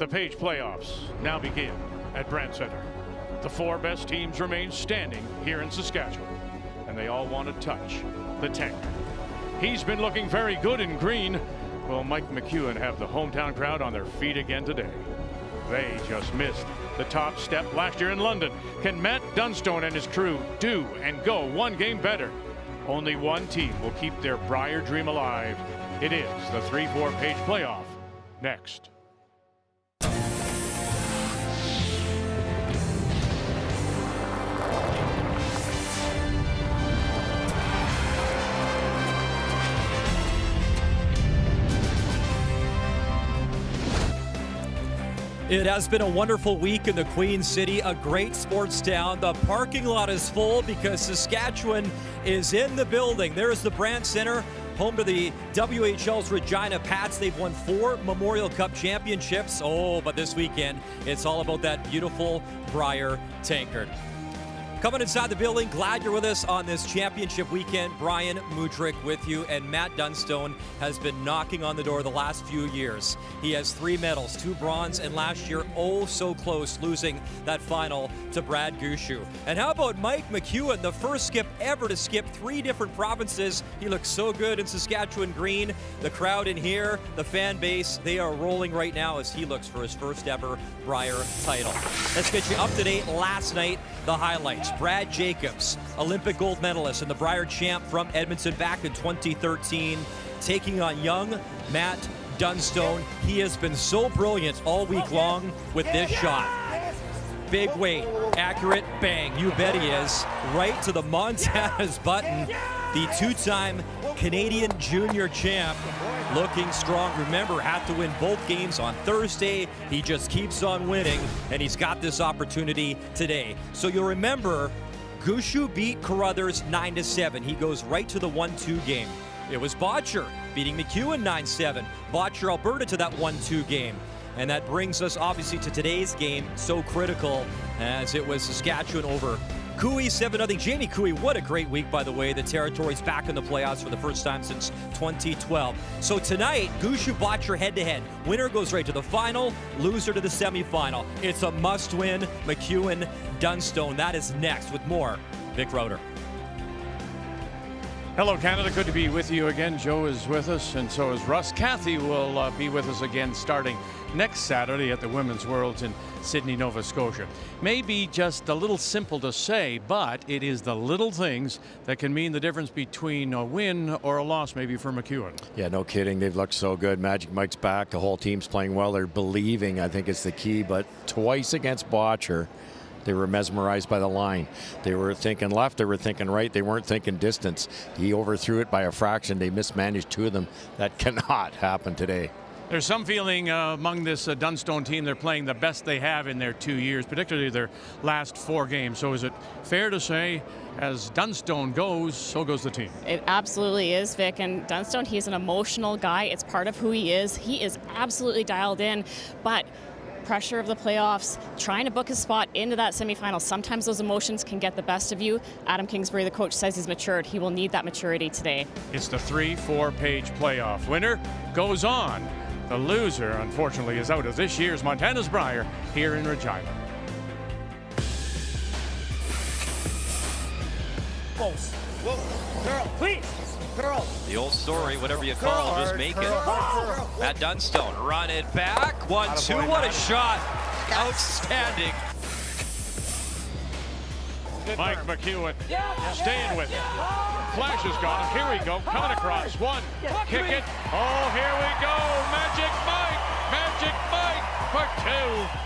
The Page playoffs now begin at Brandt Center. The four best teams remain standing here in Saskatchewan, and they all want to touch the tank. He's been looking very good in green. Will Mike McEwen have the hometown crowd on their feet again today? They just missed the top step last year in London. Can Matt Dunstone and his crew do and go one game better? Only one team will keep their Brier dream alive. It is the 3-4 Page playoff. Next. It has been a wonderful week in the Queen City, a great sports town. The parking lot is full because Saskatchewan is in the building. There's the Brandt Center, home to the WHL's Regina Pats. They've won 4 Memorial Cup championships. Oh, but this weekend, it's all about that beautiful Brier tankard. Coming inside the building, glad you're with us on this championship weekend. Brian Mudryk with you, and Matt Dunstone has been knocking on the door the last few years. He has 3 medals, 2 bronze, and last year, oh so close, losing that final to Brad Gushue. And how about Mike McEwen, the first skip ever to skip 3 different provinces. He looks so good in Saskatchewan green. The crowd in here, the fan base, they are rolling right now as he looks for his first ever Brier title. Let's get you up to date last night, the highlights. Brad Jacobs, Olympic gold medalist and the Brier champ from Edmonton back in 2013, taking on young Matt Dunstone. He has been so brilliant all week long with this shot. Big weight, accurate, bang, you bet he is. Right to the Montana's button. The 2-time Canadian junior champ looking strong. Remember, had to win both games on Thursday. He just keeps on winning, and he's got this opportunity today. So you'll remember, Gushue beat Carruthers 9-7. He goes right to the 1-2 game. It was Botcher beating McEwen 9-7. Botcher Alberta to that 1-2 game. And that brings us obviously to today's game, so critical as it was Saskatchewan over Cooey 7-0. Jamie Cooey, what a great week, by the way. The Territory's back in the playoffs for the first time since 2012. So tonight, Gushue Botcher head-to-head. Winner goes right to the final, loser to the semifinal. It's a must-win. McEwen, Dunstone. That is next with more Vic Roeder. Hello, Canada. Good to be with you again. Joe is with us, and so is Russ. Kathy will be with us again starting next Saturday at the Women's Worlds in Sydney, Nova Scotia. Maybe just a little simple to say, but it is the little things that can mean the difference between a win or a loss, maybe for McEwen. Yeah, no kidding. They've looked so good. Magic Mike's back. The whole team's playing well. They're believing, I think, is the key. But twice against Botcher, they were mesmerized by the line. They were thinking left, they were thinking right, they weren't thinking distance. He overthrew it by a fraction. They mismanaged 2 of them. That cannot happen today. There's some feeling among this Dunstone team they're playing the best they have in their 2 years, particularly their last 4 games. So is it fair to say, as Dunstone goes, so goes the team? It absolutely is, Vic. And Dunstone, he's an emotional guy. It's part of who he is. He is absolutely dialed in, but pressure of the playoffs, trying to book his spot into that semifinal. Sometimes those emotions can get the best of you. Adam Kingsbury, the coach, says he's matured. He will need that maturity today. It's the 3-4 Page playoff. Winner goes on. The loser, unfortunately, is out of this year's Montana's Brier here in Regina. Whoa, girl, please. Girl. The old story, whatever you call it, just make it. Matt Dunstone, run it back. 1-2, what a shot. Outstanding. Mike McEwen staying with it. Flash is gone. Here we go. Coming across. 1. Kick it. Oh, here we go. Magic Mike. Magic Mike for 2.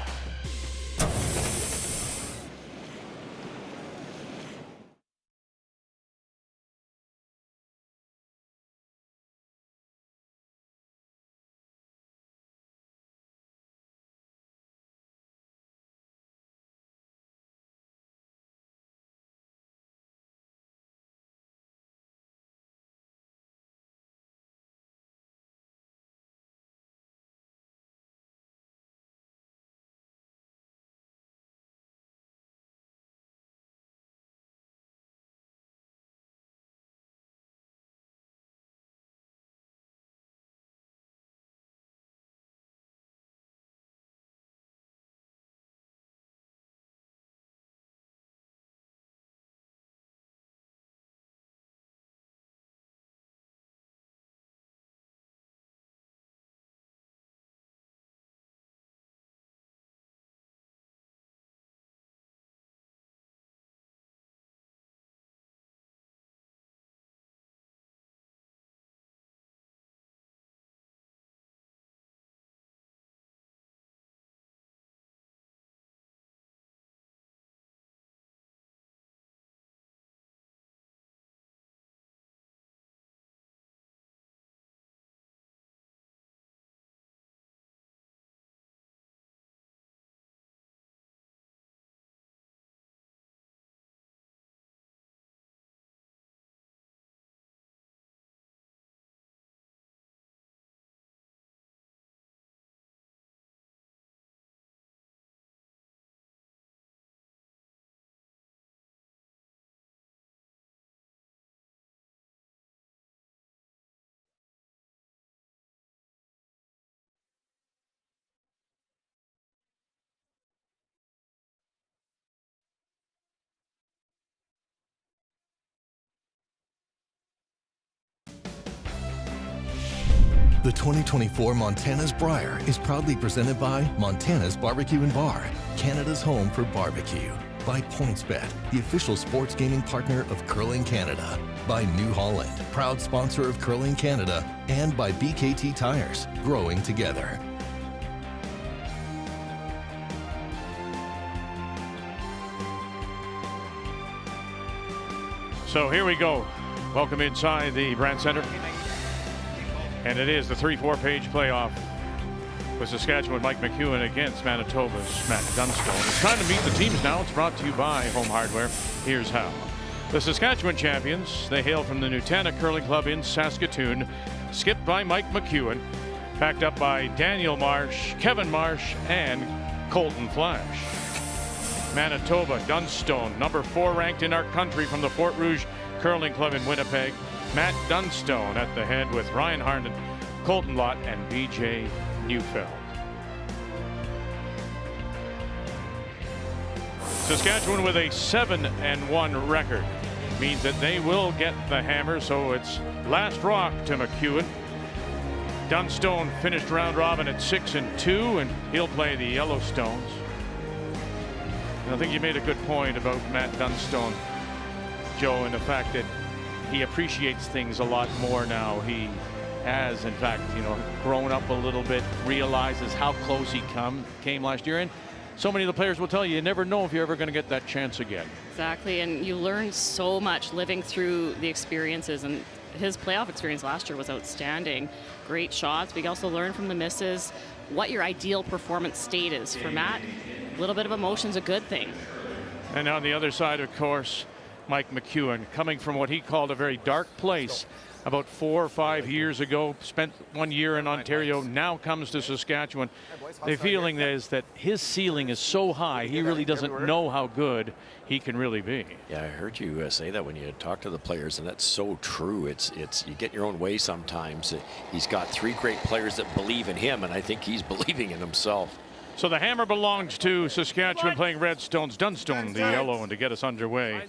The 2024 Montana's Brier is proudly presented by Montana's Barbecue and Bar, Canada's home for barbecue. By PointsBet, the official sports gaming partner of Curling Canada. By New Holland, proud sponsor of Curling Canada. And by BKT Tires, growing together. So here we go. Welcome inside the Brandt Center. And it is the 3-4 page playoff with Saskatchewan Mike McEwen against Manitoba's Matt Dunstone. It's time to meet the teams now. It's brought to you by Home Hardware. Here's how. The Saskatchewan champions, they hail from the Nutana Curling Club in Saskatoon, skipped by Mike McEwen, backed up by Daniel Marsh, Kevin Marsh, and Colton Flash. Manitoba, Dunstone, number 4 ranked in our country from the Fort Rouge Curling Club in Winnipeg. Matt Dunstone at the head with Ryan Harnden, Colton Lott, and BJ Neufeld. Saskatchewan with a 7-1 record means that they will get the hammer, so it's last rock to McEwen. Dunstone finished round robin at 6-2, and he'll play the Yellowstones. And I think you made a good point about Matt Dunstone, Joe, and the fact that he appreciates things a lot more now. He has, in fact, grown up a little bit, realizes how close he came last year. And so many of the players will tell you, you never know if you're ever going to get that chance again. Exactly, and you learn so much living through the experiences, and his playoff experience last year was outstanding. Great shots, but you also learn from the misses what your ideal performance state is. For Matt, a little bit of emotion's a good thing. And on the other side, of course, Mike McEwen, coming from what he called a very dark place about 4 or 5 years ago, spent 1 year in Ontario, now comes to Saskatchewan. The feeling is that his ceiling is so high, he really doesn't know how good he can really be. Yeah, I heard you say that when you talk to the players, and that's so true. It's you get your own way sometimes. He's got 3 great players that believe in him, and I think he's believing in himself. So the hammer belongs to Saskatchewan playing Redstones. Dunstone, the yellow, and to get us underway,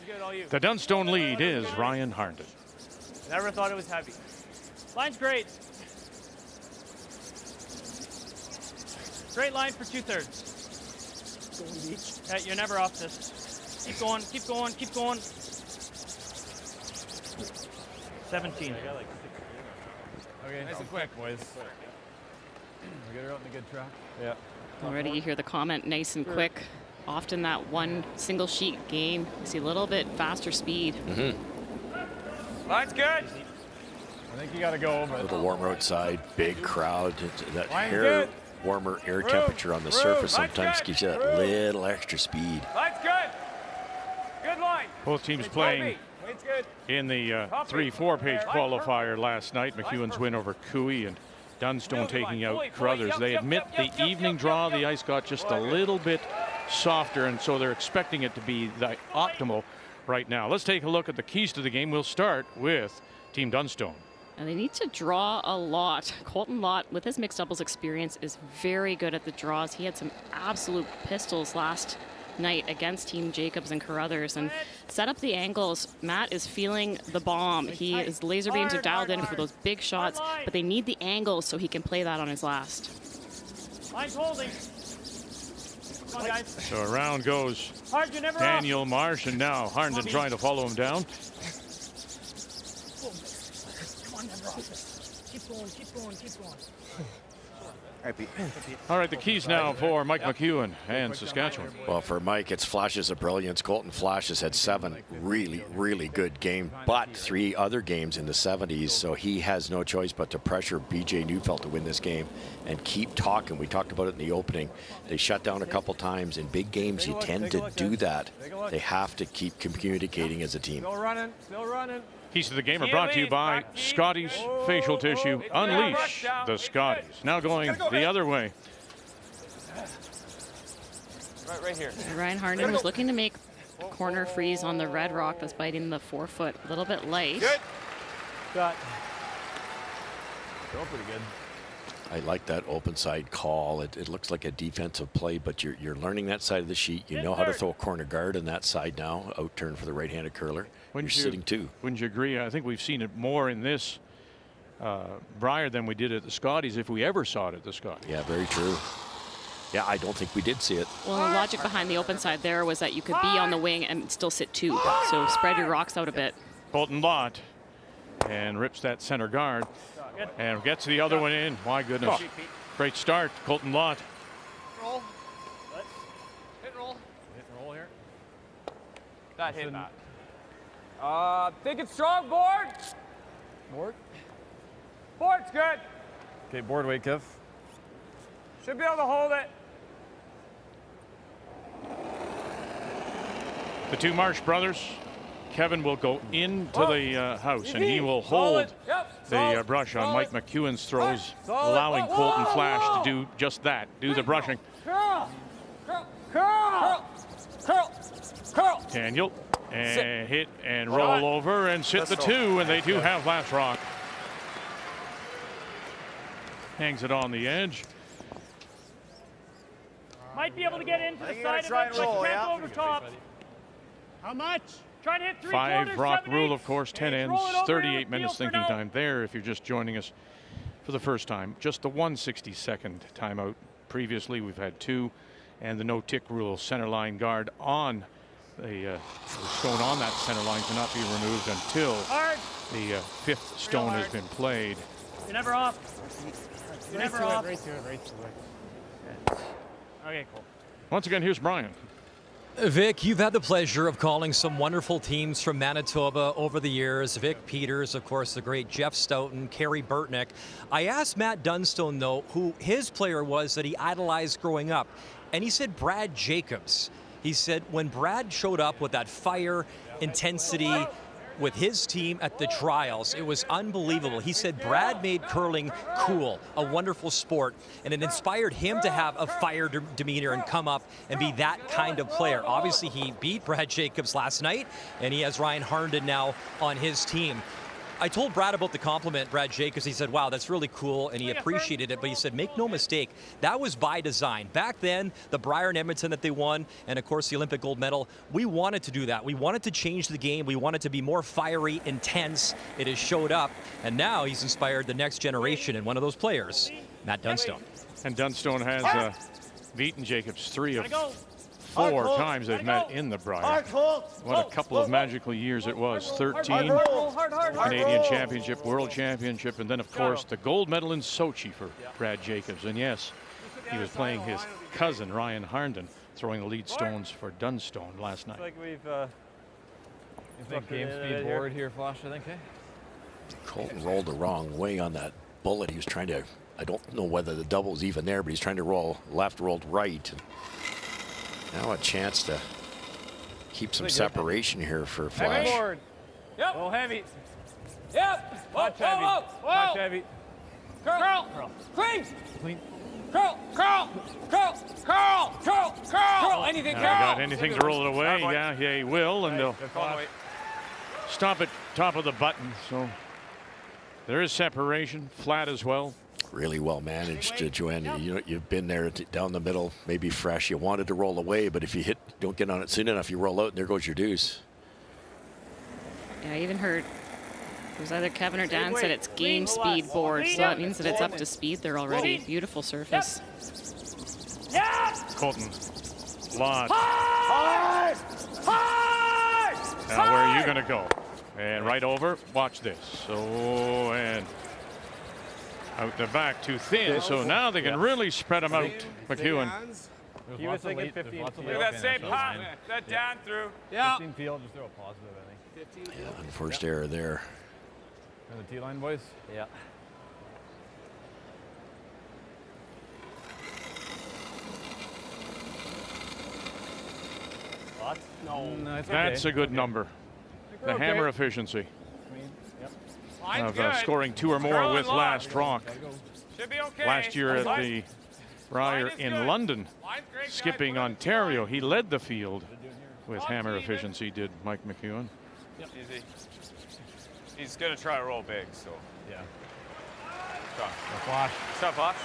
the Dunstone lead is Ryan Harnden. Never thought it was heavy. Line's great. Great line for 2/3. Hey, you're never off this. Keep going, keep going, keep going. 17. Okay, nice and quick, boys. We get her out in a good track. Yeah. Already you hear the comment, nice and quick. Often that one single sheet game, you see a little bit faster speed. Line's good. I think you got to go. A little warmer outside, big crowd. That warmer air Room. temperature on the surface Line's sometimes good. gives you that little extra speed. Line's good. Good line. Both teams playing Line's good. in the 3-4 page qualifier last night. McEwen's win over Cooey and Dunstone taking out Crothers. They admit the evening draw, the ice got just a little bit softer, and so they're expecting it to be the optimal right now. Let's take a look at the keys to the game. We'll start with Team Dunstone. And they need to draw a lot. Colton Lott, with his mixed doubles experience, is very good at the draws. He had some absolute pistols last night against Team Jacobs and Carruthers, and set up the angles. Matt is feeling the bomb. His laser beams are dialed in for those big shots, but they need the angles so he can play that on his last. Line's holding. Come on, guys. So around goes Hard, you're never Daniel Marsh, and now Harnden trying to follow him down. Come on, never off this. Keep going, keep going, keep going. All right, the keys now for Mike McEwen and Saskatchewan. Well, for Mike, it's flashes of brilliance. Colton Flash has had 7 really good games, but 3 other games in the 70s, so he has no choice but to pressure BJ Neufeld to win this game and keep talking. We talked about it in the opening. They shut down a couple times. In big games, you tend to do that. They have to keep communicating as a team. Still running, still running. Keys to the game are brought to you by Scotties Facial Tissue. Unleash the Scotties. Now going the other way. Right here. Ryan Harnden was looking to make a corner freeze on the red rock that's biting the forefoot. A little bit light. Good. Got. Go pretty good. I like that open side call. It looks like a defensive play, but you're learning that side of the sheet. You know how to throw a corner guard on that side now. Out turn for the right-handed curler. You're sitting 2. Wouldn't you agree? I think we've seen it more in this Brier than we did at the Scotties, if we ever saw it at the Scotties. Yeah, very true. Yeah, I don't think we did see it. Well, the logic behind the open side there was that you could be on the wing and still sit 2. So spread your rocks out a bit. Colton Lott and rips that center guard and gets the other one in. My goodness. Great start, Colton Lott. Roll. Hit roll. Hit and roll here. That hit that. Think it's strong, board. Board. Board's good. Okay, board weight, Kev. Should be able to hold it. The two Marsh brothers. Kevin will go into the house and he will hold the brush on Mike McEwen's throws, allowing Colton Flash to do just that, do the brushing. Curl. Curl. Curl. Curl. Daniel, and hit and roll over and sit the 2, and they do have last rock. Hangs it on the edge. Might be able to get into the side of it, but you can't go over top. How much? Try to hit 3/4. 5 rock 7/8. rule, of course, 10 ends, Roll it over 38 and minutes feel for thinking now. time there if you're just joining us for the first time. Just the 1/62 timeout. Previously, we've had 2, and the no-tick rule, center line guard on the stone on that center line cannot be removed until Hard. the 5th stone has been played. You're never off. You're never off. Right to it. Okay, cool. Once again, here's Brian. Vic, you've had the pleasure of calling some wonderful teams from Manitoba over the years. Vic Peters, of course, the great Jeff Stoughton, Kerry Burtnick. I asked Matt Dunstone, though, who his player was that he idolized growing up, and he said Brad Jacobs. He said when Brad showed up with that fire, intensity, with his team at the trials, it was unbelievable. He said Brad made curling cool, a wonderful sport, and it inspired him to have a fire demeanor and come up and be that kind of player. Obviously, he beat Brad Jacobs last night, and he has Ryan Harnden now on his team. I told Brad about the compliment, Brad Jacobs. He said, wow, that's really cool, and he appreciated it. But he said, make no mistake, that was by design. Back then, the Brier and Edmonton that they won, and of course the Olympic gold medal, we wanted to do that. We wanted to change the game. We wanted to be more fiery, intense. It has showed up, and now he's inspired the next generation, and one of those players, Matt Dunstone. And Dunstone has beaten Jacobs 3 of 4 times they've met in the Brier. What a couple of magical years it was. 13 Canadian Championship, World Championship, and then of course the gold medal in Sochi for Brad Jacobs. And yes, he was playing his cousin Ryan Harnden, throwing the lead stones for Dunstone last night. Like we've game speed board here, Flash, I think, hey? Colton rolled the wrong way on that bullet. He was trying to, I don't know whether the double was even there, but he's trying to roll left, rolled right. Now a chance to keep some separation here for Flash. Board. Yep. A little heavy. Yep. Touch heavy. Touch heavy. Curl. Clean. Clean. Curl. Curl. Curl. Curl. Curl. Curl. Anything. Now Curl. got anything to roll it away? Yeah, he will, and they'll stop at top of the button. So there is separation, flat as well. Really well managed, Joanne. You know, you've been there down the middle, maybe fresh. You wanted to roll away, but if you don't get on it soon enough, you roll out, and there goes your deuce. Yeah, I even heard it was either Kevin or Dan said it's game speed board, so that means that it's up to speed there already. Beautiful surface. Colton Lott. Hard. Now where are you going to go? And right over. Watch this. So, and out the back too thin, so now they can really spread them out. McEwen. He was thinking 15 Look at that same pop that Dan threw. Yeah. 15 field, just throw a positive, I think. Yeah, first error there. And the T-line, boys? Yeah. No, it's That's okay. a good number. The okay. hammer efficiency Line's of good. scoring 2 or more Curl with and lock. last rock. Should be okay. Last year at the Brier Line is in good. London, Line's great, guys. skipping Put it on Ontario, he led the field with hammer even. efficiency, did Mike McEwen. Easy. He's going to try to roll big, so. Yeah. Strong. Flash. Stop, Fox.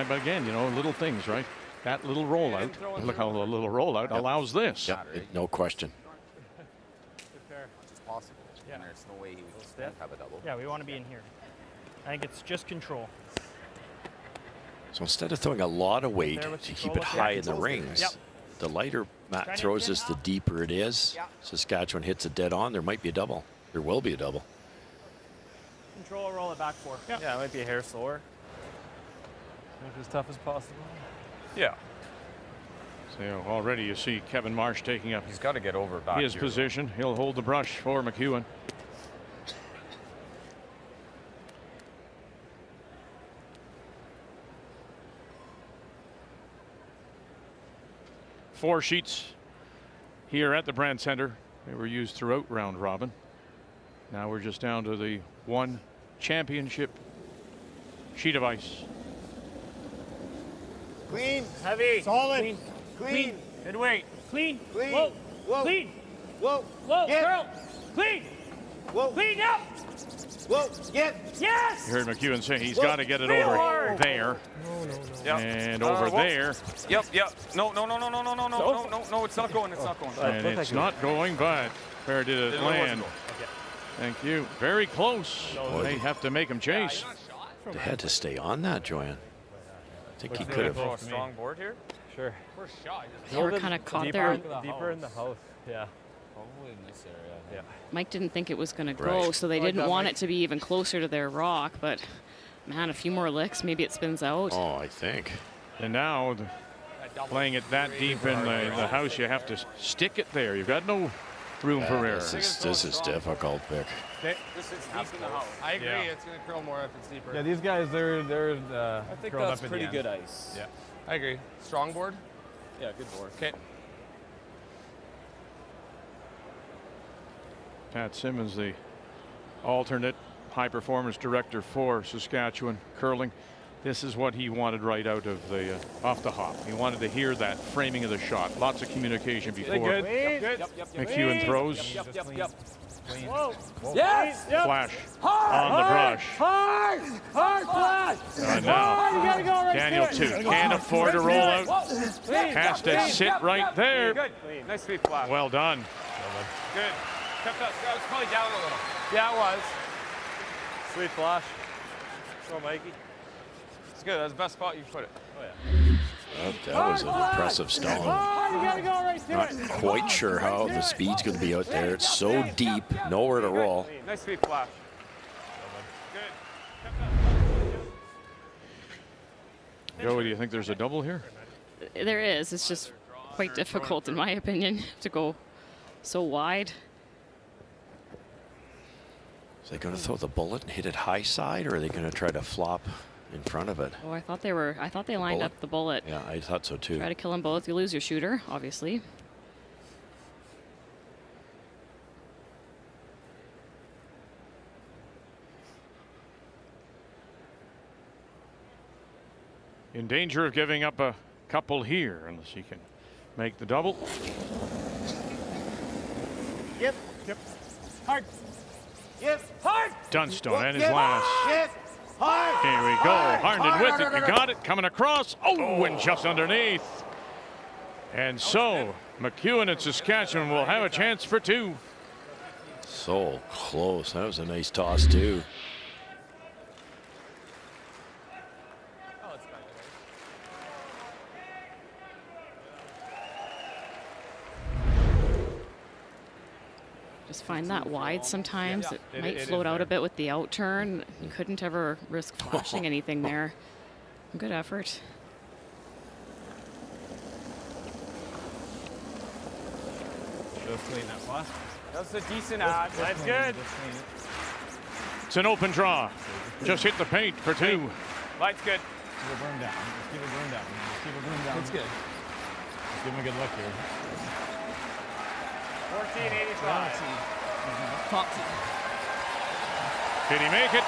But again, you know, little things, right? That little rollout, look how the little rollout allows this. Yep, no question. Yeah. And there's no way he would Stiff. have a double. Yeah, we want to be in here. I think it's just control. So instead of throwing a lot of weight There with to control, keep it look there. high in the rings, Yep. the lighter Matt Trying to throws get this, the up. deeper it is. Yeah. Saskatchewan hits it dead on. There might be a double. There will be a double. Control, roll it back 4. Yeah, it might be a hair slower. Make it as tough as possible. Yeah. So already you see Kevin Marsh taking up He's got to get over back his here. position. He'll hold the brush for McEwen. Four sheets here at the Brand Center. They were used throughout round robin. Now we're just down to the one championship sheet of ice. Clean. Heavy. Solid. Clean. Clean. Good weight. Clean. Clean. Whoa. Whoa. Clean. Whoa. Whoa. Get. Girl. Clean. Whoa. Clean up. Whoa. Get. Yes. You heard McEwen say he's Whoa. got to get it Real over hard. there Yep. and over whoa. there. Yep. No, it's not going. It's not going. And it's not going, but where did it It wasn't land? going. Thank you. Very close. They have to make him chase. They had to stay on that, Joanne. I think he could have. Throw a strong board here. Sure. First shot. They were kind of caught there. Deeper in the house. Yeah. Probably in this area. Yeah. Mike didn't think it was going to go, Right. so they Like didn't that, want Mike. it to be even closer to their rock. But man, a few more licks, maybe it spins out. Oh, I think. And now playing it that deep in the house, you have to stick it there. You've got no room for error. This is difficult, Vic. This is deep in the house. I agree. Yeah. It's going to curl more if it's deeper. Yeah, these guys, they're I think curled that's up at pretty the good end. ice. Yeah. I agree. Strong board. Yeah, good board. Okay. Pat Simmons, the alternate high performance director for Saskatchewan curling. This is what he wanted right out of the off the hop. He wanted to hear that framing of the shot. Lots of communication before Good. Good. McEwen throws. Yep. Whoa. Yes. Yep. Flash Hard. on the brush. Hard. Hard flash. Now You gotta go right Daniel to it. too can't afford to roll out. Clean. Has to sit right there. Good. Nice sweep flash. Well done. Good. Kept us. That was probably down a little. Yeah, it was. Sweet flash. Go, Mikey. It's good. That's the best spot you put it. That was an impressive stone. Hard. You gotta go right to Not it. quite sure how the speed's going to be out there. It's so deep, nowhere to roll. Nice sweep flash. Joey, do you think there's a double here? There is. It's just quite difficult, in my opinion, to go so wide. Is they going to throw the bullet and hit it high side, or are they going to try to flop in front of it? Oh, I thought they lined Bullet? up the bullet. Yeah, I thought so too. Try to kill them both. You lose your shooter, obviously. In danger of giving up a couple here unless he can make the double. Yep. Yep. Hard. Yes. Hard. Dunstone and his Yes. last. Yes. Hard. Here we go. Hard. Harnden with it. Hard. You got it. Coming across. Oh, and just underneath. And so McEwen and Saskatchewan will have a chance for two. So close. That was a nice toss too. Just find that wide sometimes. It might it float is out there. a bit with the outturn. You couldn't ever risk flashing anything there. Good effort. Just clean that flash. That's a decent ad. That's good. It's an open draw. Just hit the paint for two. Light's good. Keep it burned down. Just keep it burned down. Just keep it burned down. That's good. Just give him a good look here. 1485. Top team. Did he make it?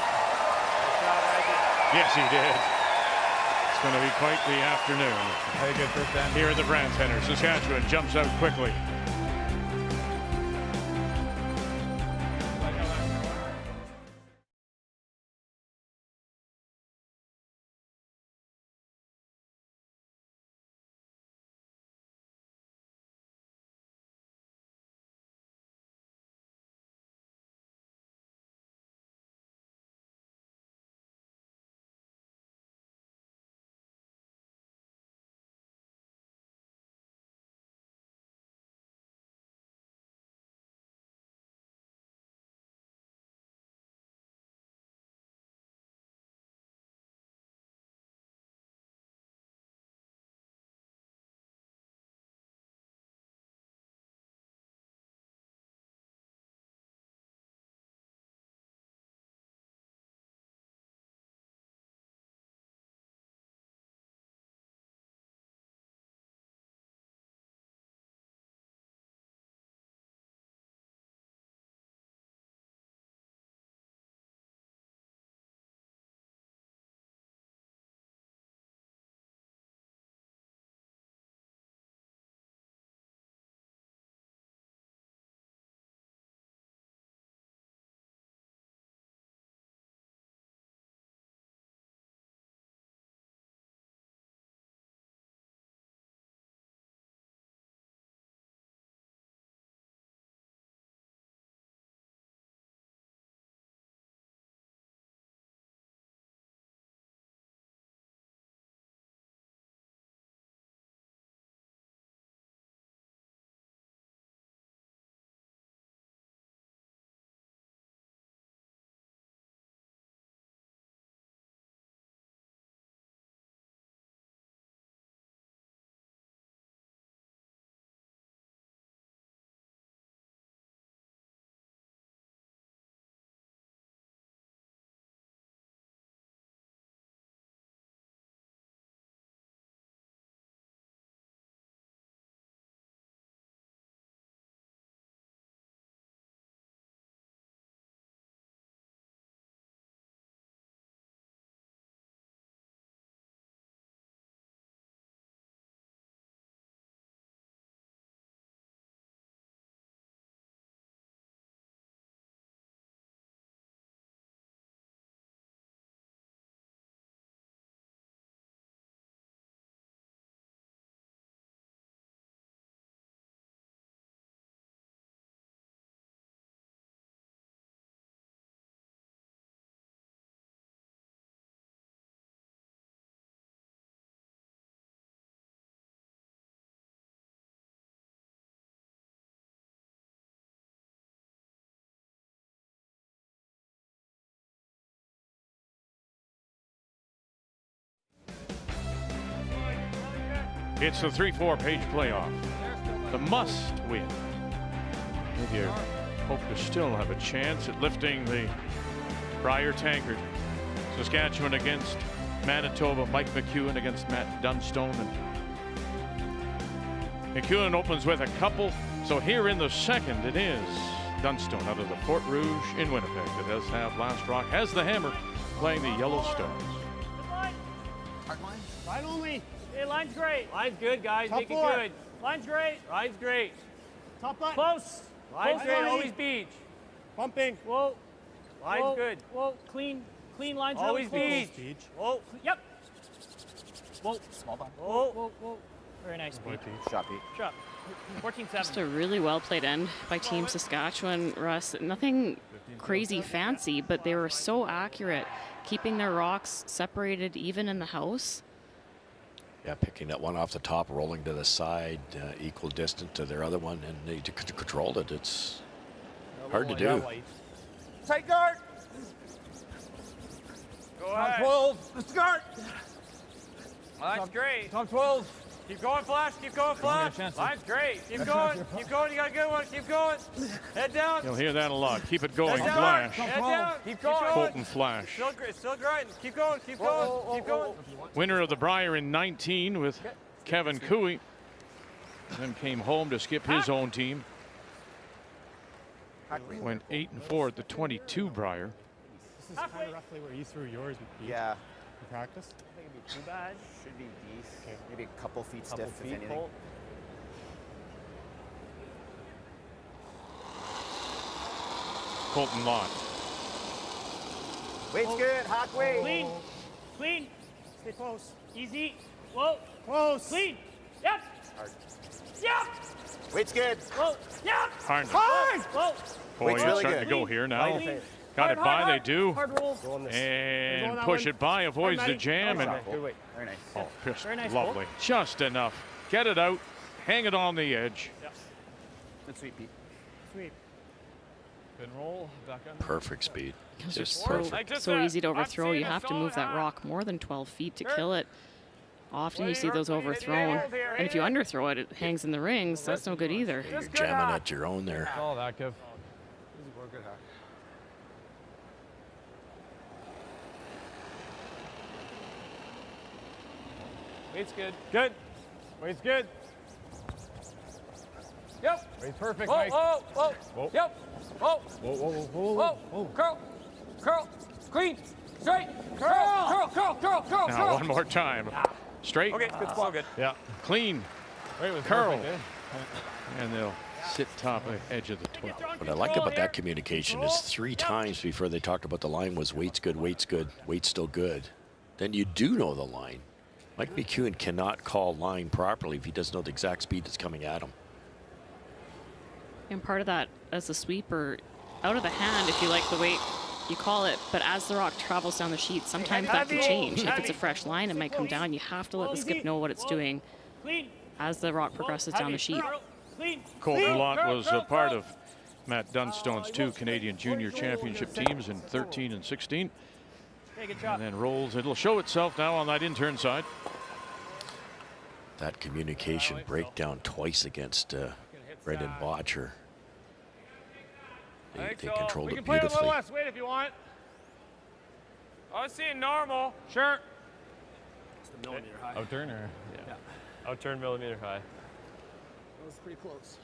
Yes, he did. It's going to be quite the afternoon Hey, good first down. here at the Brand Center. Saskatchewan jumps out quickly. It's the 3-4 page playoff. The must win. If you hope to still have a chance at lifting the Brier Tankard. Saskatchewan against Manitoba. Mike McEwen against Matt Dunstone. And McEwen opens with a couple. So here in the second, it is Dunstone out of the Fort Rouge in Winnipeg that does have last rock, has the hammer, playing the Yellow Stones. Line only. Hey, line's great. Line's good, guys. Top Make four. it good. Line's great. Line's great. Top line. Close. Line's Close great. line. Always beach. Pumping. Whoa. Line's Whoa. good. Whoa. Clean. Clean lines. Always really close. beach. Whoa. Yep. Whoa. Small ball. Whoa. Whoa. Whoa. Very nice, Pete. Shot, Pete. Shot. 14-7. Just a really well played end by Team Saskatchewan, Russ. Nothing crazy fancy, but they were so accurate, keeping their rocks separated even in the house. Yeah, picking that one off the top, rolling to the side, equal distance to their other one, and they controlled it. It's hard to do. Tight guard. Go ahead. 12. Let's start. Line's great. Top 12. Keep going, Flash. Keep going, Flash. Line's great. Keep going. Keep going. You got a good one. Keep going. Head down. You'll hear that a lot. Keep it going, Head down. Flash. Head down. Keep going. Colton Flash. Still grinding. Keep going. Keep going. Keep going. Winner of the Brier in 19 with Kevin Cooey. Then came home to skip his own team. Went 8-4 at the 22 Brier. This is kind of roughly where you threw yours. Yeah. In practice. I think it'd be too bad. Should be decent. Maybe a couple feet stiff, if anything. Colt. Colton Lott. Weight's good. Hot weight. Clean. Clean. Stay close. Easy. Whoa. Close. Clean. Yep. Hard. Yep. Weight's good. Whoa. Yep. Hard. Hard. Whoa. Boy, Weight's you're really starting good. to go here now. Clean. Got it Hard, by, hard, they do. Hard roll. And that push one. it by, avoids Hard, the Matty. jam, and Good weight. Very nice. oh, just Very nice, lovely. Just enough. Get it out, hang it on the edge. Good sweep, Pete. Sweep. Spin roll. Back on. Perfect speed. It's Just just perfect. so easy to overthrow. You have to move that rock more than 12 feet to kill it. Often you see those overthrown. And if you underthrow it, it hangs in the rings. That's no good either. You're jamming at your own there. All that, Kev. Weight's good. Good. Weight's good. Yep. Weight's perfect, Whoa, Mike. whoa, whoa. Whoa. Yep. Whoa. Whoa, whoa, whoa, Whoa. whoa. Curl. Curl. Clean. Straight. Curl. Curl. Curl. Curl. Curl. Now, Curl. one more time. Straight, Okay. Good spot. Good. yeah, clean, Wait, was curl. perfect, eh? And they'll sit top of the edge of the 12. What I like about that communication is 3 times before they talked about the line was weight's good, weight's good, weight's still good. Then you do know the line. Mike McEwen cannot call line properly if he doesn't know the exact speed that's coming at him. And part of that, as a sweeper, out of the hand, if you like the weight, you call it. But as the rock travels down the sheet, sometimes that can change. If it's a fresh line, it might come down. You have to let the skip know what it's doing Clean. as the rock progresses down the sheet. Clean. Colton Lott was a part of Matt Dunstone's 2 Canadian Junior Championship teams in 13 and 16. Hey, good job. And then rolls. It'll show itself now on that intern side. That communication breakdown twice against Brendan Botcher. They controlled We it can play a beautifully. little less weight if you want. I was seeing normal. Sure. Outturn or? Outturn millimeter high. That was pretty close.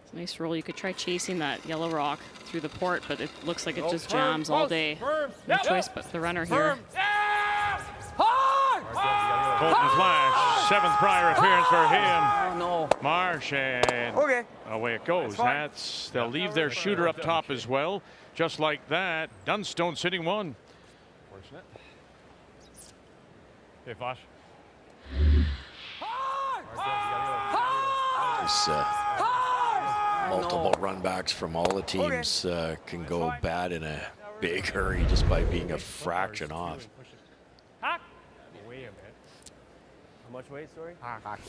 It's a nice roll. You could try chasing that yellow rock through the port, but it looks like it just jams all day. Firm. No choice but the runner here. Firm. Yeah! Hard! Colton Flash, 7th Brier appearance for him. Oh, no. Marsh, and Okay. away it goes. They'll leave their shooter up top as well. Just like that, Dunstone sitting 1. Fortunate. Okay, Flash. This, multiple runbacks from all the teams can go bad in a big hurry just by being a fraction off. Hack. Wait a minute. How much weight, sorry? Hack.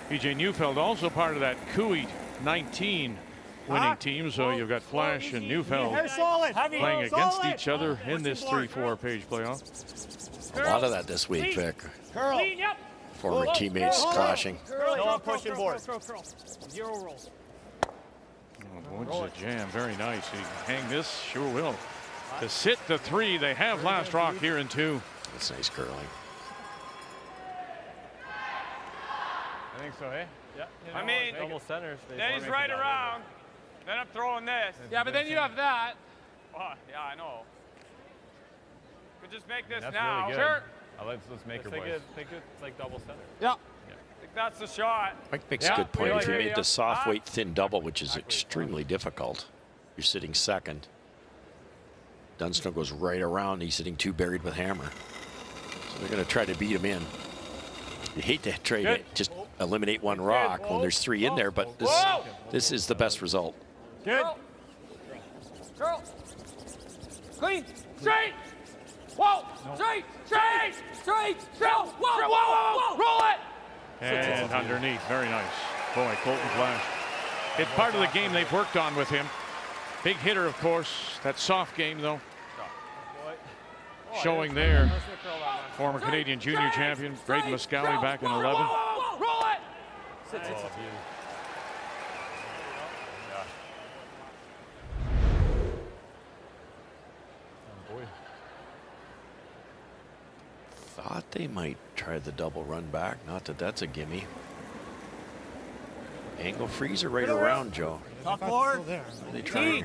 PJ Neufeld also part of that Cooey 19 winning teams. So you've got Flash and Neufeld Heavy. playing against each other in this 3-4 page playoff. A lot of that this week, Vic. Clean, yep. Former teammates clashing. No one pushing board. Zero roll. Woods a jam, very nice. He can hang this, sure will. To sit the 3, they have last rock here in 2. That's nice curling. I think so, eh? Yeah. I mean, double centers. then he's right around. Then I'm throwing this. Yeah, but then you have that. Oh, yeah, I know. Could just make this That's now. really good. Sure. Let's make her, boys. Think it's like double center. Yeah. I think that's the shot. Mike makes a good point. If you made the soft weight thin double, which is extremely difficult, you're sitting second. Dunstone goes right around. He's sitting 2 buried with hammer. So they're going to try to beat him in. You hate to try to just eliminate 1 rock when there's 3 in there, but this is the best result. Good. Girl. Clean. Straight. Whoa. Straight. Straight. Straight. Whoa. Whoa. Whoa. Roll it. And underneath, very nice. Boy, Colton Flash. It's part of the game they've worked on with him. Big hitter, of course. That soft game, though. Showing there. Former Canadian junior champion, Braden Muscali, back in 11. Roll it. Thought they might try the double run back. Not that that's a gimme. Angle freezer right around, Joe. Top four. They try.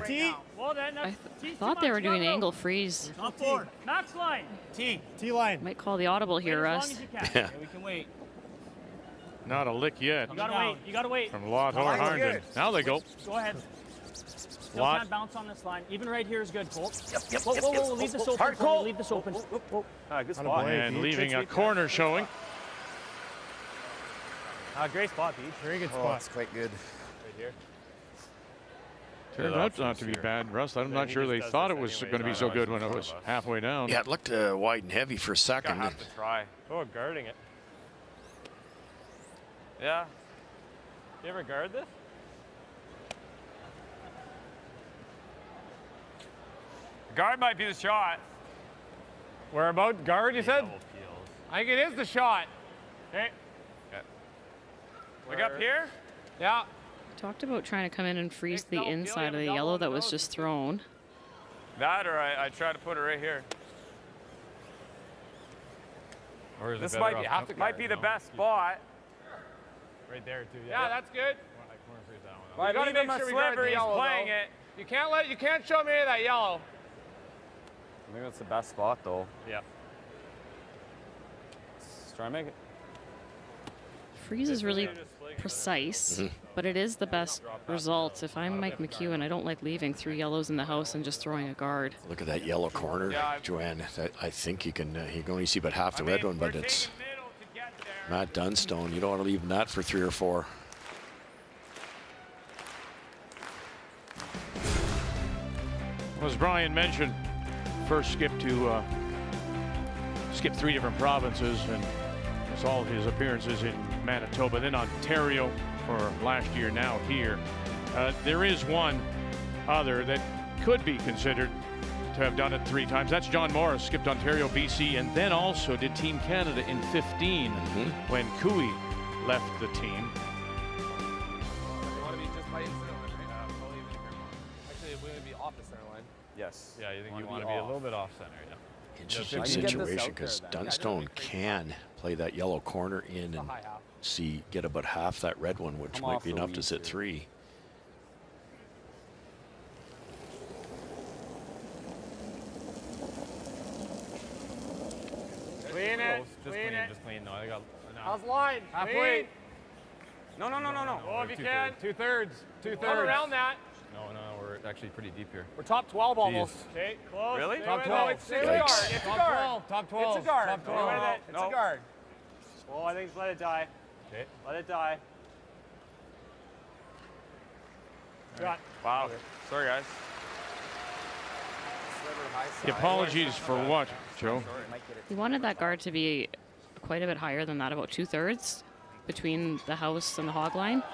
Well, then, I thought they were doing angle freeze. top four. Max line. T line. Might call the audible here, Russ. Yeah. We can wait. Not a lick yet You gotta wait. You gotta wait. from Lott or Harnden. Now they go. Go ahead. Still Lott. can't bounce on this line. Even right here is good, Colt. Yep. Whoa. Leave this open. Colt. Leave this open. Good spot. And leaving a corner showing. Great spot, Pete. Very good Oh, spot. it's quite good. Right here. Turned out not to be bad, Russ. I'm not sure they thought it was going to be so good when it was halfway down. Yeah, it looked wide and heavy for a second. Have to try. Oh, guarding it. Yeah. You ever guard this? Guard might be the shot. Where about guard, you said? I think it is the shot. Okay. Look up here. Yeah. Talked about trying to come in and freeze the inside of the yellow that was just thrown. That or I try to put it right here. Or is This it might be the best spot. Right there too. Yeah, that's good. Corner freeze that one. By leaving my sliver, he's playing it. You can't show me that yellow. I think that's the best spot, though. Yeah. Let's try and make it. Freeze is really precise, but it is the best result. If I'm Mike McEwen, I don't like leaving 3 yellows in the house and just throwing a guard. Look at that yellow corner, Joanne. I think you can only see about half the red one, but it's Matt Dunstone. You don't want to leave that for 3 or 4. As Brian mentioned, first skip 3 different provinces, and it's all his appearances in Manitoba, then Ontario for last year, now here. There is one other that could be considered to have done it 3 times. That's John Morris, skipped Ontario, BC, and then also did Team Canada in 15 when Cooey left the team. Yes. Yeah, you think you want to be a little bit off center, yeah. Interesting situation because Dunstone can play that yellow corner in and get about half that red one, which might be enough to sit 3. Clean it. Just clean. No, I got. How's line? Halfway. No. Oh, if you can. 2/3. 2/3. Come around that. No, we're actually pretty deep here. We're top 12 almost. Okay, close. Really? Top 12. It's a guard. It's a guard. Top 12. It's a guard. Top 12. It's a guard. Well, I think just let it die. Okay. Let it die. Got. Wow. Sorry, guys. The apologies for what, Joe? He wanted that guard to be quite a bit higher than that, about 2/3 between the house and the hog line.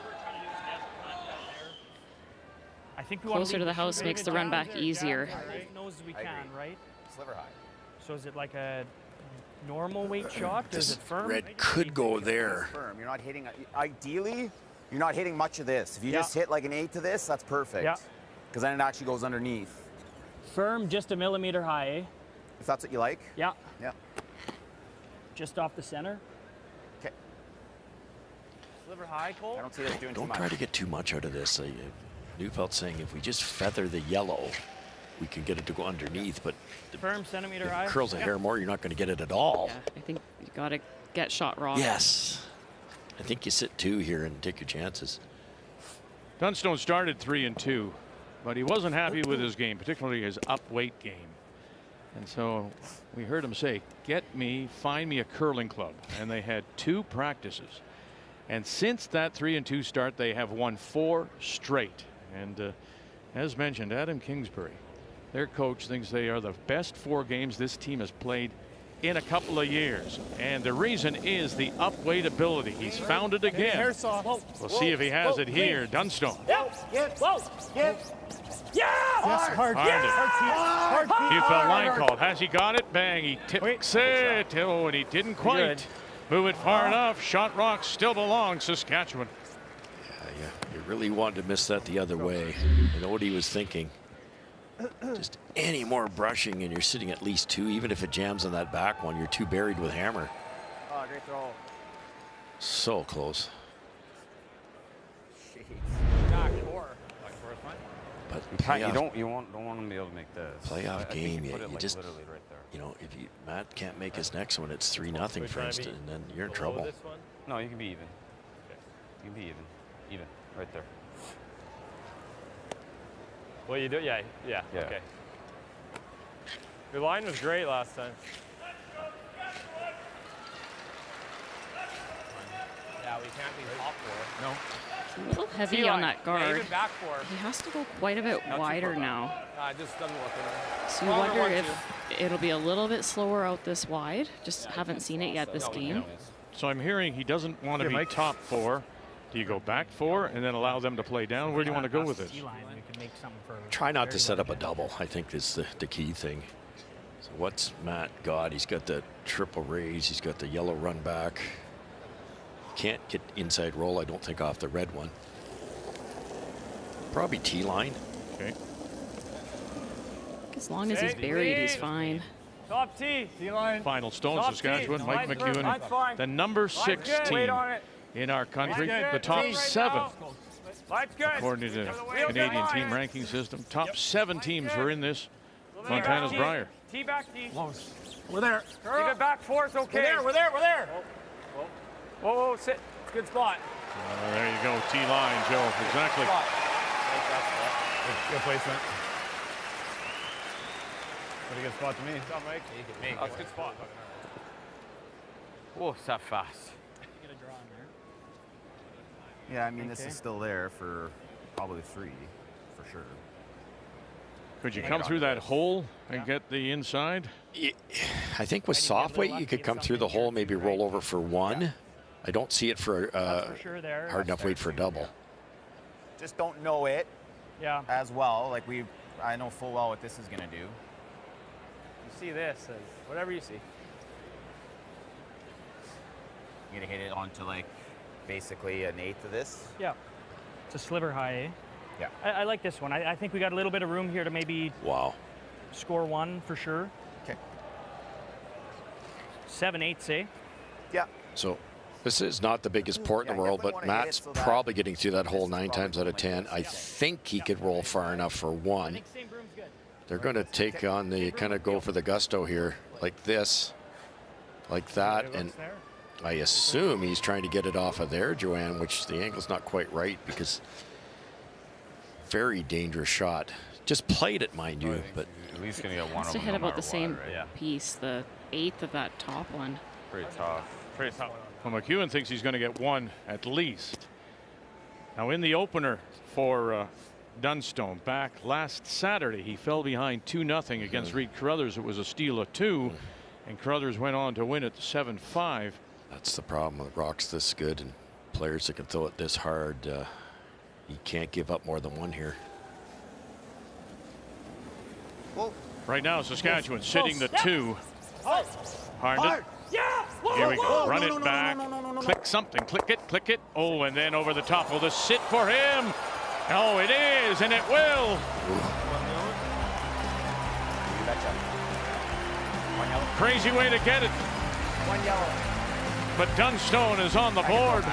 I think we want Closer to the house makes the run back easier. Nose as we can, right? Sliver high. So is it like a normal weight shot? Or is it firm? Red could go there. Firm. You're not hitting. Ideally, you're not hitting much of this. If you just hit like an 8 to this, that's perfect. Yeah. Because then it actually goes underneath. Firm, just a millimeter high, eh? If that's what you like. Yeah. Yeah. Just off the center. Okay. Sliver high, Cole. I don't see us doing too Don't much. try to get too much out of this. Neufeld saying if we just feather the yellow, we can get it to go underneath, but Firm, centimeter if high. it curls a hair more, you're not going to get it at all. Yeah, I think you got to get shot raw. Yes. I think you sit 2 here and take your chances. Dunstone started 3-2, but he wasn't happy with his game, particularly his up-weight game. And so we heard him say, find me a curling club. And they had 2 practices. And since that 3-2 start, they have won 4 straight. And as mentioned, Adam Kingsbury, their coach, thinks they are the best 4 games this team has played in a couple of years. And the reason is the up-weight ability. He's found it again. We'll see if he has it here. Dunstone. Hard line call. Has he got it? Bang. He tips it. Oh, and he didn't quite move it far enough. Shot rock still belongs Saskatchewan. Yeah, you really wanted to miss that the other way. I know what he was thinking. Just any more brushing and you're sitting at least 2, even if it jams on that back one, you're too buried with hammer. Oh, great throw. So close. Back 4. Back 4 is fine. But You don't want them to be able to make this. Playoff game, you like just, literally right there. you know, if Matt can't make his next one, it's 3-0 for instance, and then you're in trouble. No, you can be even. You can be even. Even. Right there. Well, you do? Yeah. Okay. Your line was great last time. Yeah, we can't be top 4. No. It's a little heavy on that guard. Yeah, even back 4. He has to go quite a bit wider now. It just doesn't look good. So you wonder if it'll be a little bit slower out this wide. Just haven't seen it yet this game. So I'm hearing he doesn't want to be top 4. Do you go back 4 and then allow them to play down? Where do you want to go with this? Try not to set up a double, I think is the key thing. So what's Matt got? He's got the triple raise. He's got the yellow run back. Can't get inside roll, I don't think, off the red one. Probably T-line. Okay. As long as he's buried, he's fine. Top T. T-line. Final stone, Top Saskatchewan. T. Mike McEwen, the number 6 team in our country. The top 7, according to the Canadian team ranking system. Top 7 teams were in this. Montana's Brier. T back T. We're there. Keep it back 4, it's okay. We're there. Whoa, sit. Good spot. There you go, T-line, Joe. Exactly. Good placement. Pretty good spot to me. Good job, Mike. That's a good spot. Whoa, it's that fast. Yeah, I mean, this is still there for probably 3, for sure. Could you come through that hole and get the inside? I think with soft weight, you could come through the hole, maybe roll over for 1. I don't see it for hard enough weight for a double. Just don't know it. Yeah. As well. Like I know full well what this is gonna do. You see this, whatever you see. You're gonna hit it onto like basically an 8 of this. Yeah. It's a sliver high, eh? Yeah. I like this one. I think we got a little bit of room here to maybe score 1 for sure. Okay. 7/8, eh? Yeah. So this is not the biggest port in the world, but Matt's probably getting through that hole 9 times out of 10. I think he could roll far enough for 1. They're going to take on the kind of go for the gusto here, like this, like that, and I assume he's trying to get it off of there, Joanne, which the angle's not quite right because very dangerous shot. Just played it, mind you, but at least gonna get 1 Has of to them hit no about the matter same what, right? piece, the 8th of that top one. Pretty tough. Pretty tough. Well, McEwen thinks he's going to get 1 at least. Now in the opener for Dunstone back last Saturday, he fell behind 2-0 against Reed Carruthers. It was a steal of 2, and Carruthers went on to win it 7-5. that's the problem with rocks this good and players that can throw it this hard. You can't give up more than 1 here. Right now, Saskatchewan sitting the 2. Harned. Yeah. Here we go. Run it back. Click something. Click it. Oh, and then over the top. Will this sit for him? Oh, it is, and it will. Crazy way to get it. 1 yellow. But Dunstone is on the board.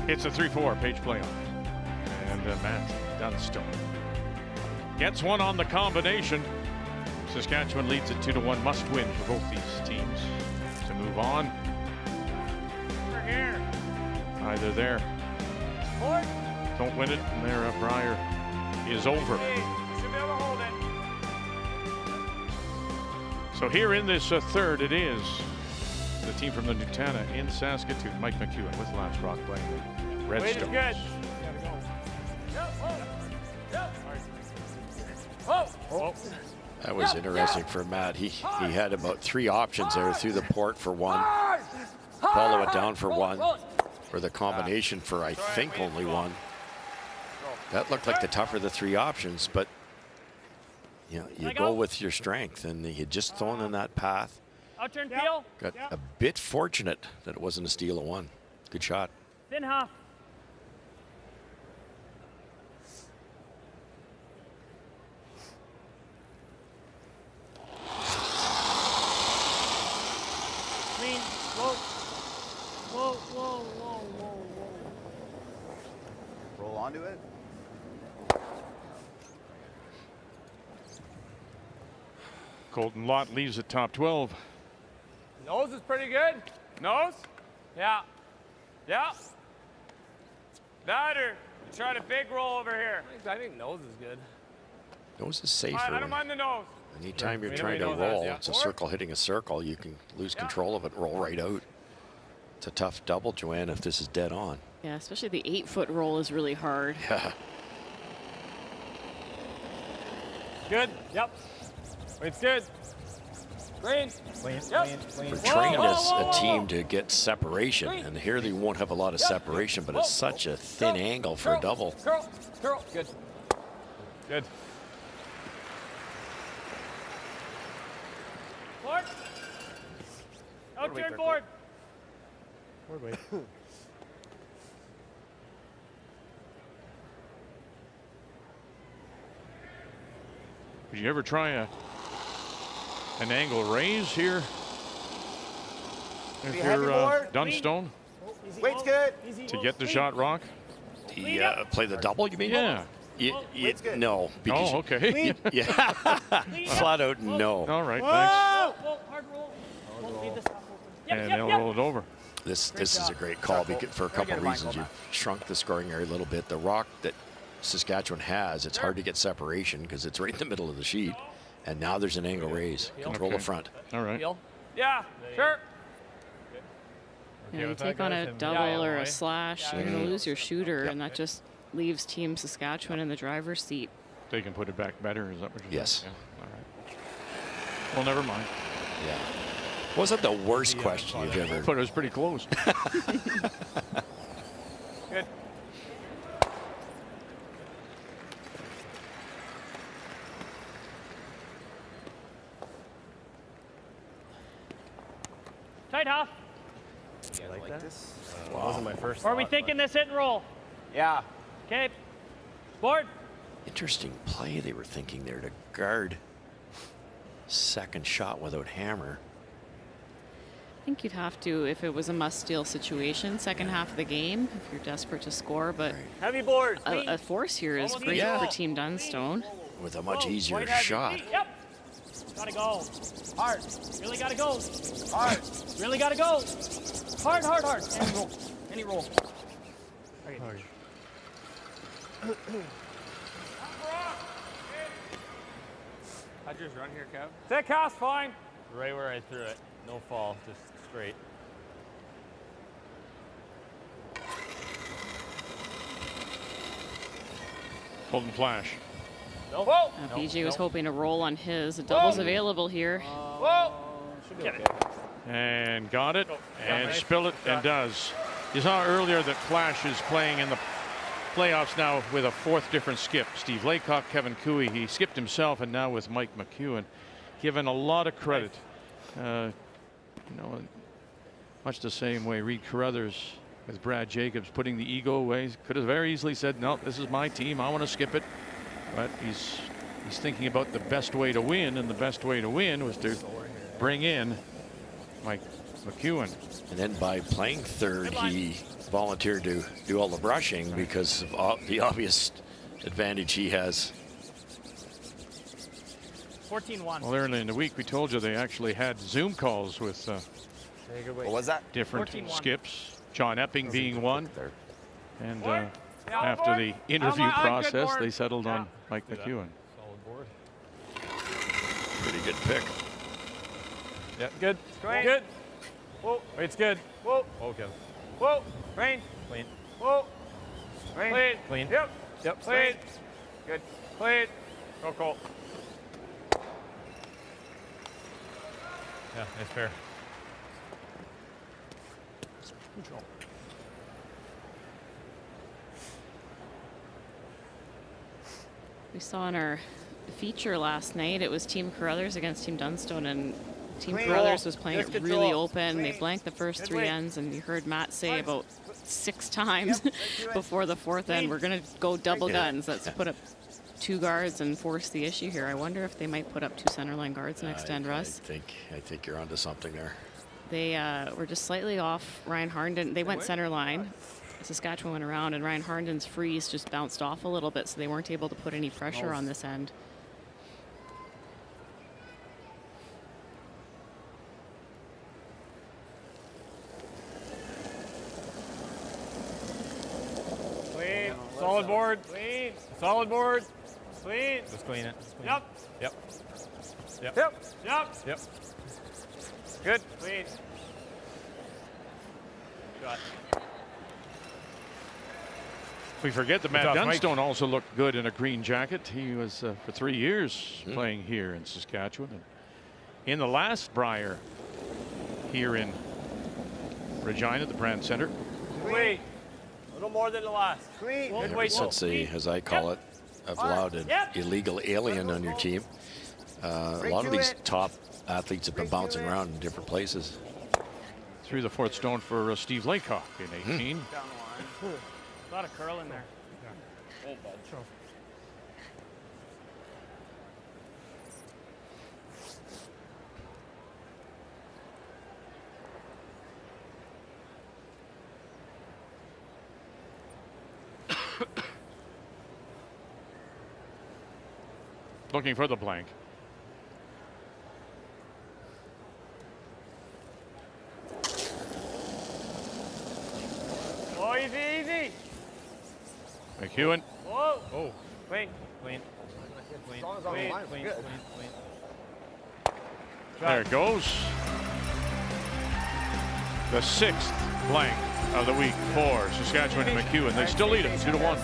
It's a 3-4 page playoff. And Matt Dunstone gets one on the combination. Saskatchewan leads it 2-1. Must win for both these teams to move on. Over here. Either there. Don't win it, and there Brier is over. Should be able to hold it. So here in this third, it is the team from the Nutana in Saskatoon. Mike McEwen with Lance Rock playing the Redstone. Good. That was interesting for Matt. He had about 3 options there through the port for one, follow it down for one, or the combination for I think only one. That looked like the tougher of the 3 options, but you know, you go with your strength, and he had just thrown in that path. Outturn peel. Got a bit fortunate that it wasn't a steal of one. Good shot. Thin half. Clean. Whoa. Whoa, whoa, whoa, whoa, whoa. Roll onto it. Colton Lott leaves at top 12. Nose is pretty good. Nose? Yeah. Yeah. That or you try a big roll over here. I think nose is good. Nose is safer. I don't mind the nose. Anytime you're Wait, trying to nobody knows that, roll, yeah. it's a circle hitting a circle. You can lose control of it, roll right out. It's a tough double, Joanne, if this is dead on. Yeah, especially the 8-foot roll is really hard. Yeah. Good. Yep. It's good. Green. Clean, Yep. We're trained as a team to get separation, and here they won't have a lot of separation, but it's such a thin angle for a double. Curl. Curl. Good. Good. Forward. Out turn forward. Forward weight. Would you ever try an angle raise here? If you're Dunstone Weight's good. to get the shot, Rock? Play the double, you mean? Yeah. No. Because Oh, okay. yeah. Flat out no. All right, thanks. Whoa, hard roll. Whoa, leave this half open. And they'll roll it over. This is a great call for a couple of reasons. You've shrunk the scoring area a little bit. The rock that Saskatchewan has, it's hard to get separation because it's right in the middle of the sheet. And now there's an angle raise. Control the front. All right. Yeah. Sure. You know, you take on a double or a slash, you're going to lose your shooter, and that just leaves Team Saskatchewan in the driver's seat. They can put it back better, is that what you're Yes. saying? Yeah. All right. Well, never mind. Yeah. Wasn't the worst question you've ever... But it was pretty close. Good. Tight half. Yeah, like that? This? Wow. Wasn't my first Or are we thought, thinking this hit and roll? Yeah. Okay. Board. Interesting play they were thinking there to guard second shot without hammer. I think you'd have to if it was a must-steal situation, second half of the game, if you're desperate to score. But Heavy board. a force here is great for Team Dunstone. With a much easier shot. Yep. Gotta go. Hard. Really gotta go. Hard. Really gotta go. Hard, hard, hard. Any roll. Any roll. Okay. How'd yours run here, Kev? Thick house, fine. Right where I threw it. No fall, just straight. Holden Flash. No. Whoa. BJ was hoping to roll on his. A double's available here. Whoa. Get it. And got it. And spill it and does. You saw earlier that Flash is playing in the playoffs now with a fourth different skip. Steve Laycock, Kevin Cooey. He skipped himself, and now with Mike McEwen. Given a lot of credit. You know, much the same way Reed Carruthers with Brad Jacobs putting the ego away. Could have very easily said, no, this is my team. I want to skip it. But he's thinking about the best way to win, and the best way to win was to bring in Mike McEwen. And then by playing third, he volunteered to do all the brushing because of the obvious advantage he has. 14-1. Well, early in the week, we told you they actually had Zoom calls with What was that? different 14-1. skips, John Epping being one. And Yeah, after board. the interview I'm good, process, board. they settled on Yeah. Mike McEwen. Solid board. Pretty good pick. Yeah, good. Good. Whoa. Weight's good. Whoa. Okay. Whoa. Rain. Clean. Whoa. Rain. Clean. Clean. Yep. Yep. Clean. Good. Clean. Go Colt. Yeah, nice pair. We saw in our feature last night, it was Team Carruthers against Team Dunstone, and Team Carruthers was playing it really open. They blanked the first three ends, and you heard Matt say about 6 times before the fourth end, we're going to go double guns. Let's put up 2 guards and force the issue here. I wonder if they might put up 2 centerline guards next end, Russ. I think you're onto something there. They were just slightly off Ryan Harnden. They went center line. Saskatchewan went around, and Ryan Harden's freeze just bounced off a little bit, so they weren't able to put any pressure on this end. Solid board. Clean. Solid board. Clean. Just clean it. Yep. Yep. Yep. Yep. Yep. Good. Clean. Shot. We forget that Matt Dunstone also looked good in a green jacket. He was for 3 years playing here in Saskatchewan. And in the last Brier here in Regina, the Brand Center. Wait. A little more than the last. Clean. Good weight. Since the, as I call it, have allowed an illegal alien on your team. A lot of these top athletes have been bouncing around in different places. Through the fourth stone for Steve Laycock in 18. A lot of curl in there. Hold, bud. Sure. Looking for the blank. Oh, easy, easy. McEwen. Whoa. Oh. Clean. Clean. Clean. Clean. Clean. Clean. There it goes. The 6th blank of the week for Saskatchewan and McEwen. They still lead it 2-1.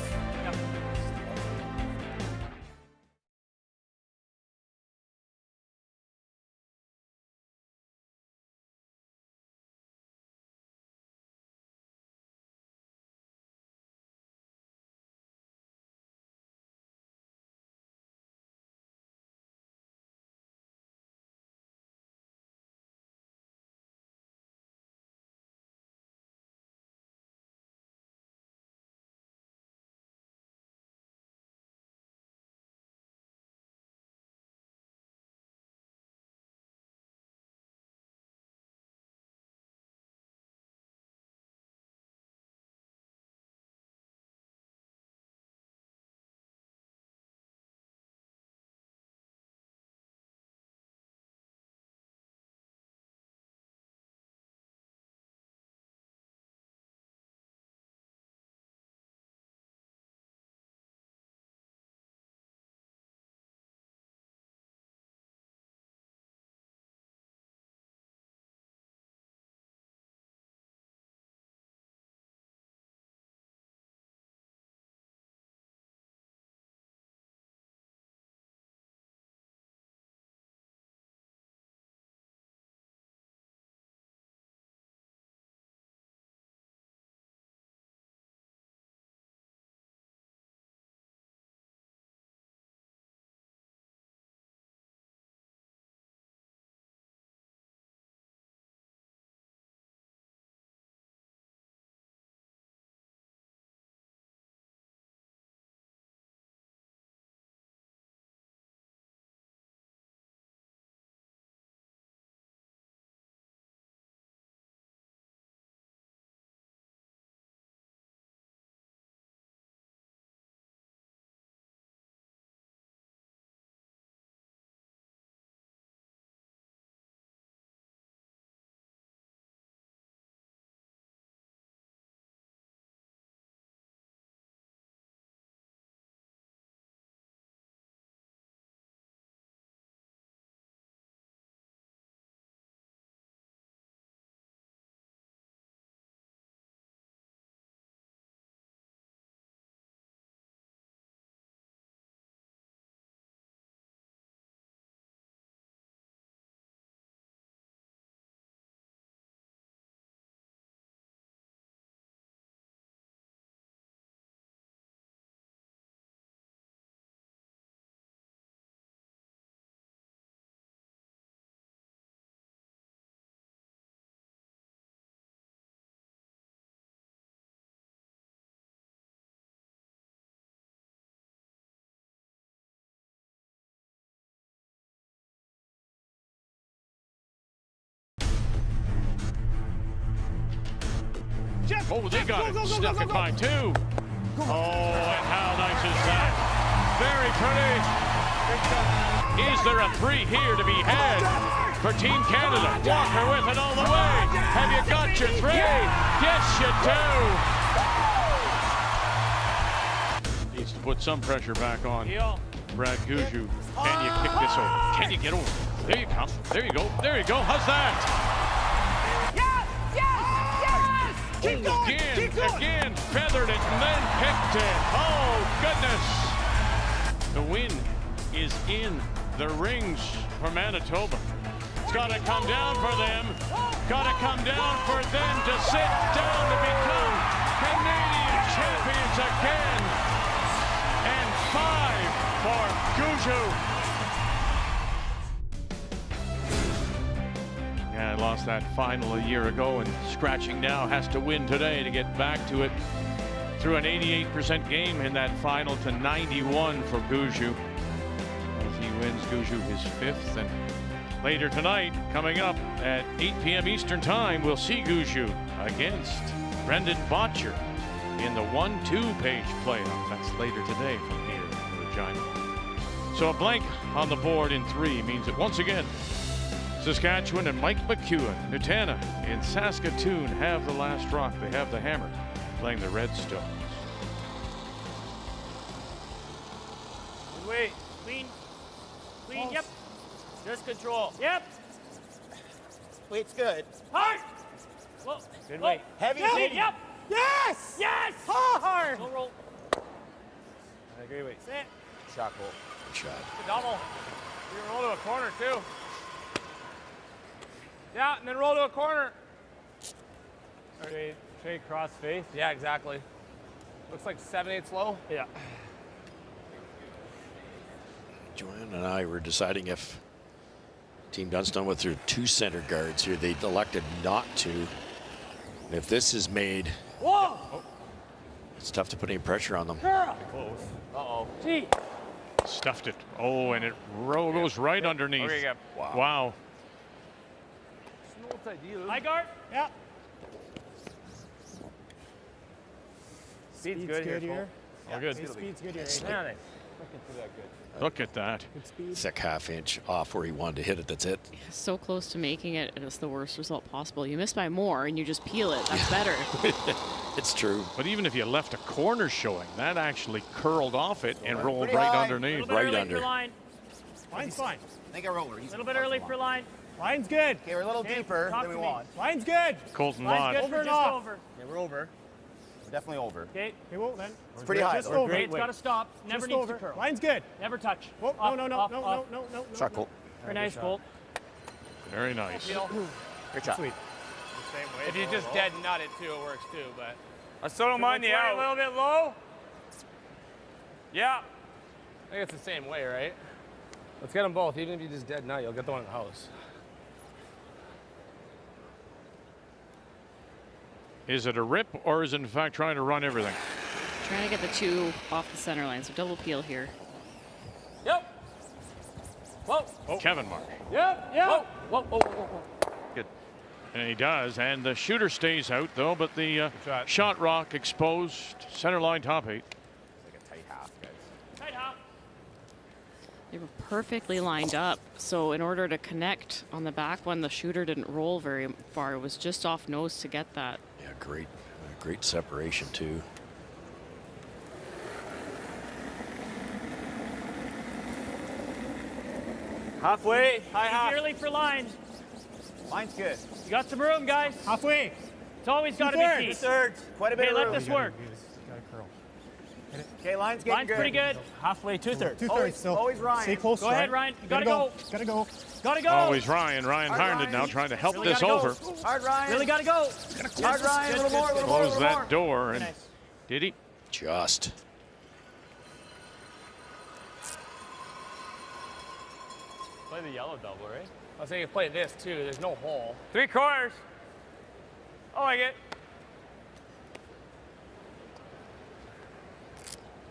Oh, they got it. Snuck it by 2. Oh, and how nice is that? Very pretty. Is there a 3 here to be had for Team Canada? Walker with it all the way. Have you got your 3? Yes, you do. put some pressure back on Brad Gushue. Can you kick this over? Can you get over? There you come. There you go. There you go. How's that? Yes! Yes! Yes! Keep going! Again, Keep going! again, feathered it and then picked it. Oh, goodness. The win is in the rings for Manitoba. It's got to come down for them. Got to come down for them to sit down to become Canadian champions again. And 5 for Gushue. Yeah, lost that final a year ago, and scratching now, has to win today to get back to it. Through an 88% game in that final to 91 for Gushue. As he wins, Gushue his 5th. And later tonight, coming up at 8 p.m. Eastern Time, we'll see Gushue against Brendan Botcher in the 1-2 page playoff. That's later today from here in Regina. So a blank on the board in 3 means that once again, Saskatchewan and Mike McEwen, Nutana in Saskatoon have the last rock. They have the hammer, playing the Redstones. Good weight. Clean. Clean, yep. Just control. Yep. Weight's good. Hard. Whoa. Good weight. Heavy. Yep. Yes! Yes! Hard! Go roll. I agree. Wait. Sit. Shot goal. Good shot. Good double. You can roll to a corner, too. Yeah, and then roll to a corner. Straight cross face. Yeah, exactly. Looks like 7/8 low. Yeah. Joanne and I were deciding if Team Dunstone with their 2 center guards here, they elected not to. And if this is made, Whoa! it's tough to put any pressure on them. Girl. Close. Uh-oh. Gee. Stuffed it. Oh, and it goes right underneath. Okay, yeah. Wow. It's ideal. High guard? Yeah. Speed's good here. All good. Speed's good here. Yeah, they Look at that. Thick half-inch off where he wanted to hit it. That's it. So close to making it, and it's the worst result possible. You miss by more, and you just peel it. That's better. It's true. But even if you left a corner showing, that actually curled off it and rolled Pretty right high. underneath. Right under. Line. Line's fine. I think I rolled. A little bit early for line. Line's good. Okay, we're a little deeper talk than we to me. want. Line's good. Colton Line's Lott. good Over for and just off. over. Okay, we're over. We're definitely over. Okay. Okay, well then. It's pretty high. Just though. over. Okay, it's got to stop. Never Just needs over. to curl. Line's good. Never touch. Whoa, Up, no. up. Shot goal. Very nice, Colt. Very nice. Great shot. Sweet. If you just dead nut it too, it works too. But I still don't mind the out. A little bit low. Yeah. I think it's the same way, right? Let's get them both. Even if you just dead nut, you'll get the one in the house. Is it a rip, or is it in fact trying to run everything? Trying to get the 2 off the center line, so double peel here. Yep. Whoa. Kevin Mark. Yep. Whoa. Good. And he does, and the shooter stays out though, but the shot rock exposed, center line top 8. Like a tight half, guys. Tight half. They were perfectly lined up, so in order to connect on the back one, the shooter didn't roll very far. It was just off nose to get that. Yeah, great separation too. Halfway. High half. Early for line. Line's good. You got some room, guys. Halfway. It's always got to be key. Two-thirds. Quite a bit Okay, of let room. this work. Okay, line's getting Line's good. pretty good. Halfway, 2/3. Two-thirds still. Always Ryan. Stay close. Go ahead, Ryan. You gotta go. Gotta go. Gotta go. Always Ryan. Ryan Hard Harned Ryan. now trying to help Really this gotta over. go. Hard Ryan. Really gotta go. Hard Ryan. A little more. Close that door, and Nice. did he? Just. Play the yellow double, right? I was saying you play this too. There's no hole. 3 quarters. I like it.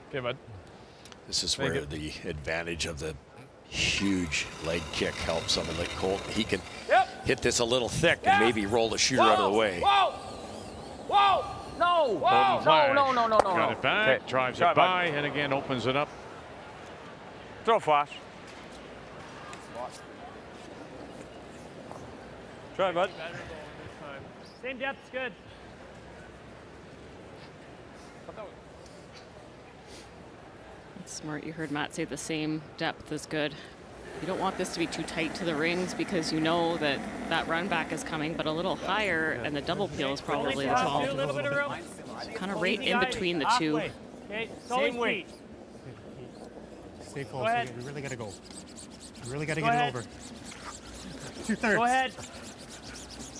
Okay, bud. This is where the advantage of the huge leg kick helps someone like Colton. He can hit this a little thick and maybe roll the shooter out of the way. Whoa! Whoa! No! Golden Flash No! got it back, Okay. drives Shot it by, and again opens it up. Throw flash. Try, bud. Same depth, good. Smart, you heard Matt say the same depth is good. You don't want this to be too tight to the rings because you know that that run back is coming, but a little higher and the double peel is probably the call. A little bit of room. Kind of right in between the two. Okay, same weight. Stay close. Go ahead. We really got to go. We really got to get it over. 2/3. Go ahead.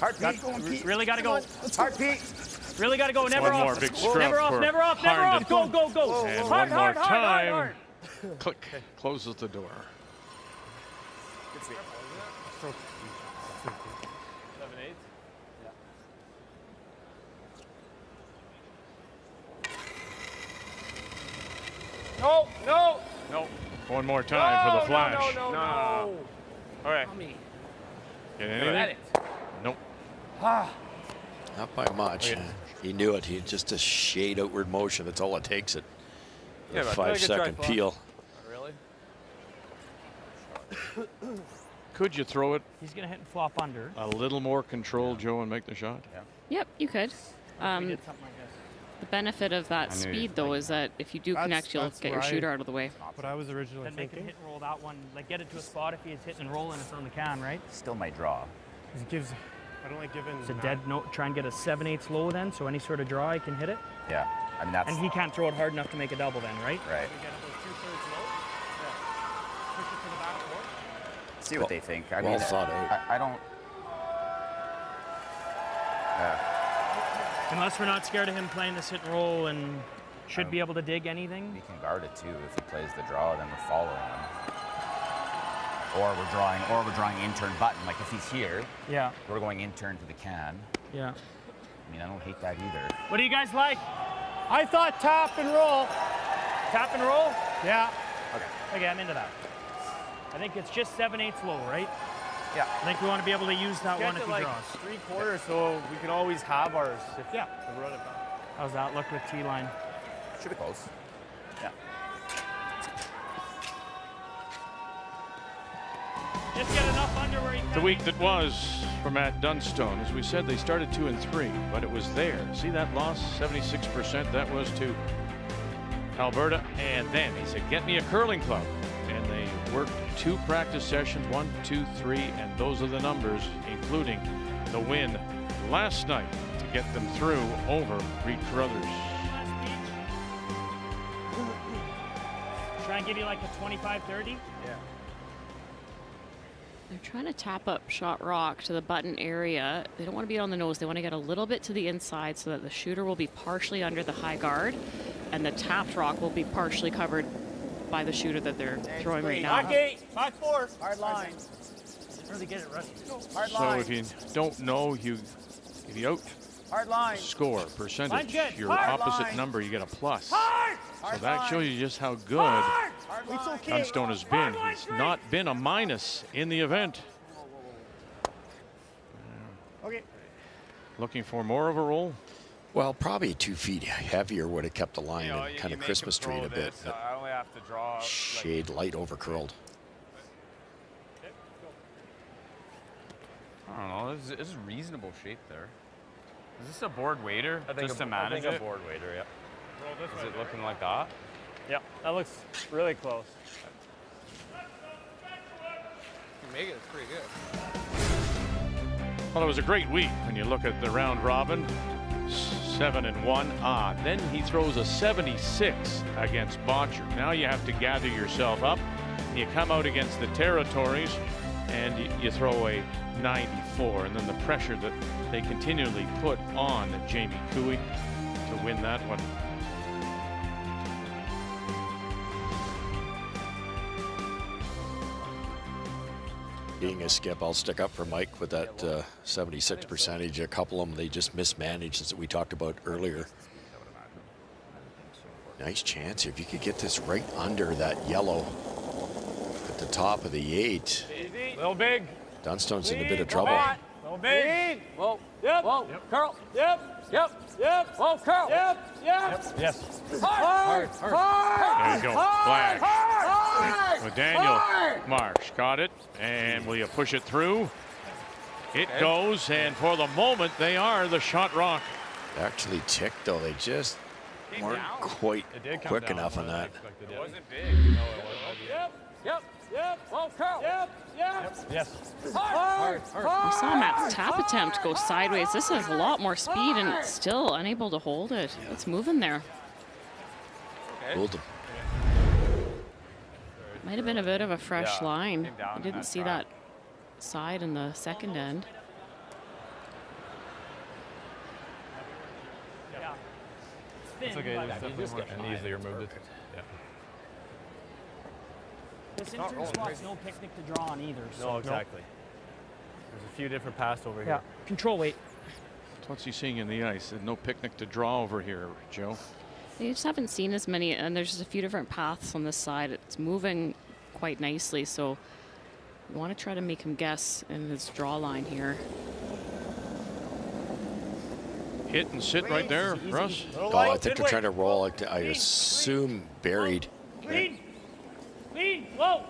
Heartbeat. Really got to go. Heartbeat. Really got to go. Never One off. more big scrub Never off. for Never off. Never off. Harnden. Go. Go. And Hard, one more hard, time. hard. Click. Closes the door. Good feet. 7/8. No. One more time for the flash. No. Okay. Get anything? Nope. Not by much. He knew it. He just a shade outward motion. That's all it takes. It. Yeah, A but 5-second peel. Really? Could you throw it He's going to hit and flop under. a little more controlled, Joe, and make the shot? Yep, you could. We did something like this. The benefit of that I knew speed, you'd though, think is that if you do connect, you'll get your shooter out of the way. What I was originally Then make him thinking. hit and roll that one. Like get it to a spot if he is hitting and rolling. It's on the can, right? Still might draw. It gives. I don't like giving. It's a dead note. Try and get a 7/8 low then, so any sort of draw he can hit it. Yeah. I mean, that's And he can't throw it hard enough to make a double then, right? right. See what they think. I well mean, thought out. I don't. Yeah. Unless we're not scared of him playing this hit and roll and should be able to dig anything. We can guard it too. If he plays the draw, then we're following him. Or we're drawing in-turn button. Like if he's here, Yeah. we're going in-turn to the can. Yeah. I mean, I don't hate that either. What do you guys like? I thought tap and roll. Tap and roll? Yeah. Okay, I'm into that. I think it's just 7/8 low, right? Yeah. I think we want to be able to use that one if he like draws. 3/4, so we can always have ours. If Yeah. we run it back. How's that look with T-line? Should be close. Yeah. Just get enough under where he can. The week that was for Matt Dunstone. As we said, they started 2 and 3, but it was there. See that loss? 76%. That was to Alberta. And then he said, get me a curling club. And they worked 2 practice sessions, 1, 2, 3, and those are the numbers, including the win last night to get them through over Reed Carruthers. Try and give you like a 25-30. Yeah. They're trying to tap up shot rock to the button area. They don't want to be on the nose. They want to get a little bit to the inside so that the shooter will be partially under the high guard and the tapped rock will be partially covered by the shooter that they're throwing right now. Back 8, back 4. Hard line. Really get it right. Hard So line. if you don't know, if you out Hard line. score percentage, Line's good. your Hard opposite line. number, you get a plus. Hard. So that shows you just how good Hard line. Dunstone has been. He's not been a minus in the event. Okay. Looking for more of a roll. Well, probably 2 feet heavier would have kept the line You know, and you kind of make Christmas him throw treed a bit. this, But I only have to draw. Like, shade light over curled. I don't know. This is reasonable shape there. Is this a board waiter? Just to I manage think it? a board waiter, yeah. Is it looking like that? Yeah, that looks really close. You make it, it's pretty good. Well, it was a great week when you look at the round robin. 7-1. Then he throws a 76 against Botcher. Now you have to gather yourself up. You come out against the Territories and you throw a 94. And then the pressure that they continually put on Jamie Cooey to win that one. Being a skip, I'll stick up for Mike with that 76 percentage. A couple of them, they just mismanaged, as we talked about earlier. Nice chance if you could get this right under that yellow at the top of the 8. Little big. Dunstone's in a bit of trouble. Little big. Whoa. Yep. Whoa. Yep. Curl. Yep. Yep. Yep. Whoa, curl. Yep. Yep. Yes. Hard. There you go. Flash. Hard. Well, Daniel Marsh got it. And will you push it through? It goes. And for the moment, they are the shot rock. Actually ticked, though. They just weren't quite quick enough on that. It wasn't big. No, it wasn't. Yep. Oh, Carl. Yep. Yes. Hard. We saw Matt's tap attempt go sideways. This has a lot more speed and it's still unable to hold it. It's moving there. Hold him. Might have been a bit of a fresh line. came down I didn't that see track. that side in the second end. Yeah. It's okay. There's definitely more and easily removed it. Yeah. This intern spot's no picnic to draw on either. So No, exactly. There's a few different paths over Yeah. here. Control weight. What's he seeing in the ice? There's no picnic to draw over here, Joe. You just haven't seen as many, and there's just a few different paths on this side. It's moving quite nicely, so we want to try to make him guess in his draw line here. Hit and sit right there, Russ. Oh, I think they're trying to roll. I assume buried. Clean. Whoa.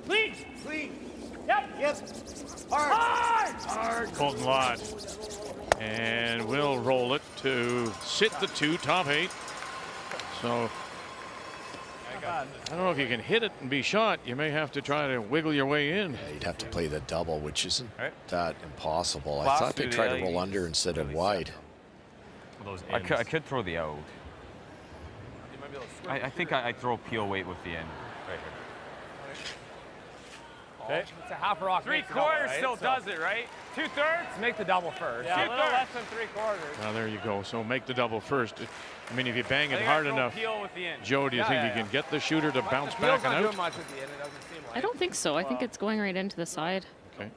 Clean. Yep. Hard. Colton Lott. And we'll roll it to sit the 2, top 8. So I don't know if you can hit it and be shot. You may have to try to wiggle your way in. Yeah, you'd have to play the double, which isn't Right. that impossible. I Blast thought through they the tried to roll LEDs. under instead of wide. Those I could throw the out. I think I throw peel weight with the end. Right here. Okay. It's a half rock. 3/4 still does it, right? 2/3? Make the double first. Yeah, a little less than 3/4. Now there you go. So make the double first. I mean, if you bang I it think hard I throw enough, peel with the end. Joe, do you think you can get the shooter to bounce back and out? much at the end. It doesn't seem like. I don't think so. I think it's going right into the side. Okay.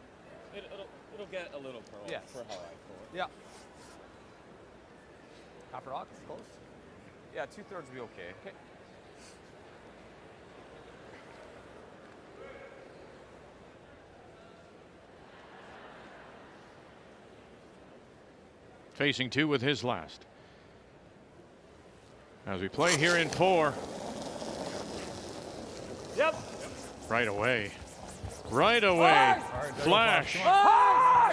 It'll get a little curl for how I throw it. Yeah. Half rock. Close. Yeah, 2/3 will be okay. Facing 2 with his last. As we play here in 4. Yep. Right away. Flash.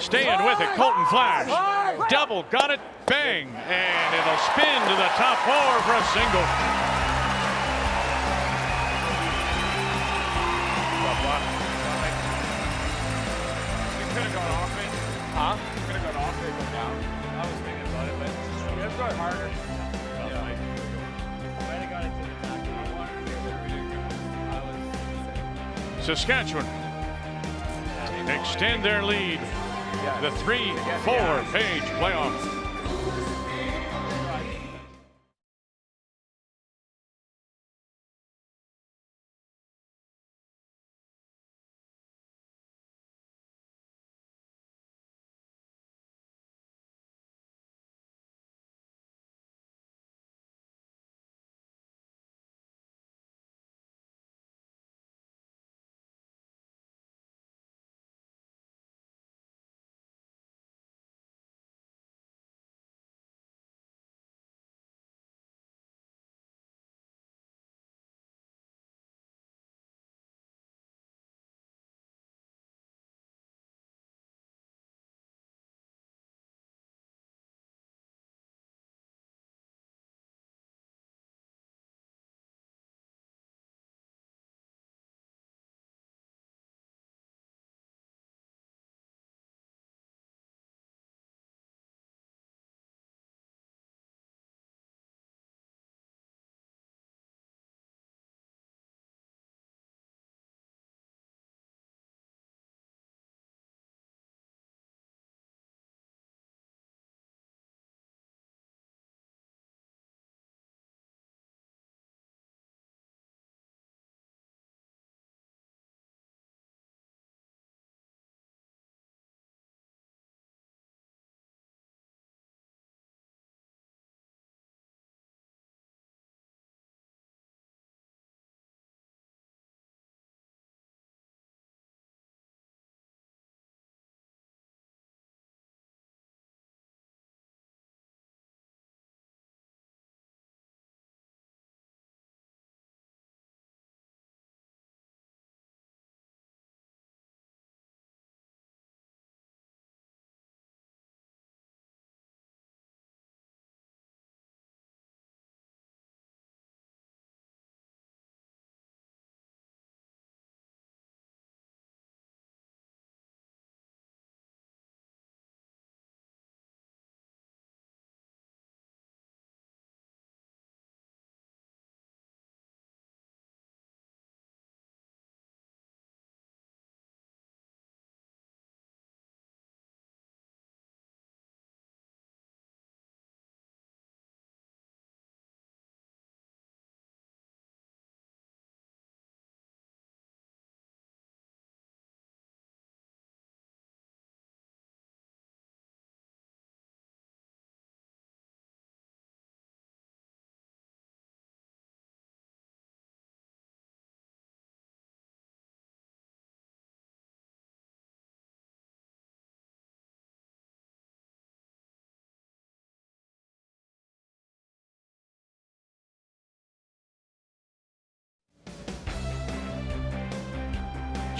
Staying with it. Colton Flash. Double. Got it. Bang. And it'll spin to the top 4 for a single. You could have gone off it. Huh? You could have gone off it and go down. I was thinking about it, but you have to go harder. Yeah. Might have got it to the back. I wanted to be Saskatchewan extend their lead. The 3-4 page playoff.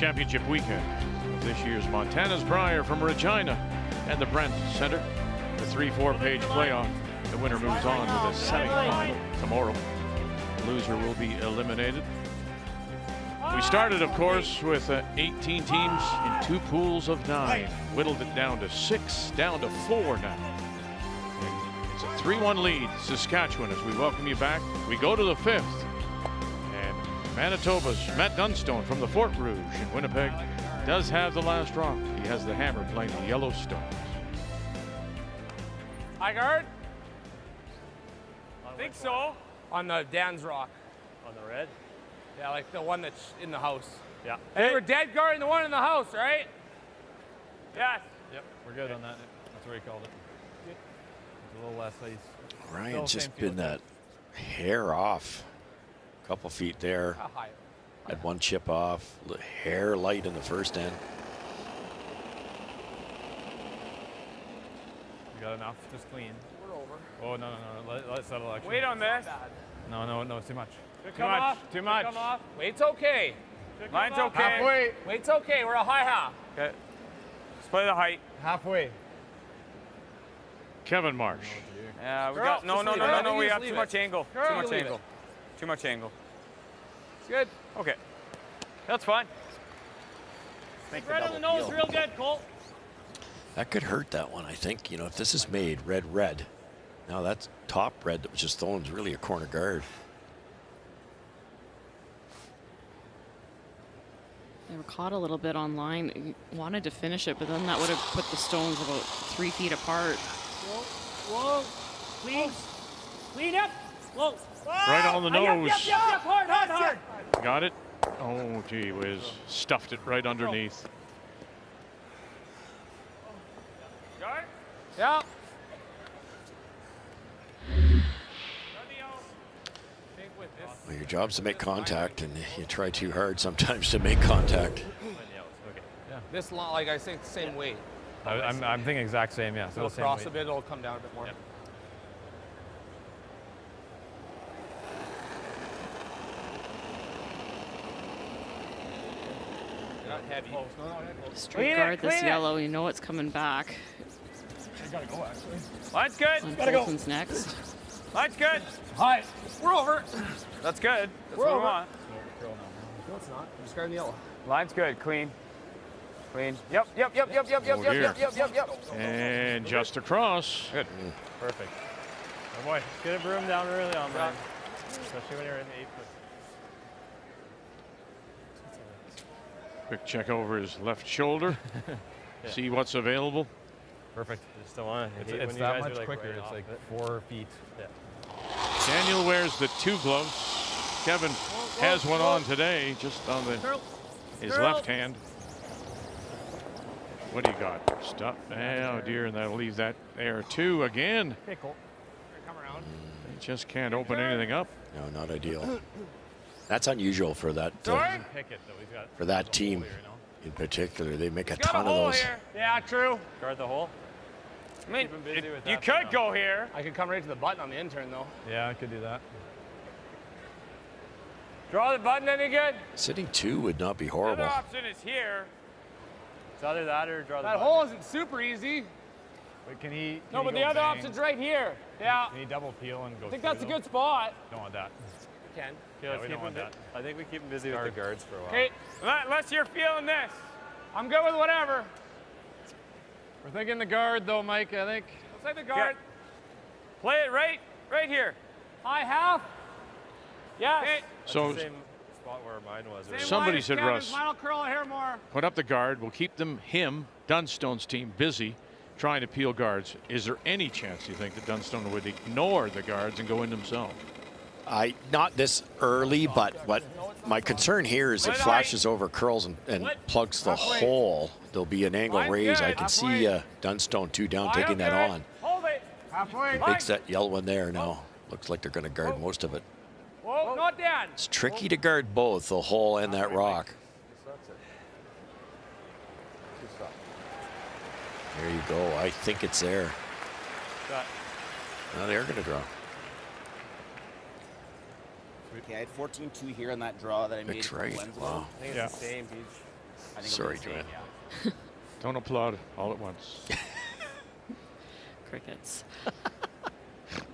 Championship weekend of this year's Montana's Brier from Regina and the Brent Center. The 3-4 page playoff. The winner moves on to the semi-final tomorrow. The loser will be eliminated. We started, of course, with 18 teams in 2 pools of 9. Whittled it down to 6, down to 4 now. It's a 3-1 lead, Saskatchewan, as we welcome you back. We go to the 5th. And Manitoba's Matt Dunstone from the Fort Rouge in Winnipeg does have the last rock. He has the hammer playing the Yellowstones. High guard? I think so. On the Dan's Rock. On the red? Yeah, like the one that's in the house. Yeah. Hey, we're dead guarding the one in the house, right? Yes. Yep, we're good on that. That's what he called it. It's a little less ice. Ryan's just been that hair off. A couple feet there. Had 1 chip off. Hair light in the first end. We got enough, just clean. We're over. Oh, no. Let it settle, actually. Wait on this. No, too much. Too much. Wait's okay. Mine's okay. Halfway. Wait's okay. We're a high half. Okay. Let's play the height. Halfway. Kevin Marsh. Yeah, we Girl, got no. We have too much angle. Girl, Too much leave angle. Too much angle. It's good. Okay. That's fine. Stick right on the nose, real good, Colt. That could hurt that one, I think. You know, if this is made red. Now that's top red that was just thrown is really a corner guard. They were caught a little bit online. Wanted to finish it, but then that would have put the stones about 3 feet apart. Whoa. Clean up. Whoa. Right on the nose. Yep. Hard. Got it. Oh, gee whiz. Stuffed it right underneath. Guard? Yeah. Well, your job's to make contact, and you try too hard sometimes to make contact. Yeah. This long, like I say, it's the same weight. I'm thinking exact same, yeah. So it'll cross a bit, it'll come down a bit more. Yep. Not heavy. Straight guard this yellow. You know it's coming back. Gotta go, actually. Line's good. On Colton's next. Line's good. Hi. We're over. That's good. That's We're what we over. want. No, it's not. I'm just guarding the yellow. Line's good. Clean. Yep. And just across. Good. Perfect. Oh boy, get a broom down early on that. Especially when you're in the 8 foot. Quick check over his left shoulder. See what's available. Perfect. Just don't want it. It's that much quicker. It's like 4 feet. Yeah. Daniel wears the 2 gloves. Kevin has one on today, just on his left hand. What do you got? Stop. Oh dear, and that'll leave that there too again. Okay, Colt. Come around. He just can't open anything up. No, not ideal. That's unusual for that for that team in particular. They make a ton of those. Here. Yeah, true. Guard the hole. I mean, you could go here. I could come right to the button on the intern, though. Yeah, I could do that. Draw the button any good? Sitting 2 would not be The horrible. other option is here. It's either that or draw the That button. hole isn't super easy. Wait, can he? No, but the other option's right here. Yeah. Can he double peel and go? I think that's a good spot. Don't want that. You can. Okay, let's we keep don't want him that. I think we keep him busy with the guards for a while. Okay. Unless you're feeling this. I'm good with whatever. We're thinking the guard though, Mike. I think. Let's say the guard. Play it right here. High half. Yes. Okay. That's So the same spot where mine was. Same somebody line as said, Kevin's. Russ, Mine will curl a hair more. put up the guard. We'll keep him, Dunstone's team, busy trying to peel guards. Is there any chance, you think, that Dunstone would ignore the guards and go in himself? Not this early, but what my concern here is it flashes over, curls, and plugs the hole. There'll be an angle raise. I can see Dunstone 2 down taking that on. Hold it. Halfway. Makes that yellow one there now. Looks like they're going to guard most of it. Whoa, not Dan. It's tricky to guard both, the hole and that rock. There you go. I think it's there. Now they're going to draw. Okay, I had 14-2 here on that draw that I made. That's right. Wow. I think it's the same. Sorry, Joanne. Don't applaud all at once. Crickets.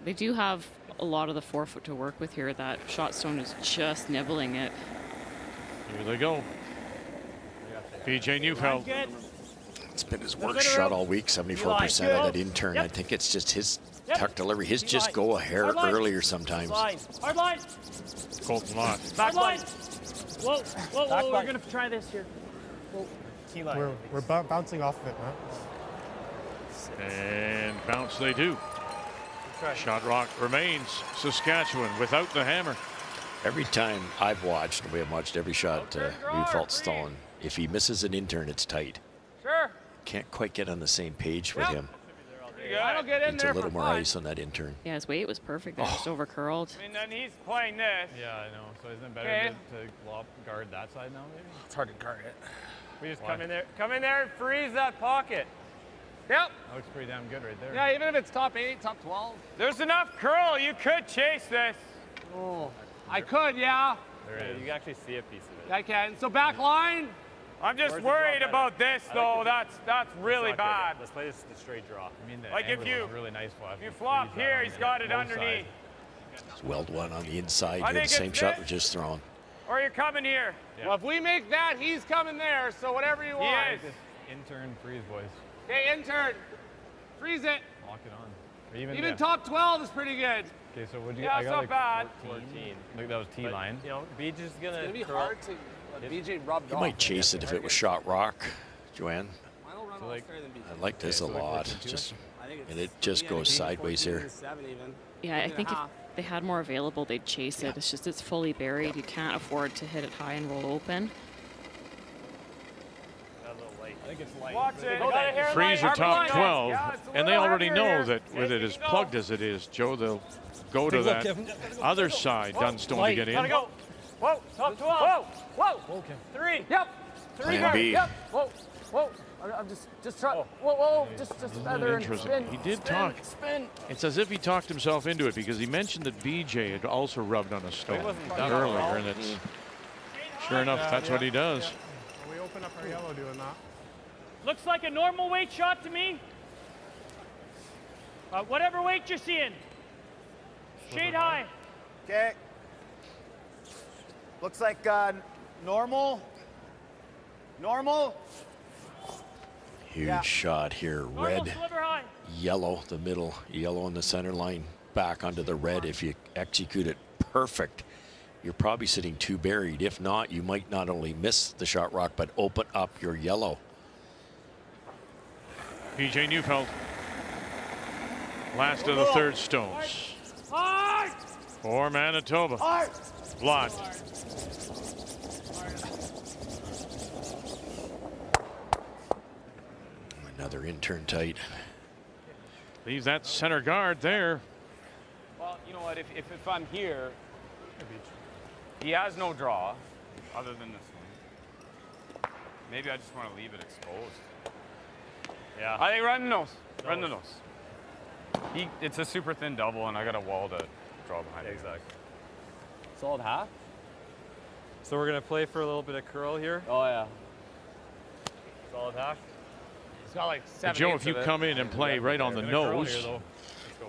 They do have a lot of the forefoot to work with here. That shot stone is just nibbling it. Here they go. BJ Neufeld. It's been his worst shot all week, 74% of that intern. I think it's just his tuck delivery. His just go a hair earlier sometimes. Hard line. Colton Lott. Back line. Whoa, whoa, whoa, we're going to try this here. We're bouncing off of it, man. And bounce they do. Shot rock remains Saskatchewan without the hammer. Every time I've watched, we have watched every shot Neufeld's thrown. If he misses an intern, it's tight. Sure. Can't quite get on the same page with him. I don't get in Needs there a little for more fun. ice on that intern. Yeah, his weight was perfect there, just over curled. I mean, then he's playing this. Yeah, I know. So isn't it better Okay. to lob guard that side now, maybe? It's hard to guard it. We just come in there and freeze that pocket. Yep. That looks pretty damn good right there. Yeah, even if it's top 8, top 12. There's enough curl. You could chase this. Oh, I could, yeah. There is. You can actually see a piece of it. I can. So back line. I'm just Where's the worried draw about this, though. That's really It's not good. bad. Let's play this the straight draw. I mean, the Like if angle you- is really nice. If you flop here, he's got it Both underneath. It's weld one on the inside. I Here, the think same it's shot this. was just thrown. Or you're coming here. Yeah. Well, if we make that, he's coming there. So whatever you want. Like this intern freeze, boys. Okay, intern. Freeze it. Lock it on. Or Even yeah. top 12 is pretty good. Okay, so would you? Yeah, I it's got not like bad. 14. Look, that was T But, line. You know, Beach is gonna. It's gonna be curl. hard to let BJ rub You might chase it if it was shot rock, Joanne. So like, I like this a lot. Just and it just goes sideways here. Yeah, I think if they had more available, they'd chase it. It's just it's fully buried. You can't afford to hit it high and roll open. A little light. I think it's light. Watch it. Freeze or top 12, Yeah, it's a and they little already heavier know here. that with it as plugged as it is, Joe, they'll go to that other side, Dunstone, to get in. Gotta go. Whoa, top 12. Whoa. Okay. 3. Yep. 3 Plan guard. B. Yep. Whoa. I'm just try. Whoa. Just feather and Interesting. spin. He did Spin, talk. Spin. It's as if he talked himself into it because he mentioned that BJ had also rubbed on a stone done earlier, well. and it's sure enough, that's what he does. We open up our yellow doing that. Looks like a normal weight shot to me. Whatever weight you're seeing. Shade high. Okay. Looks like normal. Huge shot here. Normal Red, sliver high. yellow, the middle, yellow in the center line, back onto the red. If you execute it perfect, you're probably sitting too buried. If not, you might not only miss the shot rock, but open up your yellow. BJ Neufeld, last of the third stones Hard. for Manitoba. Lott. Another intern tight. Leaves that center guard there. Well, you know what? If I'm here, he has no draw other than this one. Maybe I just want to leave it exposed. Yeah. I think run the nose. Run the nose. It's a super thin double, and I got a wall to draw behind. Exactly. Solid half. So we're gonna play for a little bit of curl here. Oh yeah. Solid hack. It's got like 7 Joe, if you come in and play right on the nose,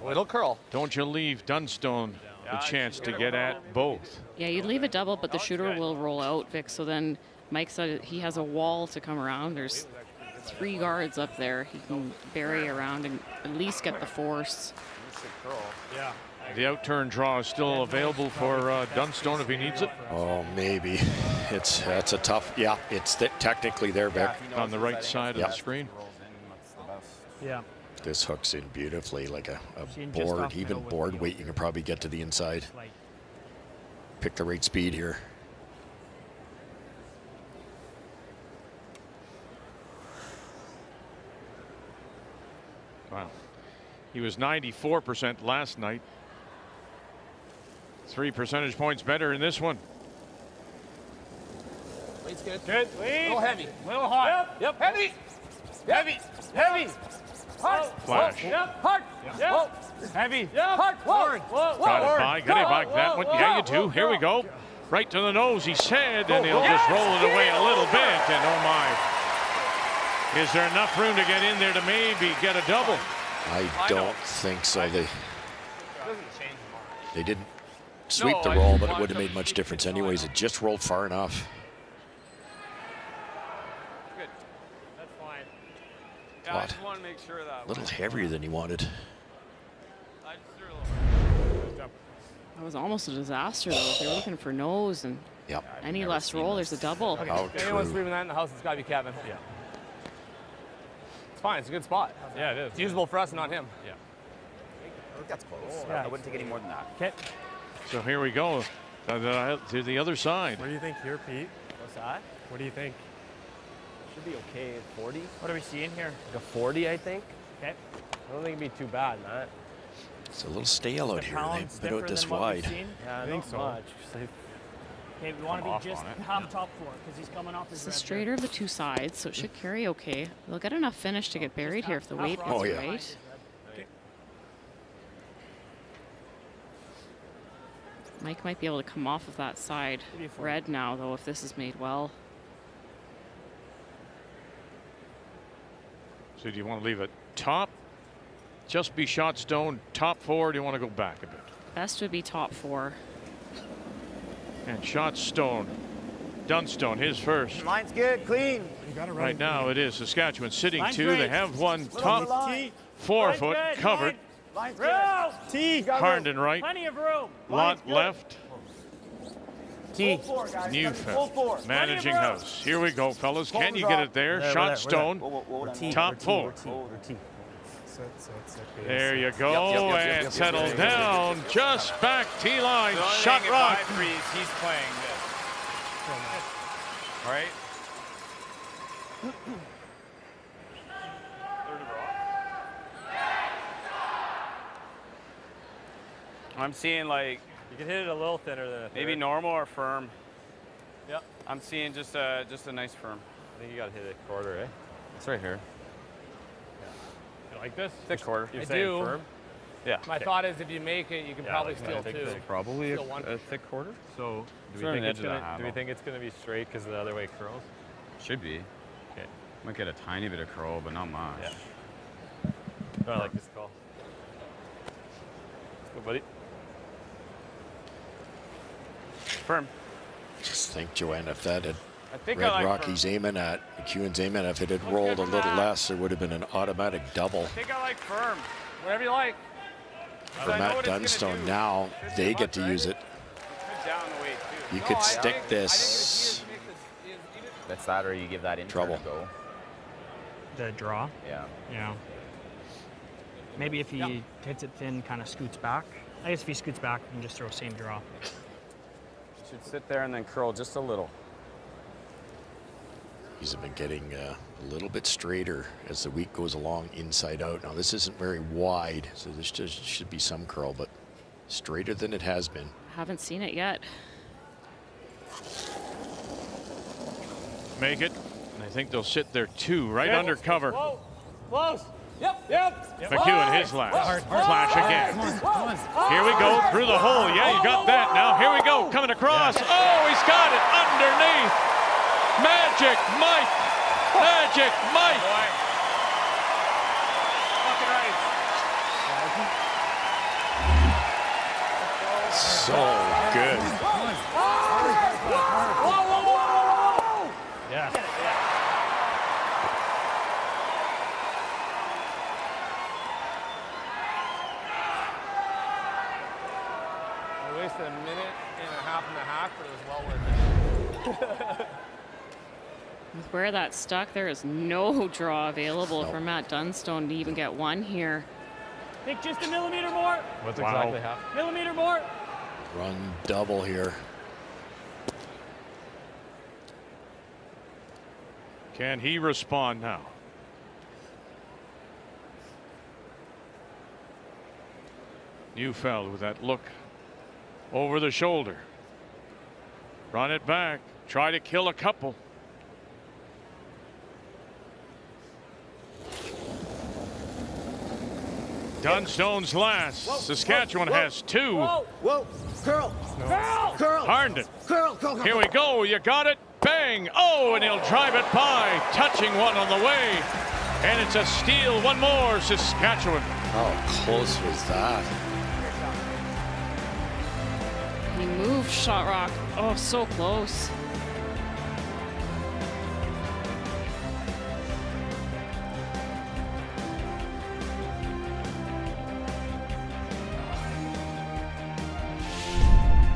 little curl. don't you leave Dunstone the chance to get at both. Yeah, you'd leave a double, but the shooter will roll out, Vic. So then Mike said he has a wall to come around. There's 3 guards up there. He can bury around and at least get the force. Yeah. The outturn draw is still available for Dunstone if he needs it. Oh, maybe. That's a tough. Yeah, it's technically there, Vic. On the right side of the screen. Yeah. This hooks in beautifully, like a Seeing just board, off even middle with board the weight. You can probably get to the inside. Like, Pick the right speed here. Wow. He was 94% last night. 3 percentage points better in this one. Weight's good. Good. A little heavy. A little hard. Yep. Heavy. Heavy. Heavy. Hard. Flash. Yep. Hard. Yep. Heavy. Yep. Hard. Whoa. Got it by. Got it by. That one. Yeah, you do. Here we go. Right to the nose, he said, and he'll just roll it away a little bit. And oh my, is there enough room to get in there to maybe get a double? I don't think so. They didn't sweep the roll, but it wouldn't have made much difference anyways. It just rolled far enough. Good. That's fine. Yeah, God. I just want to make sure that. A little heavier than he wanted. I just threw a little. That was almost a disaster, though. If you're looking for nose and any less roll, there's a double. Okay. If anyone's leaving that in the house, it's got to be Kevin. Yeah. It's fine. It's a good spot. Yeah, it is. It's usable for us, not him. Yeah. I think that's close. Yeah. I wouldn't take any more than that. Okay. So here we go to the other side. What do you think here, Pete? What's that? What do you think? Should be okay at 40. What are we seeing here? Like a 40, I think. Okay. I don't think it'd be too bad, Matt. It's a little stale out here. Pounds They've been out different this than what we've wide. seen? Yeah, I think not so. much. Okay, we want to be just half top four because he's coming off his It's the red straighter of the two sides, so it should carry okay. They'll get enough finish to get buried here if the weight Oh, is yeah. right. Mike might be able to come off of that side red now, though, if this is made well. So do you want to leave it top? Just be shot stone top four, or do you want to go back a bit? Best would be top four. And shot stone. Dunstone, his first. Line's good, clean. You got to run. Right now it is Saskatchewan sitting Line's two. great. They have one Little top line. 4 Line's foot good, covered. Line's Room! good. T. Harnden right. Plenty of room. Lot left. Full four, guys. Full Newfound four. managing house. Here we go, fellas. Can you get it there? There, Shot stone. Top four. There you go, and settle down. Just back T-line. Shot rock. He's playing this. All right. I'm seeing like You can hit it a little thinner than a third. maybe normal or firm. Yep. I'm seeing just a nice firm. I think you got to hit it quarter, eh? It's right here. You like this? Thick quarter. You're I saying do. firm? Yeah. My thought is if you make it, you can probably steal two. Probably Still one. a thick quarter. So do Sort we of think edge it's of the gonna? Do we handle. think it's gonna be straight because the other way curls? Should be. Okay. Might get a tiny bit of curl, but not much. Yeah. Oh, I like this call. Let's go, buddy. Firm. Just think, Joanna, if that had I think Red I like Rocky's aiming at, McEwen's aiming at, if it had rolled a little less, there would have been an automatic double. I think I like firm. Whatever you like. For Matt Dunstone. Now they get to use it. Down the weight too. You could stick this. That's that, or you give that in Trouble. a go. The draw? Yeah. Yeah. Maybe if he hits it thin, kind of scoots back. I guess if he scoots back, we can just throw same draw. Should sit there and then curl just a little. He's been getting a little bit straighter as the week goes along, inside out. Now this isn't very wide, so this just should be some curl, but straighter than it has been. Haven't seen it yet. Make it. And I think they'll sit there two, right under cover. Whoa. Close. Yep. McEwen, his last. Flash again. Here we go, through the hole. Yeah, you got that now. Here we go, coming across. Oh, he's got it underneath. Magic Mike. Magic Mike. So good. Yeah. We wasted a minute and a half, but it was well worth it. With where that stuck, there is no draw available for Matt Dunstone to even get one here. Think just a millimeter more. What's exactly half? Millimeter more. Run double here. Can he respond now? Neufeld with that look over the shoulder. Run it back. Try to kill a couple. Dunstone's last. Saskatchewan has two. Whoa, curl. Curl. Harnden. Here we go. You got it. Bang. Oh, and he'll drive it by. Touching one on the way. And it's a steal. One more. Saskatchewan. How close was that? He moved, Shot Rock. Oh, so close.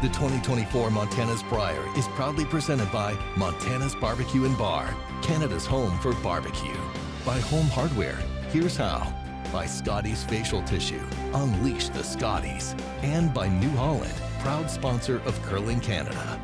The 2024 Montana's Brier is proudly presented by Montana's Barbecue and Bar, Canada's home for barbecue. By Home Hardware, here's how. By Scotties Facial Tissue, unleash the Scotties. And by New Holland, proud sponsor of Curling Canada.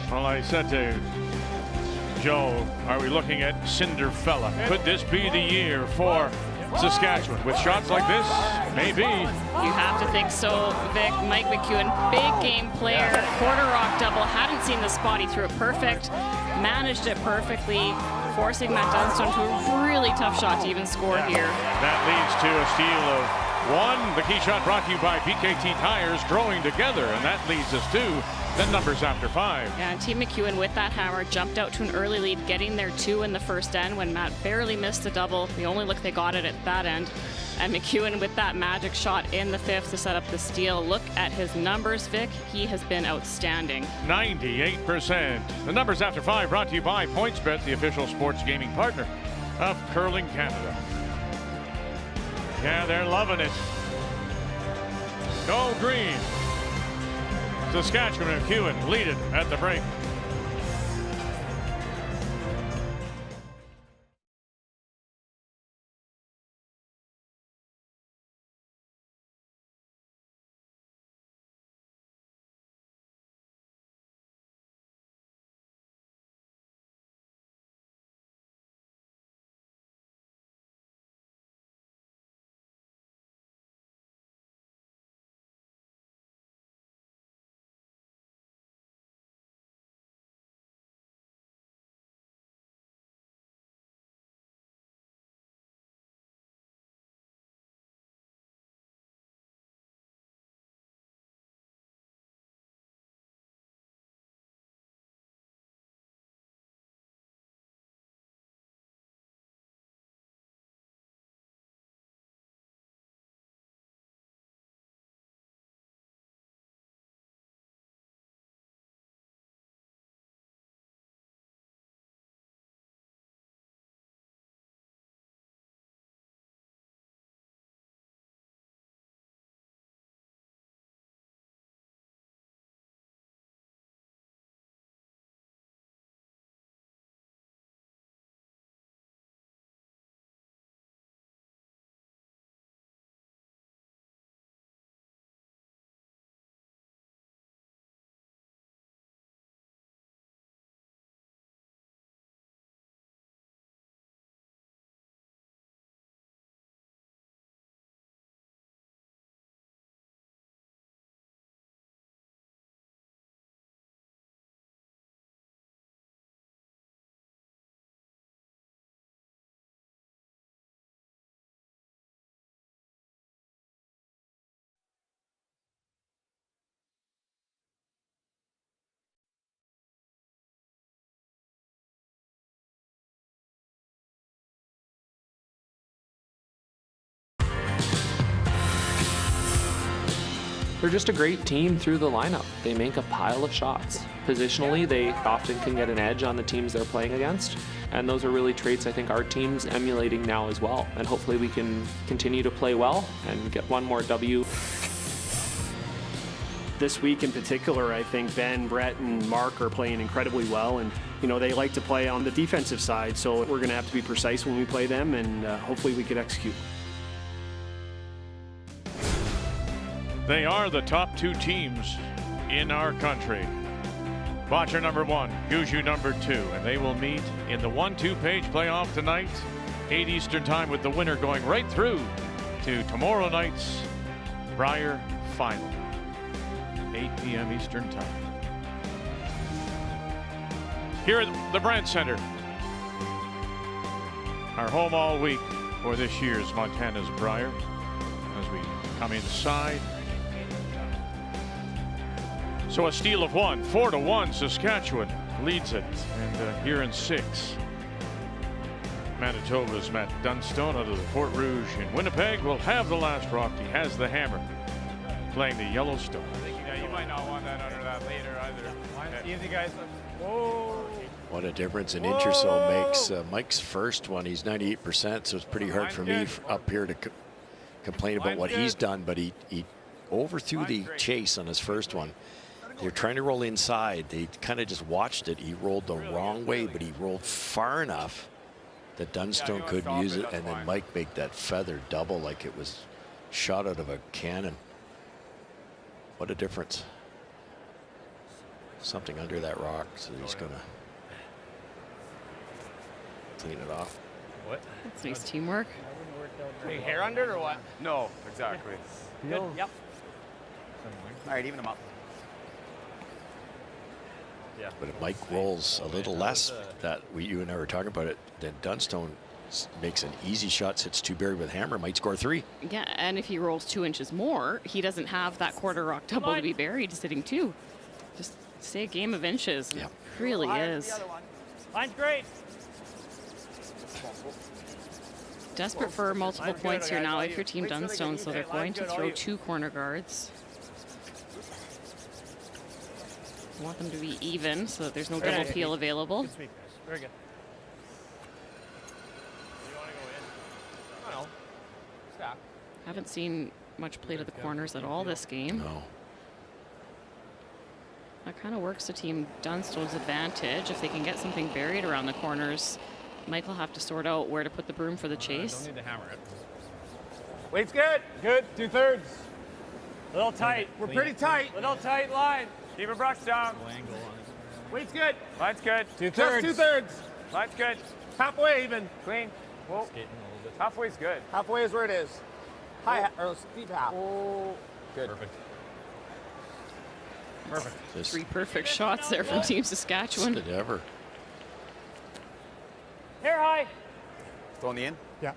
Well, I said to Joe, are we looking at Cinderfella? Could this be the year for Saskatchewan? With shots like this, maybe. You have to think so, Vic. Mike McEwen, big game player, quarter rock double, hadn't seen the spot, he threw it perfect, managed it perfectly, forcing Matt Dunstone to a really tough shot to even score here. That leads to a steal of one. The key shot brought to you by PKT Tires, growing together, and that leads us to the numbers after 5. Yeah, and Team McEwen with that hammer jumped out to an early lead, getting their 2 in the first end when Matt barely missed the double. The only look they got at that end. And McEwen with that magic shot in the 5th to set up the steal. Look at his numbers, Vic. He has been outstanding. 98%. The numbers after 5 brought to you by PointsBet, the official sports gaming partner of Curling Canada. Yeah, they're loving it. Go green. Saskatchewan and McEwen lead it at the break. They're just a great team through the lineup. They make a pile of shots. Positionally, they often can get an edge on the teams they're playing against, and those are really traits I think our team's emulating now as well. And hopefully we can continue to play well and get one more W. This week in particular, I think Ben, Brett, and Mark are playing incredibly well, and they like to play on the defensive side, so we're going to have to be precise when we play them, and hopefully we can execute. They are the top 2 teams in our country. Botcher number 1, Gushue number 2, and they will meet in the 1-2 page playoff tonight, 8 Eastern time, with the winner going right through to tomorrow night's Brier final, 8 p.m. Eastern time. Here at the Brandt Center, our home all week for this year's Montana's Brier, as we come inside. So a steal of 1, 4-1, Saskatchewan leads it, and here in 6, Manitoba's met Dunstone out of the Fort Rouge in Winnipeg. Will have the last rock. He has the hammer, playing the Yellowstone. Yeah, you might not want that under that later either. Easy, guys. Whoa. What a difference an inch or so makes. Mike's first one, he's 98%, so it's pretty hard for me up here to complain about what he's done, but he overthrew the chase on his first one. They're trying to roll inside. They kind of just watched it. He rolled the wrong way, but he rolled far enough that Dunstone couldn't use it, and then Mike made that feather double like it was shot out of a cannon. What a difference. Something under that rock, so he's going to clean it off. What? That's nice teamwork. Big hair under it or what? No, exactly. Good. Yep. All right, even them up. Yeah. But if Mike rolls a little less, that you and I were talking about it, then Dunstone makes an easy shot, sits 2 buried with hammer, might score 3. Yeah, and if he rolls 2 inches more, he doesn't have that quarter rock double to be buried sitting 2. Just say a game of inches. Yeah. It really is. Line's great. Desperate for multiple points here now if you're Team Dunstone, so they're going to throw 2 corner guards. Want them to be even so that there's no double peel available. Good sweep, guys. Very good. Haven't seen much play to the corners at all this game. No. That kind of works to Team Dunstone's advantage. If they can get something buried around the corners, Mike will have to sort out where to put the broom for the chase. Don't need to hammer it. Weight's good. Good. 2/3. Little tight. We're pretty tight. Little tight line. Keep it brush down. Weight's good. Line's good. 2/3. Just 2/3. Line's good. Halfway even. Clean. Whoa. Halfway's good. Halfway is where it is. High or steep half. Oh. Good. Perfect. Perfect. 3 perfect shots there from Team Saskatchewan. Good ever. Hair high. Throwing the in? Yeah.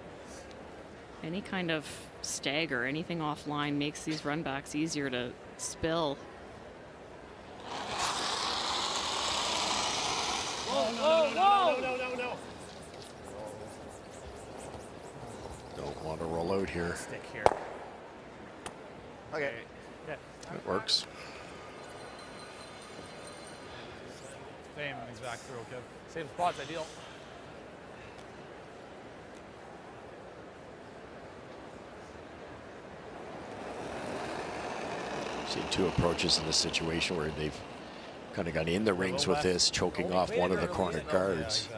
Any kind of stagger, anything offline makes these runbacks easier to spill. No. Don't want to roll out here. Stick here. Okay. Yeah. It works. Same exact throw, Kev. Same spot's ideal. Seen 2 approaches in this situation where they've kind of got in the rings with this, choking off one of the corner guards.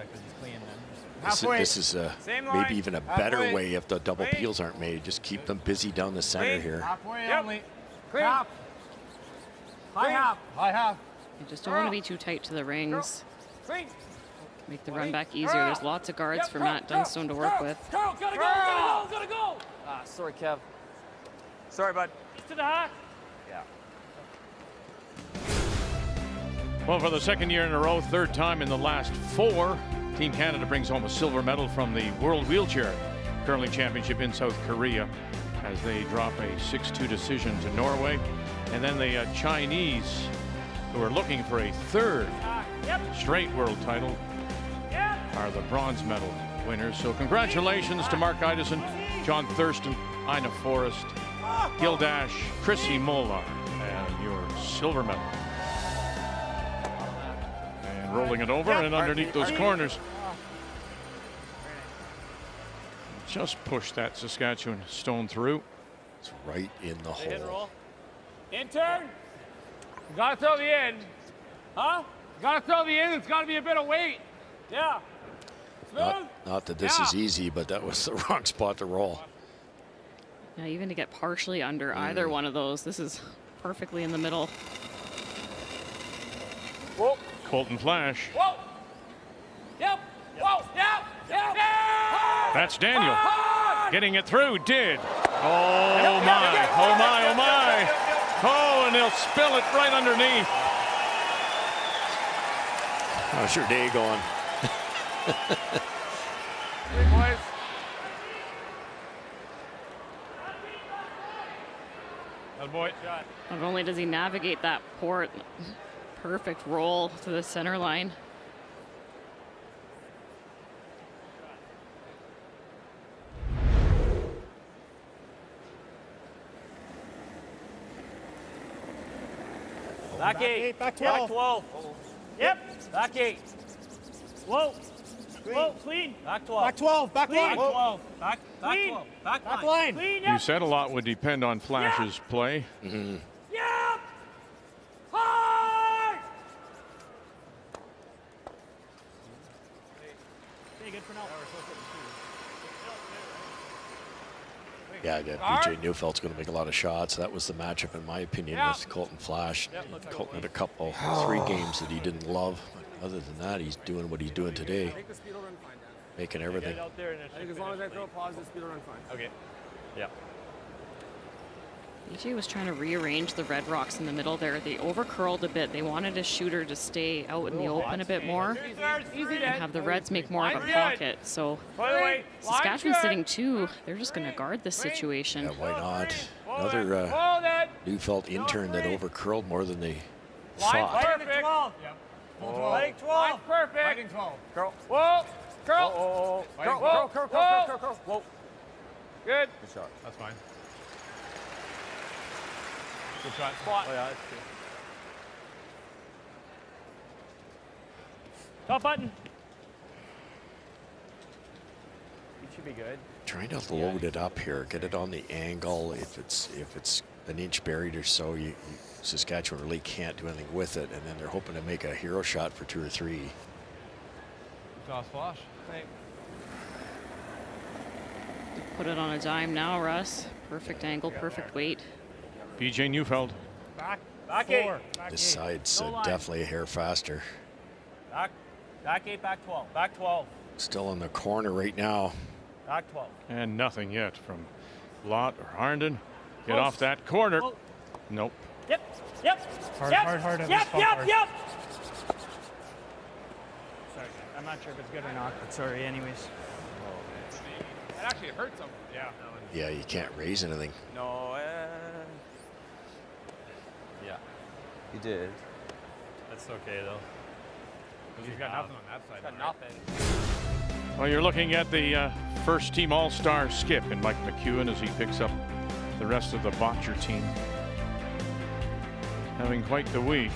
This is maybe even a better way if the double peels aren't made. Just keep them busy down the center here. Halfway only. Half. High half. High half. You just don't want to be too tight to the rings. Clean. Make the run back easier. There's lots of guards for Matt Dunstone to work with. Gotta go. Ah, sorry, Kev. Sorry, bud. Just to the hack. Yeah. Well, for the 2nd year in a row, 3rd time in the last 4, Team Canada brings home a silver medal from the World Wheelchair Curling Championship in South Korea as they drop a 6-2 decision to Norway. And then the Chinese, who are looking for a 3rd straight world title, are the bronze medal winners. So congratulations to Mark Idison, John Thurston, Ina Forrest, Gil Dash, Chrissy Molar, your silver medal. And rolling it over and underneath those corners. Just push that Saskatchewan stone through. It's right in the hole. Intern. You gotta throw the end. Huh? You gotta throw the end. It's gotta be a bit of weight. Yeah. Smooth. Not that this is easy, but that was the wrong spot to roll. Yeah, even to get partially under either one of those, this is perfectly in the middle. Whoa. Colton Flash. Whoa. Yep. Whoa. Yep. Yep. That's Daniel. Getting it through, did. Oh my, oh my, oh my. Oh, and he'll spill it right underneath. How's your day going? Hey, boys. Good boy. Shot. Not only does he navigate that port, perfect roll to the center line. Back 8. Back 12. Back 12. Yep. Back 8. Whoa. Whoa, clean. Back 12. Back 12. Back line. Back 12. Back 12. Back line. Clean. You said a lot would depend on Flash's play. Yep. Hard. Hey, good for now. Yeah, BJ Neufeld's going to make a lot of shots. That was the matchup, in my opinion, with Colton Flash. Colton had a couple, 3 games that he didn't love. But other than that, he's doing what he's doing today. I think the speed will run fine, Dan. Making everything. I think as long as I throw a pause, the speed will run fine. Okay. Yeah. BJ was trying to rearrange the Red Rocks in the middle there. They over-curled a bit. They wanted a shooter to stay out in the open a bit more and have the Reds make more of a pocket. So Saskatchewan sitting 2, they're just going to guard this situation. Yeah, why not? Another Neufeld intern that over-curled more than they thought. Perfect. 12. Yep. 12. 12. Perfect. Fighting 12. Curl. Whoa. Curl. Curl. Curl. Whoa. Good. Good shot. That's fine. Good shot. Spot. Oh, yeah, that's good. Top button. It should be good. Trying to load it up here, get it on the angle. If it's an inch buried or so, Saskatchewan really can't do anything with it, and then they're hoping to make a hero shot for 2 or 3. Good toss, Flash. Thanks. Put it on a dime now, Russ. Perfect angle, perfect weight. BJ Neufeld. Back 8. This side's definitely a hair faster. Back 8, back 12. Back 12. Still in the corner right now. Back 12. And nothing yet from Lott or Harnden. Get off that corner. Nope. Yep. Hard. Yep. Sorry, I'm not sure if it's good or not, but sorry anyways. It actually hurt some. Yeah. Yeah, you can't raise anything. No. Yeah. You did. That's okay though. He's got nothing on that side. Got nothing. Well, you're looking at the first team All-Star skip in Mike McEwen as he picks up the rest of the Botcher team. Having quite the week.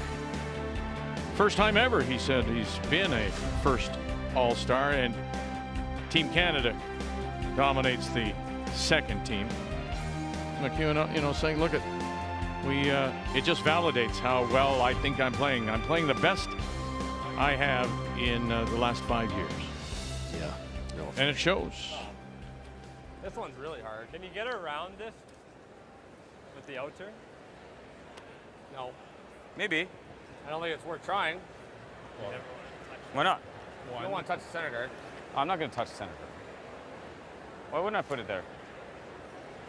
First time ever, he said, he's been a first All-Star, and Team Canada dominates the second team. McEwen, saying, look at, it just validates how well I think I'm playing. I'm playing the best I have in the last 5 years. Yeah. No. And it shows. This one's really hard. Can you get around this with the out turn? No. Maybe. I don't think it's worth trying. Why not? You don't want to touch the center guard. I'm not going to touch the center. Why wouldn't I put it there?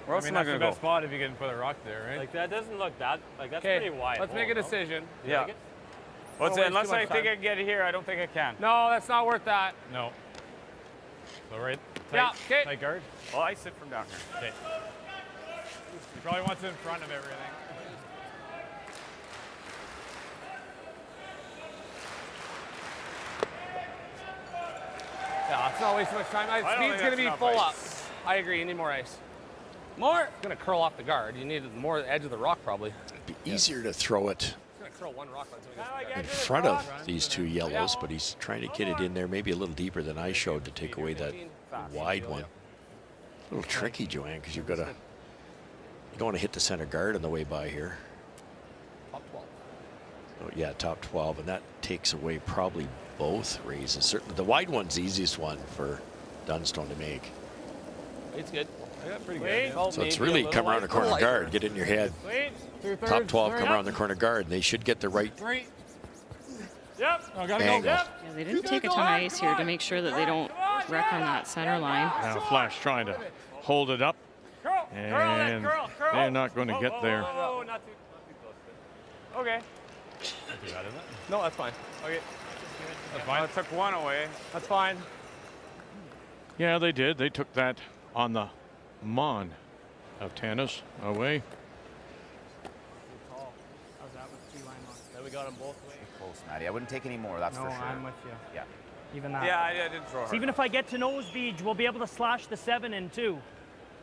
Where else I mean, am I that's going the to best go? spot if you can put a rock there, right? Like that doesn't look that, like that's pretty wide. Let's make a decision. Yeah. Like What's it? Unless I think I can get it here, I don't think I can. No, that's not worth that. No. So right. Yeah. Okay. Tight guard. Well, I sit from down here. Okay. He probably wants it in front of everything. Yeah, let's not waste too much time. Speed's going to be full up. I agree. You need more ice. More? It's going to curl off the guard. You need more edge of the rock, probably. be easier to throw it in front of these two yellows, but he's trying to get it in there maybe a little deeper than I showed to take away that wide one. A little tricky, Joanne, because you don't want to hit the center guard on the way by here. Top 12. Oh, yeah, top 12, and that takes away probably both raises. Certainly, the wide one's the easiest one for Dunstone to make. It's good. I got pretty good. So it's really come around the corner guard, get it in your head. Top 12 come around the corner guard, and they should get the right Yep. angle. Yeah, they didn't take a ton of ice here to make sure that they don't wreck on that center line. Now Flash trying to hold it up, and they're not going to get there. Oh, not too close. Okay. No, that's fine. Okay. That's fine. I took one away. That's fine. Yeah, they did. They took that on the Mon of tennis away. How's that with 2 line marks? Then we got them both away. Close, Matty. I wouldn't take any more, that's No, for sure. I'm with you. Yeah. Even that. Yeah, I didn't throw So hard. even if I get to nose beach, we'll be able to slash the 7 in 2,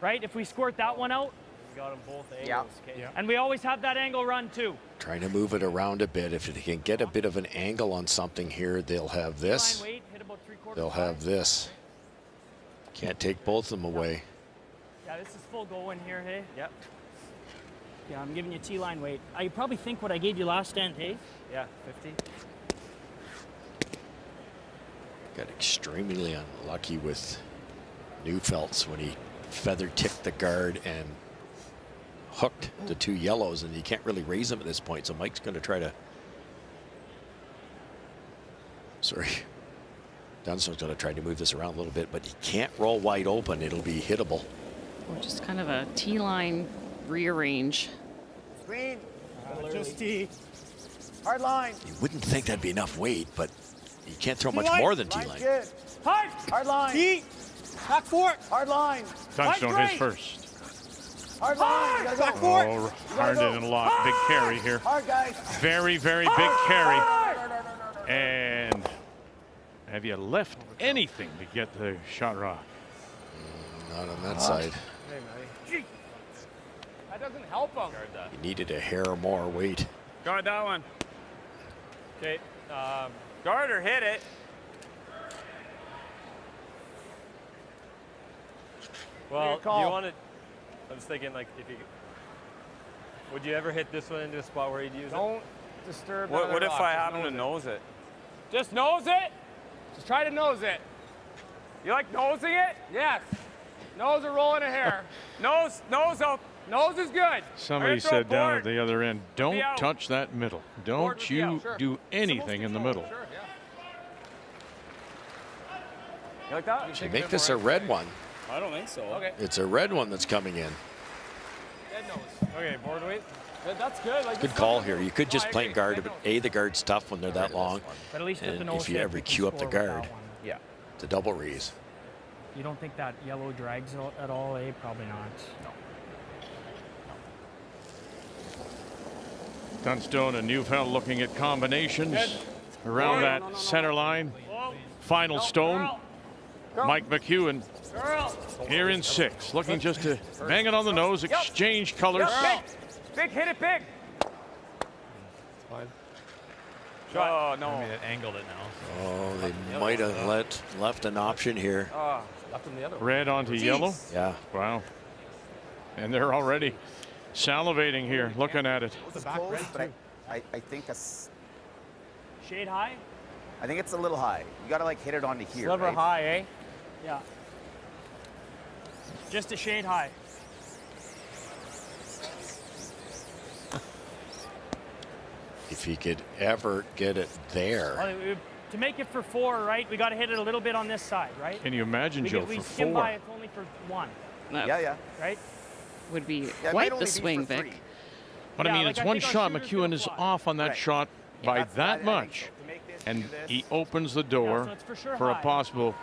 right? If we squirt that one out. We got them both angles. Yeah. Okay. And we always have that angle run too. Trying to move it around a bit. If they can get a bit of an angle on something here, they'll have this. Line weight, hit about 3/4 They'll have this. Can't take both of them away. Yeah, this is full go in here, hey? Yep. Yeah, I'm giving you T-line weight. I probably think what I gave you last end, hey? Yeah, 50. Got extremely unlucky with Neufeltz when he feather tipped the guard and hooked the 2 yellows, and you can't really raise them at this point. So Mike's going to try to. Sorry. Dunstone's going to try to move this around a little bit, but he can't roll wide open. It'll be hittable. Or just kind of a T-line rearrange. Screen. Just T. Hard line. You wouldn't think that'd be enough weight, but you can't throw much T-line. more than Line's T-line. good. Hard. Hard line. T. Back 4. Hard line. Dunstone great. his first. Hard line. You gotta go. Back 4. Oh, hard in a lot. Big carry here. Hard, guys. Very, very big carry. And have you left anything to get the shot rock? Not on that side. Hey, Matty. That doesn't help them. You needed a hair more weight. Guard that one. Okay. Guard or hit it. Well, call. you want to. I was thinking, like, if you. Would you ever hit this one into a spot where you'd use it? Don't disturb. What if I happen to nose it? Just nose it? Just try to nose it. You like nosing it? Yes. Nose or rolling a hair. Nose up. Nose is good. Somebody throw said down board. at the other end, don't out. touch that middle. Board Don't would be you out, sure. do anything in the middle. Sure, yeah. You like that? Should make this a red one. I don't think so. Okay. It's a red one that's coming in. Dead nose. Okay, board weight. That's good. Like, Good call here. You could just play guard, but A, the guard's tough when they're that long. But at least with the And nose if you hit, ever we can queue up the score with that guard, one. Yeah. it's a double raise. You don't think that yellow drags at all, eh? Probably not. No. Dunstone and Neufeld looking at combinations around that center line. Final stone. Mike McEwen here in 6, looking just to bang it on the nose, exchange colors. Big, hit it big. Fine. Oh, no. I mean, it angled it now. Oh, they might have left an option here. Left them the other way. Red onto yellow. Yeah. Wow. And they're already salivating here, looking at it. It's close, but I think Shade high? I think it's a little high. You gotta like hit it onto here. Sliver right? high, eh? Yeah. Just a shade high. If he could ever get it there. Well, to make it for 4, right, we got to hit it a little bit on this side, right? Can you imagine, Joe, we for skim 4? by, it's only for 1, That Yeah. right? would be Yeah, it might quite only the be swing, for Vic. 3. But I Yeah, mean, like, it's I one think our shot. shooter's McEwen gonna is fly. off on that Right. shot by that much. To make this, And do this. he opens the door so it's for sure for a high. possible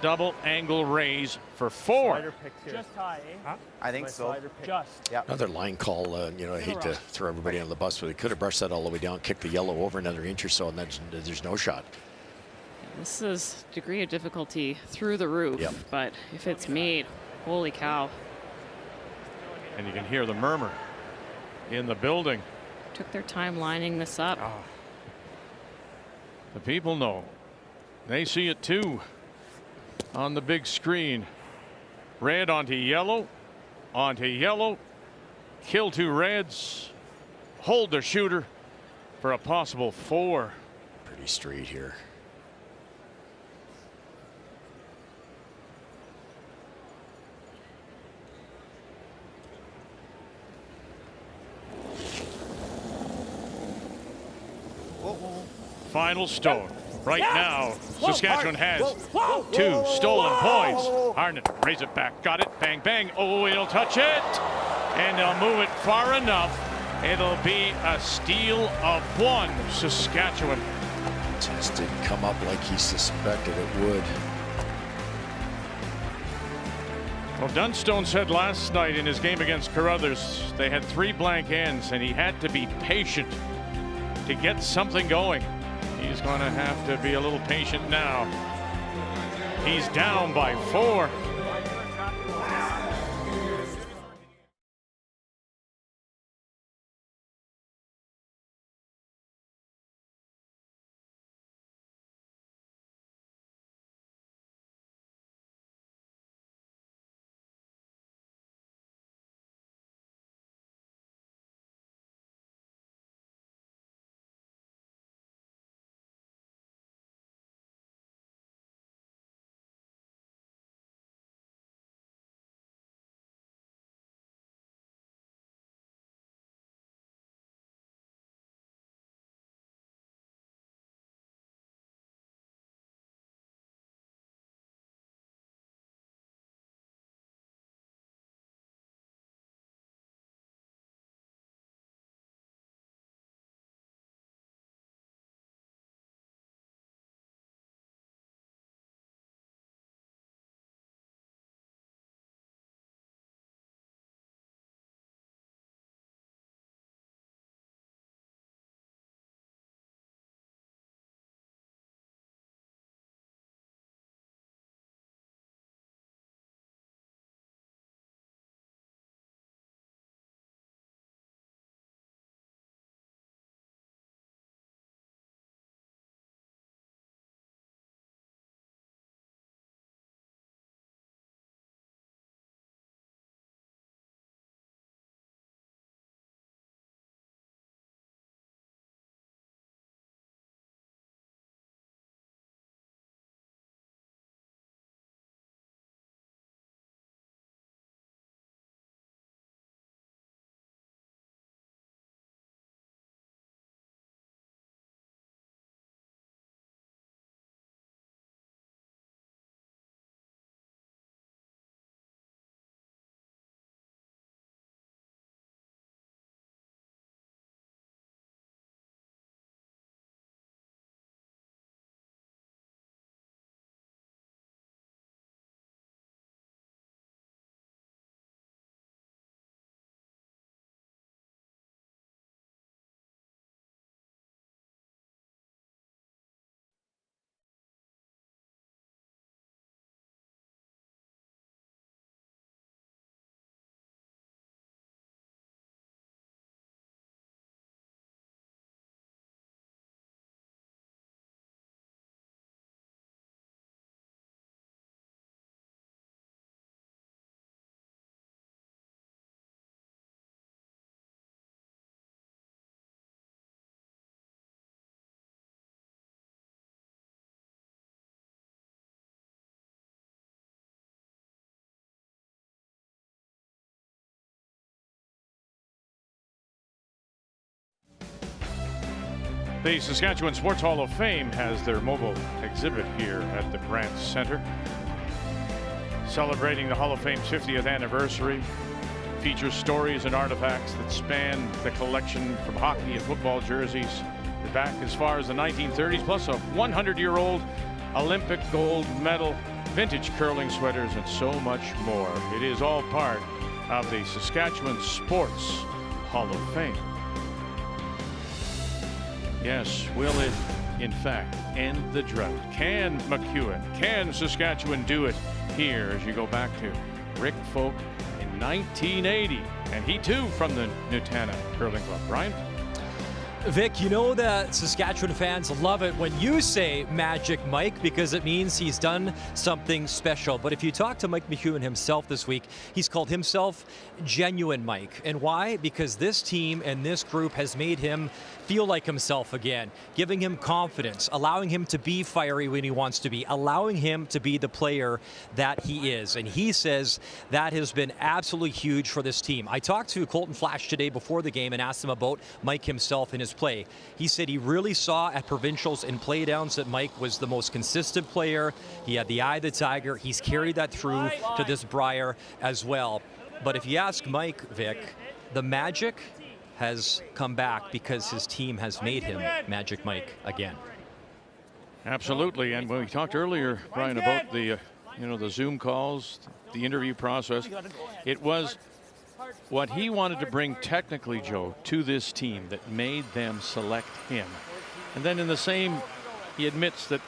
double angle raise for 4. Just high, eh? I think so. Just. Yeah. Another line call, I hate to throw everybody on the bus, but they could have brushed that all the way down, kicked the yellow over another inch or so, and there's no shot. This is degree of difficulty through the roof, Yep. but if it's made, holy cow. And you can hear the murmur in the building. Took their time lining this up. The people know. They see it too on the big screen. Red onto yellow. Kill 2 Reds. Hold the shooter for a possible 4. Pretty straight here. Final stone. Right now, Saskatchewan has 2 stolen points. Harnan raise it back. Got it. Bang, bang. Oh, he'll touch it. And they'll move it far enough. It'll be a steal of 1. Saskatchewan. Just didn't come up like he suspected it would. Well, Dunstone said last night in his game against Carruthers, they had 3 blank ends, and he had to be patient to get something going. He's going to have to be a little patient now. He's down by 4. The Saskatchewan Sports Hall of Fame has their mobile exhibit here at the Brandt Center. Celebrating the Hall of Fame's 50th anniversary. Features stories and artifacts that span the collection from hockey and football jerseys back as far as the 1930s, plus a 100-year-old Olympic gold medal, vintage curling sweaters, and so much more. It is all part of the Saskatchewan Sports Hall of Fame. Yes, will it, in fact, end the drought? Can McEwen, can Saskatchewan do it here as you go back to Rick Folk in 1980. And he too from the Nutana Curling Club. Brian? Vic, you know that Saskatchewan fans love it when you say Magic Mike because it means he's done something special. But if you talk to Mike McEwen himself this week, he's called himself Genuine Mike. And why? Because this team and this group has made him feel like himself again, giving him confidence, allowing him to be fiery when he wants to be, allowing him to be the player that he is. And he says that has been absolutely huge for this team. I talked to Colton Flash today before the game and asked him about Mike himself and his play. He said he really saw at provincials and playdowns that Mike was the most consistent player. He had the eye of the tiger. He's carried that through to this Brier as well. But if you ask Mike, Vic, the magic has come back because his team has made him Magic Mike again. Absolutely. And when we talked earlier, Brian, about the the Zoom calls, the interview process, it was what he wanted to bring technically, Joe, to this team that made them select him. And then in the same, he admits that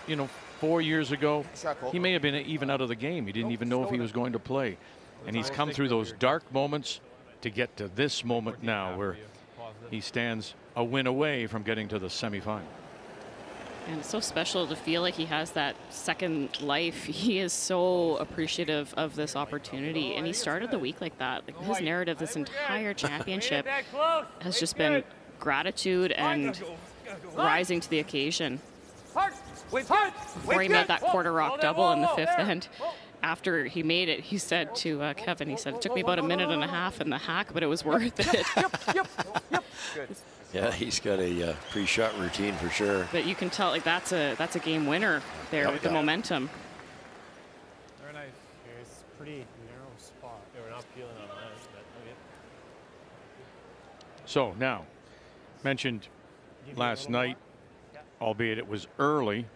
4 years ago he may have been even out of the game. He didn't even know if he was going to play. And he's come through those dark moments to get to this moment now where he stands a win away from getting to the semifinal. And it's so special to feel like he has that second life. He is so appreciative of this opportunity, and he started the week like that. Like his narrative this entire championship has just been gratitude and rising to the occasion. Before he made that quarter rock double in the fifth end, after he made it, he said to Kevin, he said, it took me about a minute and a half in the hack, but it was worth it. Yeah, he's got a pre-shot routine for sure. But you can tell, like that's a game winner there with the momentum. Very nice. It's a pretty narrow spot. Yeah, we're not peeling on that. Okay. So now, mentioned last night, albeit it was early,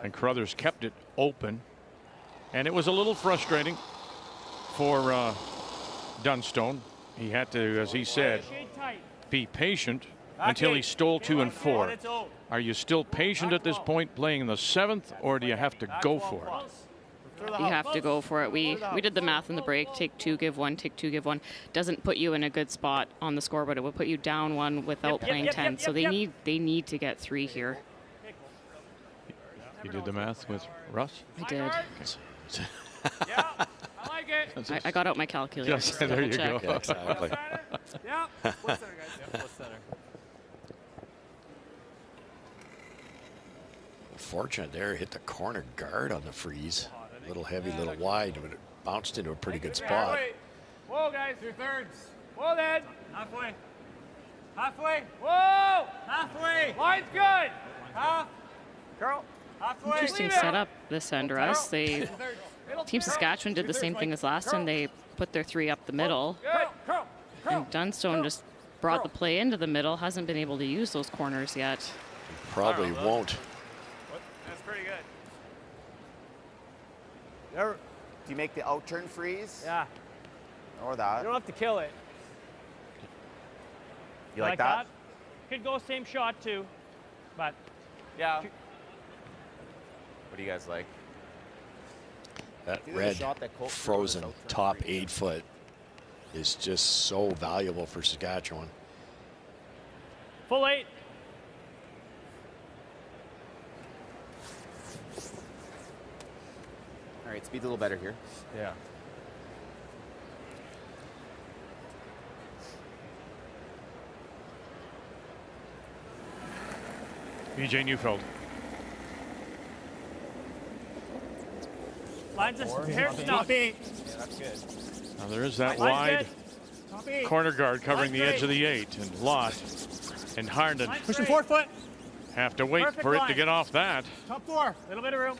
and Carruthers kept it open. And it was a little frustrating for Dunstone. He had to, as he said, be patient until he stole 2 and 4. Are you still patient at this point playing in the 7th, or do you have to go for it? You have to go for it. We did the math in the break. Take 2, give 1, take 2, give 1. Doesn't put you in a good spot on the scoreboard. It will put you down 1 without playing 10. So they need to get 3 here. You did the math with Russ? I did. Yeah, I like it. I got out my calculator. Yes, there you go. Yeah, exactly. Yeah, split center, guys. Yeah, plus center. Fortunate there, hit the corner guard on the freeze. A little heavy, a little wide, but it bounced into a pretty good spot. Whoa, guys, 2/3. Whoa, then. Halfway. Halfway. Whoa. Halfway. Line's good. Half. Girl. Halfway. Interesting setup this end, Russ. Team Saskatchewan did the same thing as last time. They put their 3 up the middle. And Dunstone just brought the play into the middle. Hasn't been able to use those corners yet. Probably won't. That's pretty good. Do you make the outturn freeze? Yeah. Or that? You don't have to kill it. You like that? Could go same shot too, but yeah. What do you guys like? That red frozen top 8 foot is just so valuable for Saskatchewan. full 8. All right, speed's a little better here. Yeah. BJ Neufeld. Lines us here. Top 8. Yeah, that's good. Now there is that Line's wide Top 8. corner guard covering the edge of the 8, and Lott and Harnden Push the 4 foot. have to wait Perfect for it to line. get off that. Top 4. Little bit of room.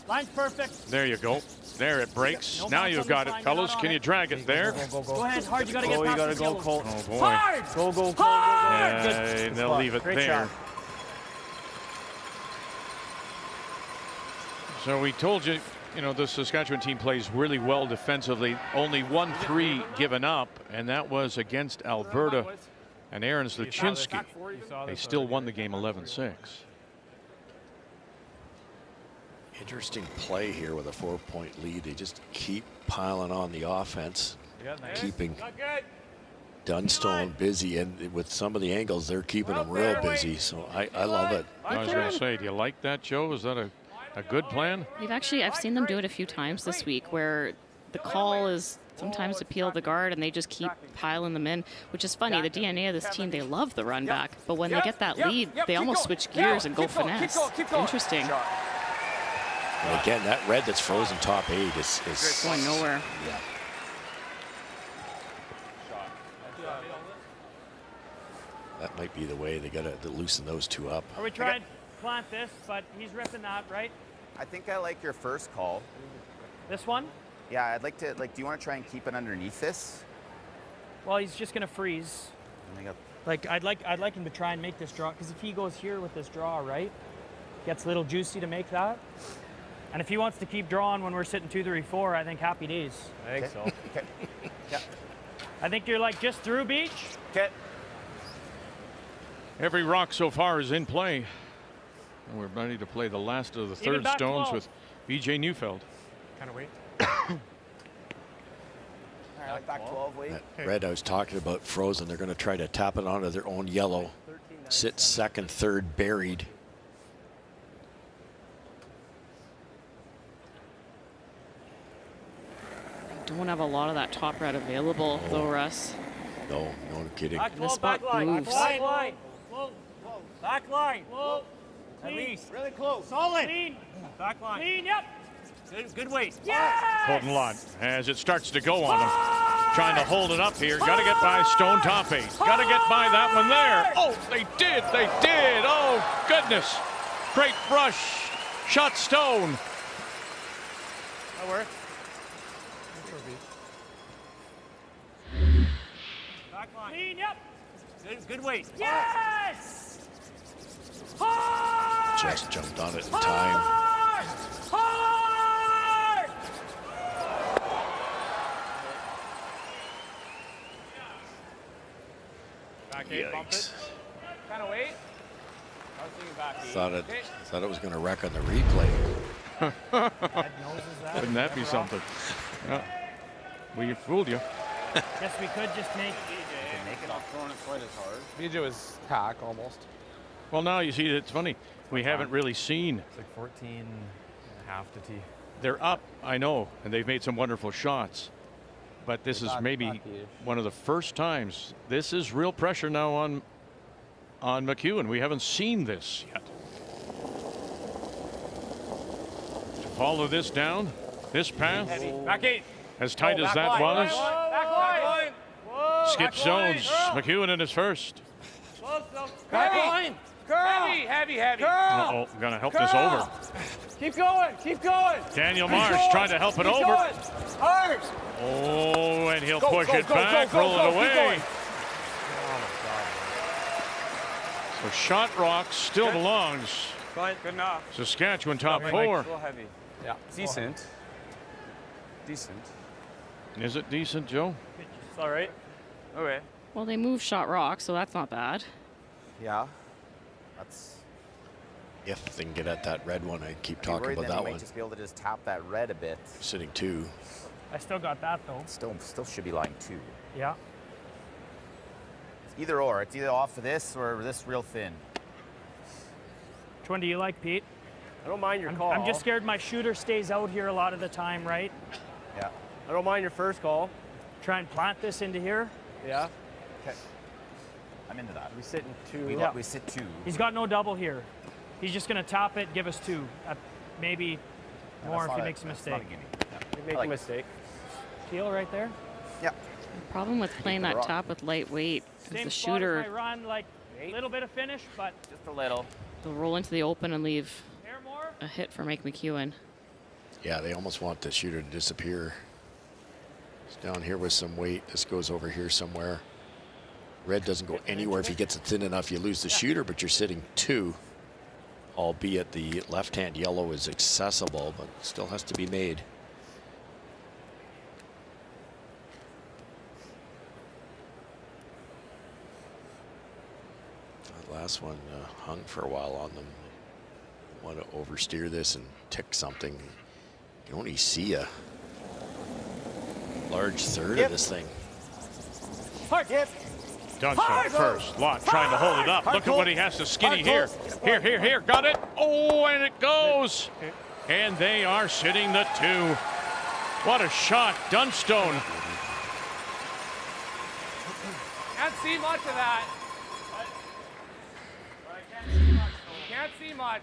Line's perfect. There you go. There it breaks. No Now bounce you've on got the it, line, fellas. not on Can you it. drag it there? Go ahead, hard. You got to get Oh, you past got to the go, skills. Colt. Oh boy. Hard. Go. Hard. Yeah, they'll leave it Great there. shot. So we told you, the Saskatchewan team plays really well defensively. Only 1-3 given up, and that was against Alberta and Aaron Zlachinsky. They still won the game 11-6. Interesting play here with a 4-point lead. They just keep piling on the offense. keeping Dunstone busy, and with some of the angles, they're keeping them real busy. So I love it. I was going to say, do you like that, Joe? Is that a good plan? I've seen them do it a few times this week where the call is sometimes to peel the guard and they just keep piling them in, which is funny. The DNA of this team, they love the run back, but when they get that lead, they almost switch gears and go finesse. Interesting. And again, that red that's frozen top 8 is going nowhere. Yeah. That might be the way. They got to loosen those two up. Are we trying to plant this, but he's ripping that, right? I think I like your first call. This one? Yeah, I'd like to, do you want to try and keep it underneath this? Well, he's just going to freeze. I'd like him to try and make this draw, because if he goes here with this draw, right, gets a little juicy to make that. And if he wants to keep drawing when we're sitting 2, 3, 4, I think happy days. I think so. Okay. Yeah. I think you're like just through beach. Okay. Every rock so far is in play. And we're ready to play the last of the third stones with BJ Neufeld. Kind of wait. All right, back 12, wait. That red I was talking about frozen. They're going to try to tap it onto their own yellow. Sit second, third, buried. Don't have a lot of that top red available, though, Russ. No kidding. Back The spot moves. Back line. Whoa. Back line. Whoa. At least. Really close. Solid. Clean. Back line. Clean, yep. Good weight. Yes! Colton Lott, as it starts to go on him. Trying to hold it up here. Got to get by stone top 8. Got to get by that one there. Oh, they did. Oh, goodness. Great brush. Shot stone. That works. Back line. Clean, yep. Good weight. Yes! Hard! Just jumped on it in time. Hard! Back 8, bump it. Kind of wait. I was thinking back 8. Thought it was going to wreck on the replay. Wouldn't that be something? Yeah. We fooled you. Guess we could just make it off throwing it quite as hard. BJ was tack almost. Well, now you see, it's funny. We haven't really seen. It's like 14 and a half to tee. They're up, I know, and they've made some wonderful shots. But this is maybe one of the first times. This is real pressure now on McEwen. We haven't seen this yet. To follow this down, this path, Back 8. as tight as that was. Back line. Skip zones. McEwen in his first. Back line. Heavy. Uh-oh, gonna help this over. Keep going. Daniel Marsh trying to help it over. Hard. Oh, and he'll push it back, roll it away. So Shot Rock still belongs. Fine. Good enough. Saskatchewan top 4. A little heavy. Yeah. Decent. Is it decent, Joe? It's all right. Okay. Well, they move Shot Rock, so that's not bad. Yeah. That's. If they can get at that red one, I keep I'd be talking worried about then that we one. might just be able to just tap that red a bit. Sitting 2. I still got that though. Still should be lying 2. Yeah. It's either or. It's either off of this or this real thin. Which one do you like, Pete? I don't mind your call. I'm just scared my shooter stays out here a lot of the time, right? Yeah. I don't mind your first call. Try and plant this into here. Yeah. Okay. I'm into that. We sit in 2. We sit 2. He's got no double here. He's just going to top it, give us 2. Maybe more if he makes a mistake. You make a mistake. Teal right there. Yeah. The problem with playing that top with lightweight is Same the spot as shooter my run, like a little bit of finish, but just a little. will roll into the open and leave Here more. a hit for Mike McEwen. Yeah, they almost want the shooter to disappear. It's down here with some weight. This goes over here somewhere. Red doesn't go anywhere. If he gets it thin enough, you lose the shooter, but you're sitting 2. Albeit the left-hand yellow is accessible, but still has to be made. That last one hung for a while on them. Want to oversteer this and tick something. You can only see a large third of this thing. Hard. Yep. Dunstone first. Lott trying to hold it up. Look at what he has to skinny here. Here. Got it. Oh, and it goes. And they are sitting the 2. What a shot. Dunstone. Can't see much of that. Can't see much.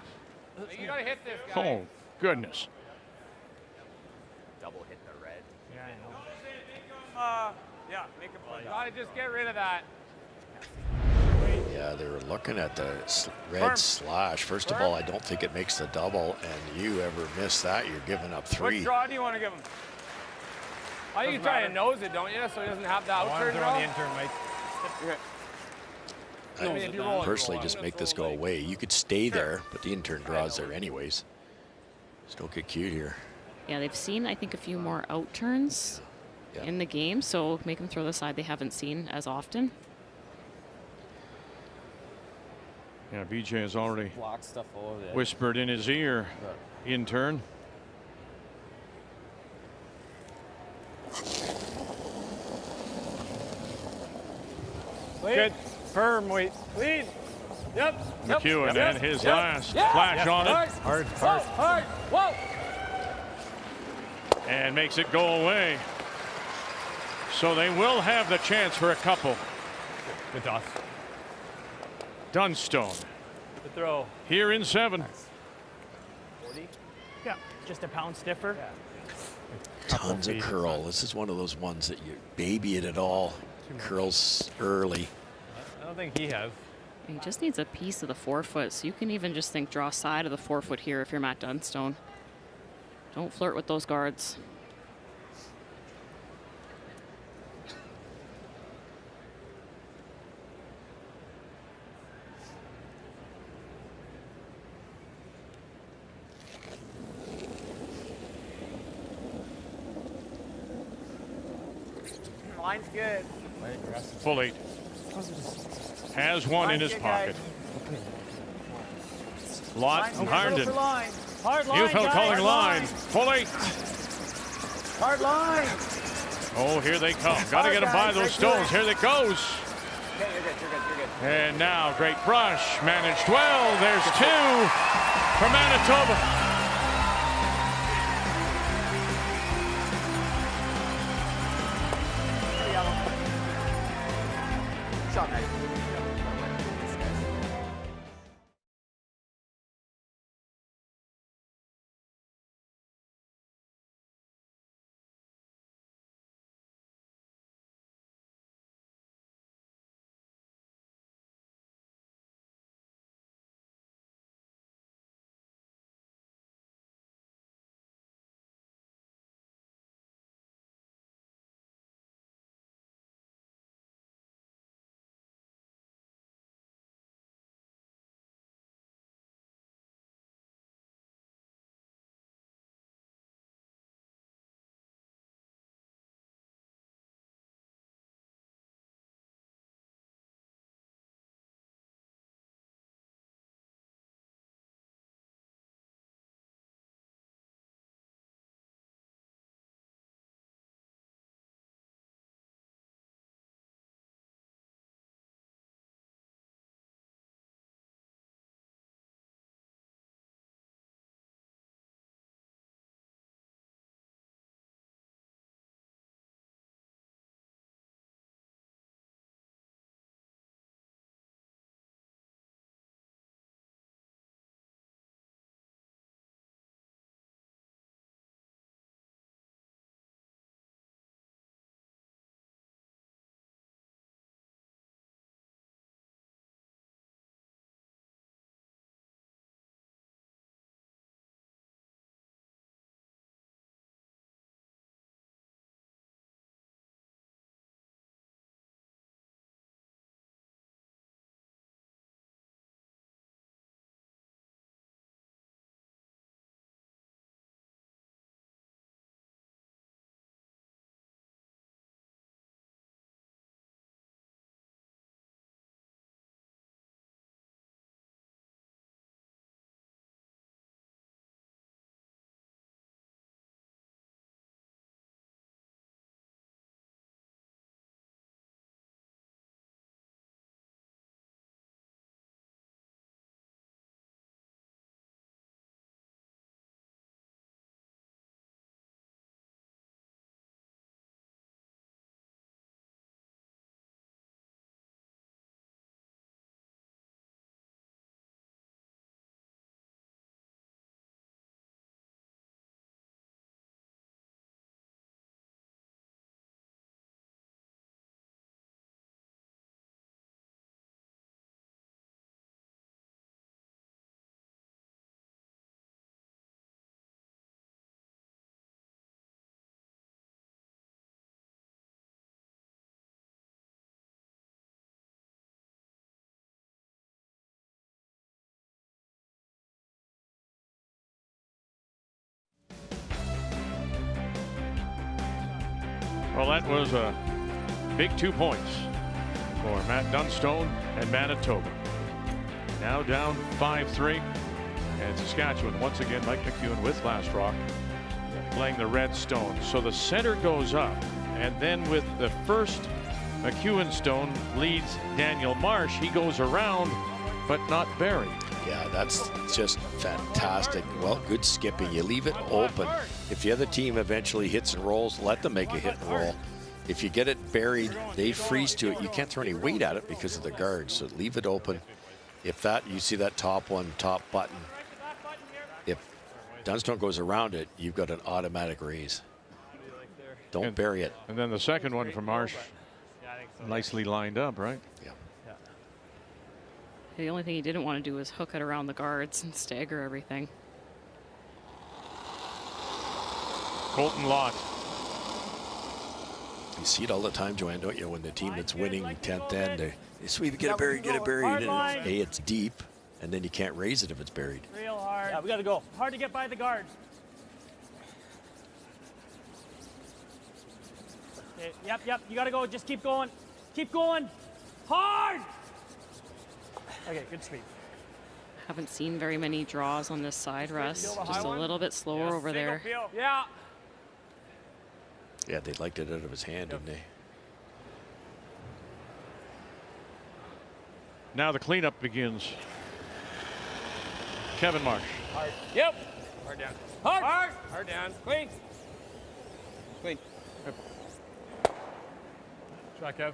You gotta hit this guy. Oh, goodness. Double hit the red. Yeah, I know. Make him play. Gotta just get rid of that. Yeah, they were looking at the red slash. First of all, I don't think it makes the double, and you ever miss that, you're giving up 3. What draw do you want to give him? I think you try to nose it, don't you? So he doesn't have the outturn draw. On the intern, Mike. I personally just make this go away. You could stay there, but the intern draws there anyways. Just don't get cute here. Yeah, they've seen, I think, a few more out turns in the game, so make them throw the side they haven't seen as often. Yeah, BJ has already block stuff all over the edge. Whispered in his ear, intern. Good. Firm weight. Lead. Yep. McEwen and his last flash on it. Hard. Whoa. And makes it go away. So they will have the chance for a couple. Good toss. Dunstone. The throw. Here in 7. 40? Yeah, just a pound stiffer. Tons of curl. This is one of those ones that you baby it at all. Curls early. I don't think he has. He just needs a piece of the 4-foot, so you can even just think draw side of the 4-foot here if you're Matt Dunstone. Don't flirt with those guards. Line's good. Full 8. Has one in his pocket. Lott and Harnden. Hard line. Neufeld calling line. Full 8. Hard line. Oh, here they come. Got to get him by those stones. Here it goes. Okay, you're good. And now, great brush. Managed well. There's 2 for Manitoba. Shot, Maddie. Well, that was a big 2 points for Matt Dunstone and Manitoba. Now down 5-3. And Saskatchewan, once again, Mike McEwen with Last Rock, playing the red stone. So the center goes up, and then with the first McEwen stone leads Daniel Marsh. He goes around, but not buried. Yeah, that's just fantastic. Well, good skipping. You leave it open. If the other team eventually hits and rolls, let them make a hit and roll. If you get it buried, they freeze to it. You can't throw any weight at it because of the guards, so leave it open. If that, you see that top one, top button, if Dunstone goes around it, you've got an automatic raise. Don't bury it. And then the second one from Marsh, nicely lined up, right? Yeah. The only thing he didn't want to do was hook it around the guards and stagger everything. Colton Lott. You see it all the time, Joanne, don't you? When the team that's winning 10th end, they sweep, get it buried, and it's deep, and then you can't raise it if it's buried. Real hard. Yeah, we got to go. Hard to get by the guards. Okay, yep. You got to go. Just keep going. Keep going. Hard. Okay, good sweep. Haven't seen very many draws on this side, Russ. Just a little bit slower over there. Yeah. Yeah, they liked it out of his hand, didn't they? Now the cleanup begins. Kevin Marsh. Hard. Yep. Hard down. Hard. Hard. Hard down. Clean. Clean. Try, Kev.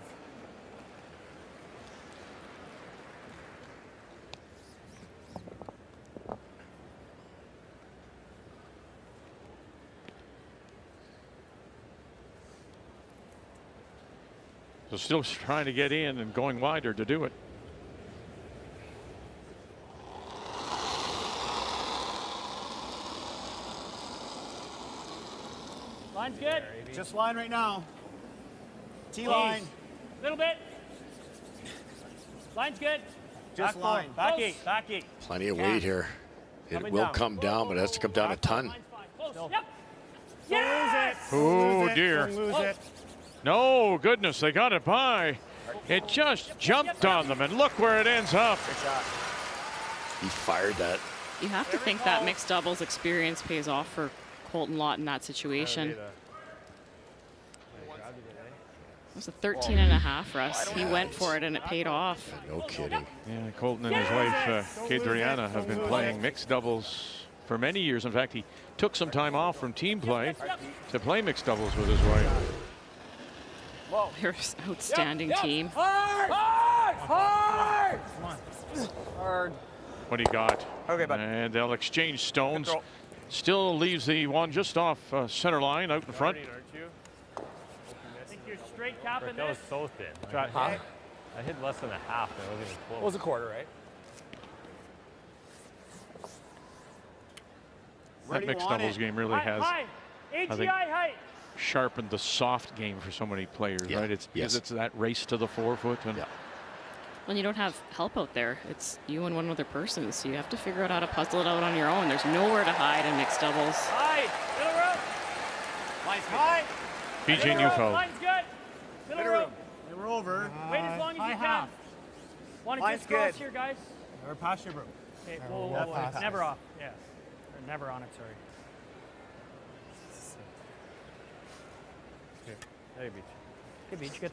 So still trying to get in and going wider to do it. Line's good. Just line right now. T-line. Little bit. Line's good. Just back line. Four. Back eight. Back eight. Plenty of weight here. It will come down, but it has to come down a ton. Yep. Yes! Oh, dear. Don't lose it. No, goodness, they got it by. It just jumped on them, and look where it ends up. He fired that. You have to think that mixed doubles experience pays off for Colton Lott in that situation. It was a 13.5, Russ. He went for it, and it paid off. No kidding. Yeah, Colton and his wife, Adriana, have been playing mixed doubles for many years. In fact, he took some time off from team play to play mixed doubles with his wife. They're an outstanding team. Hard! Hard! Hard! Hard. What he got. Okay, bud. And they'll exchange stones. Still leaves the one just off center line out in front. I think you're straight capping That this. was so thin. Huh? I hit less than a half, and it wasn't even close. It was a quarter, right? That mixed doubles game really has, High. I AGI think, height. sharpened the soft game for so many players, Yeah. right? It's because Yes. it's that race to the 4 foot. And When you don't have help out there, it's you and one other person, so you have to figure out how to puzzle it out on your own. There's nowhere to hide in mixed doubles. High. Middle row. Line's high. PJ Middle row. Neufeld. Line's good. Middle row. They were over. Wait as long as you can. half. Want to Line's just cross good. here, guys? Or past your broom. Okay, Or whoa, we'll whoa, pass whoa. it. Never off. Yeah. Or never on it, sorry. Hey, Beach. Good beach, good.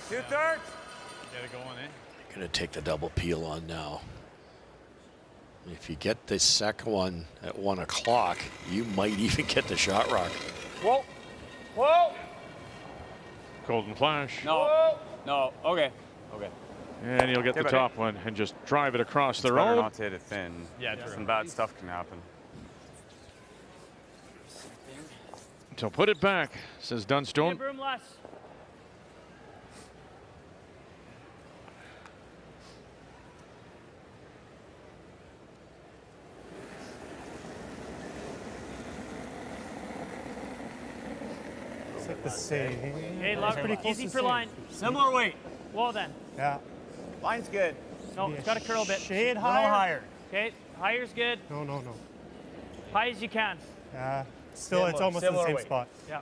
2/3. Get it going, eh? Gonna take the double peel on now. If you get the second one at 1 o'clock, you might even get the shot rock. Whoa. Whoa. Golden flash. No. No. Okay. Okay. And he'll get the buddy. top one and just drive it across the Better road. not to hit it thin. Yeah, true. Some bad stuff can happen. So put it back, says Dunstone. Give room less. It's like the same. Hey, love, pretty close easy to for same. line. Similar weight. Well then. Yeah. Line's good. No, it's got to curl a bit. Shade Little higher. Okay, higher's good. No. High as you can. Yeah. Still, it's almost in the same spot. Yeah.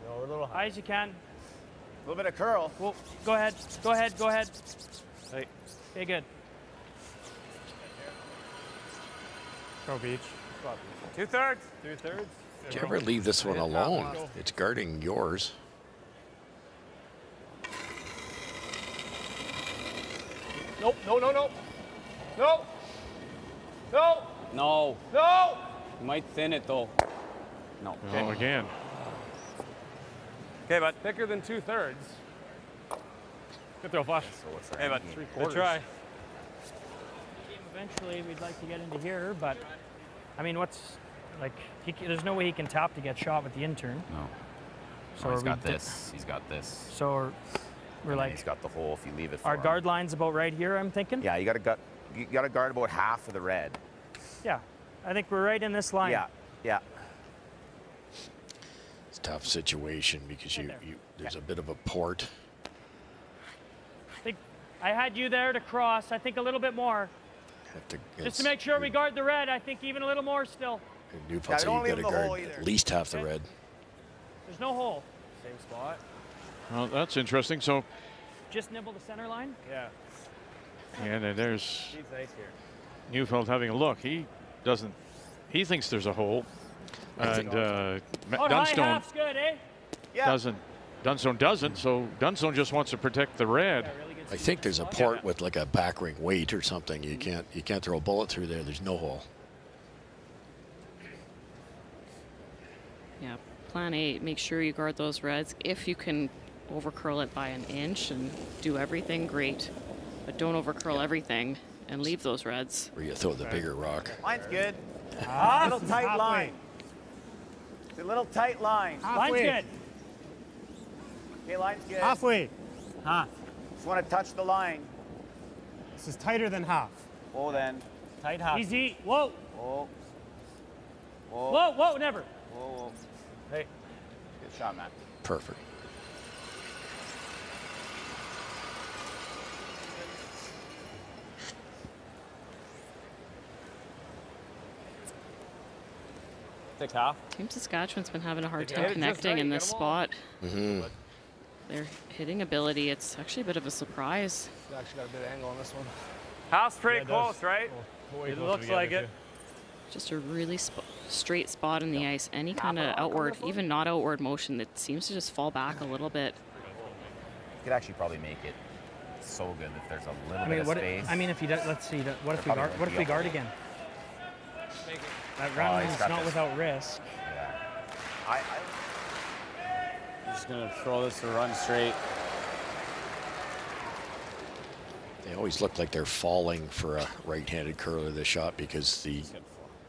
Go a little high. High as you can. A little bit of curl. Well, go ahead. Go ahead. Go ahead. Hey. Okay, good. Go Beach. 2/3. 2/3. Did you ever leave this one alone? It's guarding yours. Nope. No. No. No. No. No. No. No. You might thin it though. No. Oh, again. Okay, bud. Thicker than 2/3. Good throw, Flash. Hey, bud. 3/4. Good try. Eventually, we'd like to get into here, but I mean, there's no way he can tap to get shot with the intern. No. So He's got this. He's got this. So we're like. He's got the hole if you leave it for Our him. guard line's about right here, I'm thinking. Yeah, you got to guard about half of the red. Yeah, I think we're right in this line. Yeah, yeah. It's a tough situation because there's a bit of a port. I think I had you there to cross. I think a little bit more. Just to make sure we guard the red, I think even a little more still. Newfoundland, so you've got to guard at least half the red. There's no hole. Same spot. Well, that's interesting. So, just nibble the center line? Yeah. And there's He's nice here. Neufeld having a look. He thinks there's a hole. And Dunstone good, eh? doesn't. Dunstone doesn't, so Dunstone just wants to protect the red. I think there's a port with like a back ring weight or something. You can't throw a bullet through there. There's no hole. Yeah, plan A, make sure you guard those reds. If you can overcurl it by an inch and do everything, great. But don't overcurl everything and leave those reds. Or you throw the bigger rock. Line's good. A little tight line. It's a little tight line. Line's good. Okay, line's good. Halfway. Half. Just want to touch the line. This is tighter than half. Oh, then. Tight half. Easy. Whoa. Oh. Whoa. Whoa, whoa, never. Whoa. Hey. Good shot, Matt. Perfect. Thick half. Team Saskatchewan's been having a hard time connecting in this spot. Mm-hmm. Their hitting ability, it's actually a bit of a surprise. He's actually got a bit of angle on this one. Half's pretty close, right? It looks like it. Just a really straight spot in the ice. Any kind of outward, even not outward motion that seems to just fall back a little bit. You could actually probably make it so good if there's a little bit of space. If he does, let's see. What if we guard? What if we guard again? That round is not without risk. Yeah. I'm just gonna throw this to run straight. They always look like they're falling for a right-handed curler this shot because the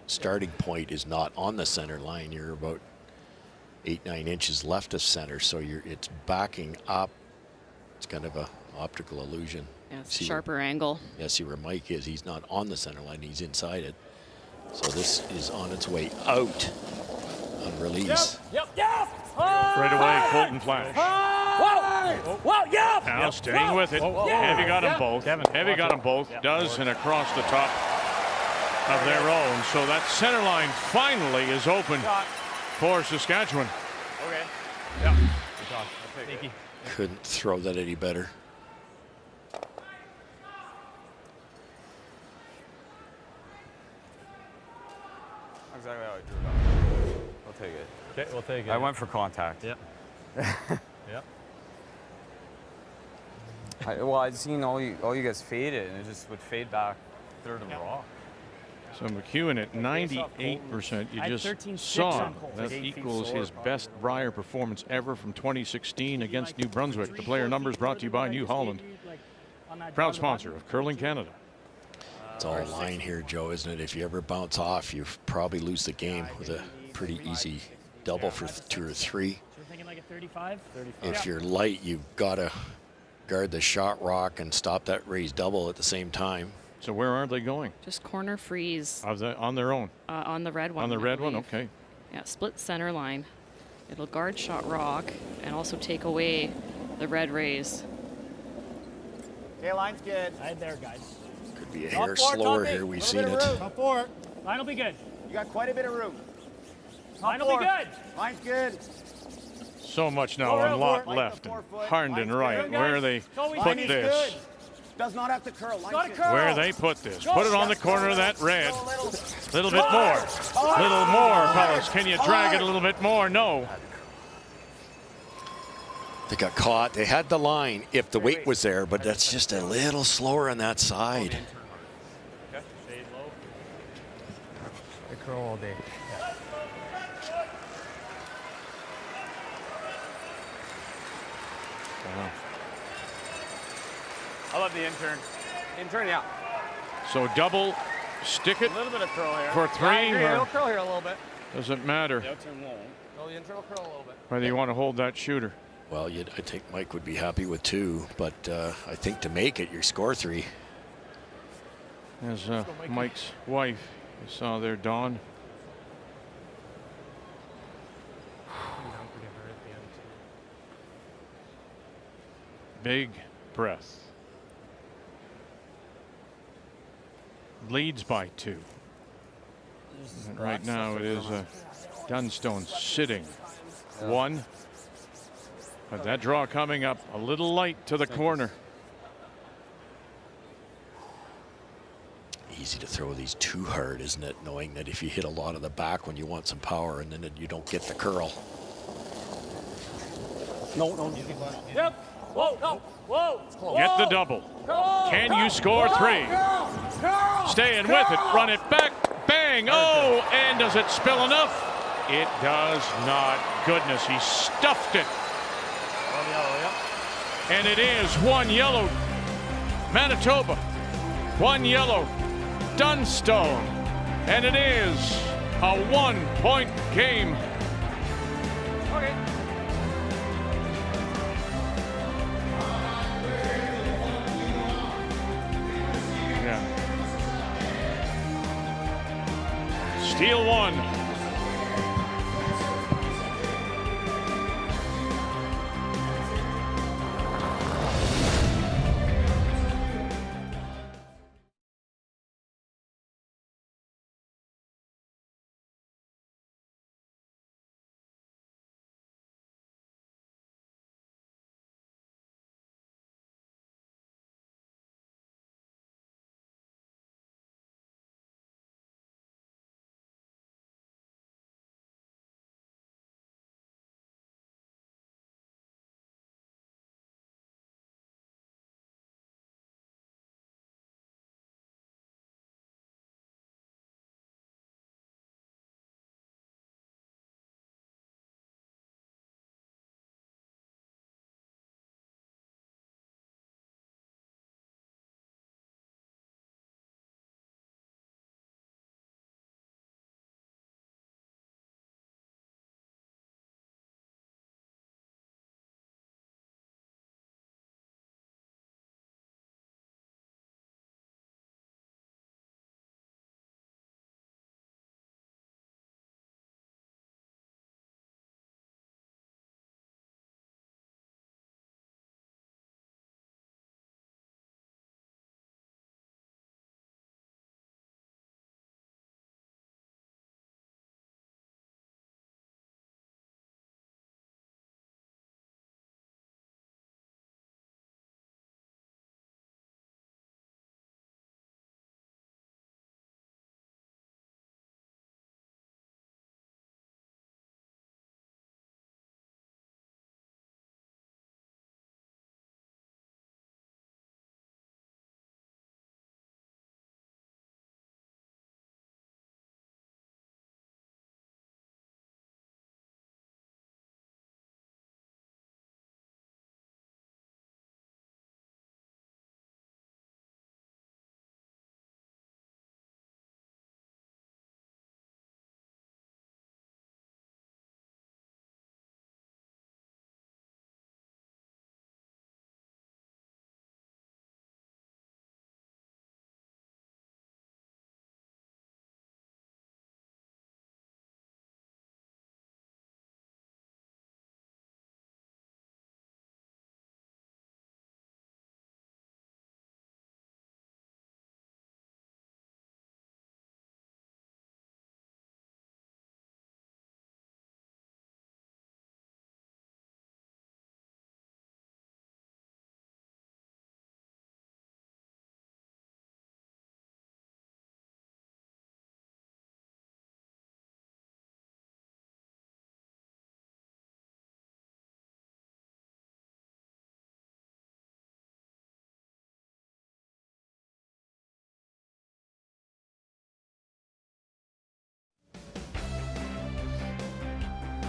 starting point is not on the center line. You're about 8-9 inches left of center, so it's backing up. It's kind of a optical illusion. Yeah, it's a sharper angle. Yeah, see where Mike is. He's not on the center line. He's inside it. So this is on its way out on release. Yep. Right away, Colton Flash. Whoa, yep. Now staying with it. Heavy got them both. Heavy got them both. Does and across the top of their own. So that center line finally is open for Saskatchewan. Okay. Yeah. Good job. Thank you. Couldn't throw that any better. Exactly how I drew it up. We'll take it. Okay, we'll take it. I went for contact. Yep. Yep. I seen all you guys fade it, and it just would fade back third of the raw. So McEwen at 98%. You just saw that equals his best Brier performance ever from 2016 against New Brunswick. The player numbers brought to you by New Holland, proud sponsor of Curling Canada. It's all line here, Joe, isn't it? If you ever bounce off, you probably lose the game with a pretty easy double for 2 or 3. So we're thinking like a 35? If you're light, you've got to guard the shot rock and stop that raised double at the same time. So where are they going? Just corner freeze. On their own? On the red one. On the red one, okay. Yeah, split center line. It'll guard shot rock and also take away the red raise. Okay, line's good. Right there, guys. Could be a hair slower here. We've seen it. Top 4. Line will be good. You got quite a bit of room. Line will be good. Line's good. So much now on lot left. And Harnden right. Where they put this. Does not have to curl. Where they put this. Put it on the corner of that red. A little bit more. A little more, fellas. Can you drag it a little bit more? No. They got caught. They had the line if the weight was there, but that's just a little slower on that side. They curl all day. I love the intern. Intern, yeah. So double, stick it A little bit of curl here. for three. Yeah, I agree. Or It'll curl here a little bit. doesn't matter The intern will. Oh, the intern will curl a little bit. whether you want to hold that shooter. Well, I think Mike would be happy with 2, but I think to make it, you score 3. As Mike's wife, you saw there, Dawn. Big breath. Leads by 2. And right now it is Dunstone sitting 1. But that draw coming up a little light to the corner. Easy to throw these too hard, isn't it? Knowing that if you hit a lot of the back when you want some power and then you don't get the curl. No. Yep. Whoa, no. Whoa. Get the double. Can you score 3? Staying with it. Run it back. Bang. Oh, and does it spill enough? It does not. Goodness, he stuffed it. 1 yellow, yep. And it is 1 yellow. Manitoba. 1 yellow. Dunstone. And it is a 1-point game. Okay. Yeah. Steal 1.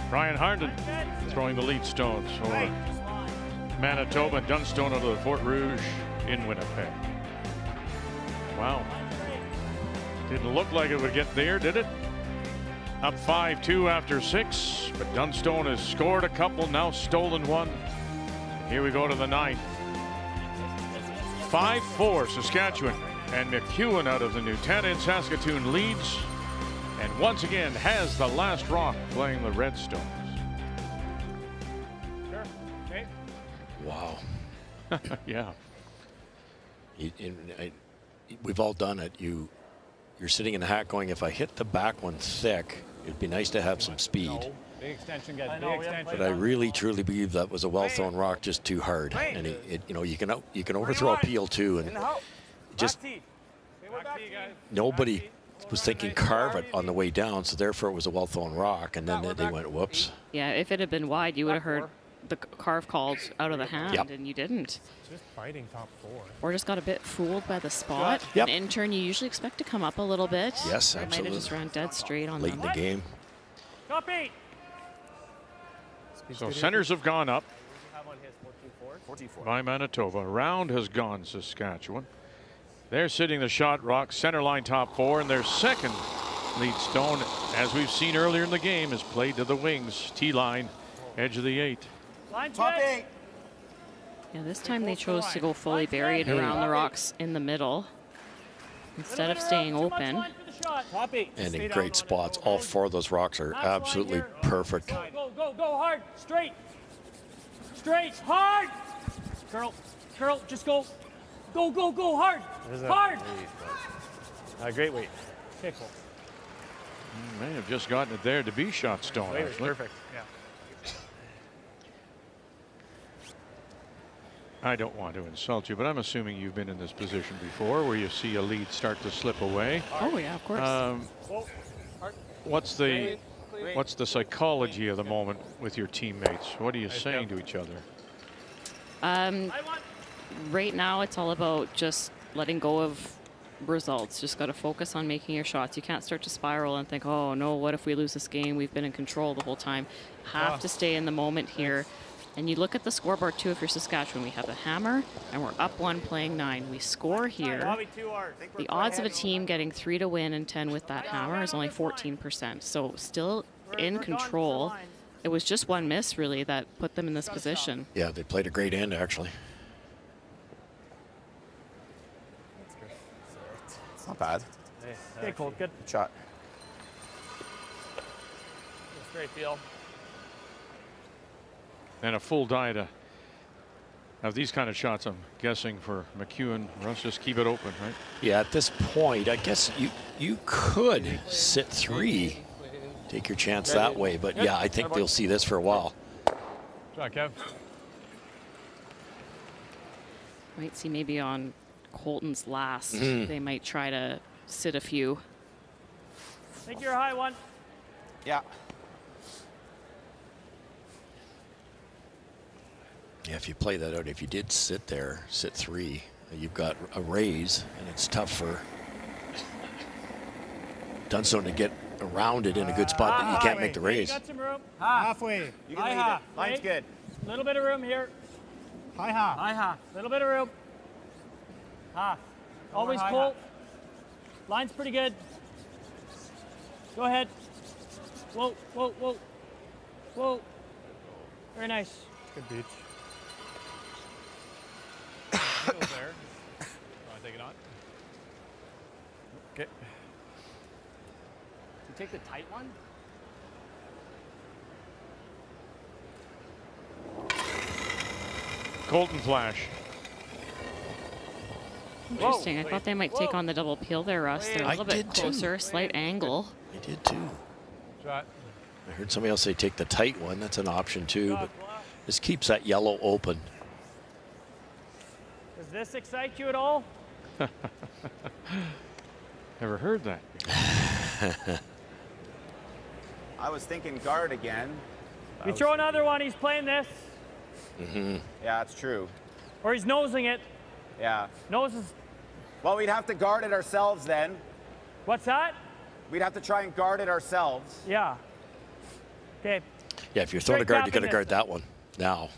Brian Harnden throwing the lead stones for Manitoba. Dunstone out of the Fort Rouge in Winnipeg. Wow. Didn't look like it would get there, did it? Up 5-2 after 6, but Dunstone has scored a couple, now stolen one. Here we go to the 9th. 5-4 Saskatchewan, and McEwen out of the Newtown in Saskatoon leads, and once again has the last rock playing the Redstones. Sure. Okay. Wow. Yeah. We've all done it. You're sitting in the hat going, if I hit the back one thick, it'd be nice to have some speed. Big extension, guys. Big extension. But I really truly believe that was a well thrown rock, just too hard. And you can overthrow a peel too, and just nobody was thinking carve it on the way down, so therefore it was a well thrown rock, and then they went whoops. Yeah, if it had been wide, you would have heard the carve called out of the hand, Yep. and you didn't. Just fighting top 4. Or just got a bit fooled by the spot. Yep. An intern, you usually expect to come up a little bit. Yes, Or absolutely. might have just run dead straight on Late in the game. Copy. So centers have gone up Have on his 14-4. by Manitoba. Round has gone Saskatchewan. They're sitting the shot rock, center line top 4, and their second lead stone, as we've seen earlier in the game, is played to the wings. T-line, edge of the 8. Line top 8. Yeah, this time they chose to go fully buried around the rocks in the middle instead of staying open. And in great spots. All 4 of those rocks are absolutely perfect. Go, go, go hard. Straight. Straight. Hard. Curl. Curl. Just go. Go, go, go hard. Hard. Great weight. Okay, cool. May have just gotten it there to be shot stone, Weight, actually. perfect. Yeah. I don't want to insult you, but I'm assuming you've been in this position before where you see a lead start to slip away. Oh, yeah, of course. What's the psychology of the moment with your teammates? What are you saying to each other? Right now, it's all about just letting go of results. Just got to focus on making your shots. You can't start to spiral and think, oh, no, what if we lose this game? We've been in control the whole time. Have to stay in the moment here. And you look at the scoreboard, too, if you're Saskatchewan. We have the hammer, and we're up 1 playing 9. We score here. The odds of a team getting 3 to win and 10 with that hammer is only 14%. So still in control. It was just one miss, really, that put them in this position. Yeah, they played a great end, actually. It's not bad. Okay, Colt. Good. Good shot. Straight feel. And a full die to have these kind of shots, I'm guessing, for McEwen. Russ, just keep it open, right? Yeah, at this point, I guess you could sit 3, take your chance that way. But yeah, I think they'll see this for a while. Shot, Kev. Might see maybe on Colton's last, they might try to sit a few. Think you're a high one. Yeah. Yeah, if you play that out, if you did sit there, sit 3, you've got a raise, and it's tough for Dunstone to get around it in a good spot, but you can't make the raise. You got some room. Halfway. You can lead it. Line's good. Little bit of room here. High half. High half. Little bit of room. Half. Always pull. Line's pretty good. Go ahead. Whoa, whoa, whoa. Whoa. Very nice. Good beach. There. Want to take it on? Okay. You take the tight one? Colton flash. Interesting. I thought they might take on the double peel there, Russ. They're a little bit closer, slight angle. I did too. Shot. I heard somebody else say take the tight one. That's an option too, but this keeps that yellow open. Does this excite you at all? Never heard that. I was thinking guard again. You throw another one, he's playing this. Yeah, that's true. Or he's nosing it. Yeah. Noses. Well, we'd have to guard it ourselves then. What's that? We'd have to try and guard it ourselves. Yeah. Okay. Yeah, if you're throwing a Straight guard, you got to tapping guard that one now.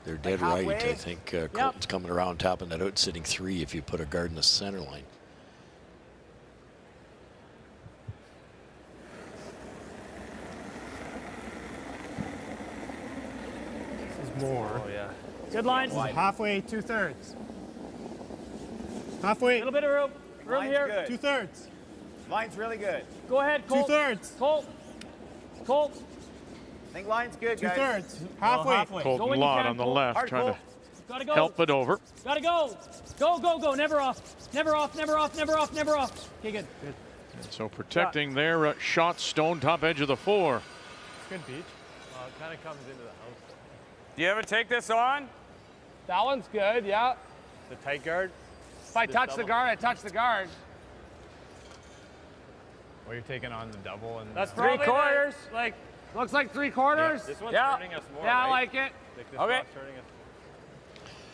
They're dead right. halfway? I think Colton's coming around, tapping that out, sitting 3 if you put a guard in the center line. This is more. Oh, yeah. Good line. This is halfway, 2/3. Halfway. A little bit of room. Room Line's here. good. 2/3. Line's really good. Go ahead, Colt. 2/3. Colt. Colt. I think line's good, guys. 2/3. Halfway. Go Colton when you Lott can, on the Colt. left Hard, trying Colt. Gotta go. to help it over. Gotta go. Go, go, go. Never off. Never off, never off, never off, never off. Okay, good. Good. And so protecting their shot, stone top edge of the 4. It's good beach. It kind of comes into the house. Do you ever take this on? That one's good, yeah. The tight guard. If I touch the guard, I touch the guard. Or you're taking on the double and That's 3/4. Like, looks like 3/4. This one's yeah. hurting us more. Yeah, I right? like it. Like this Okay. rock's hurting us.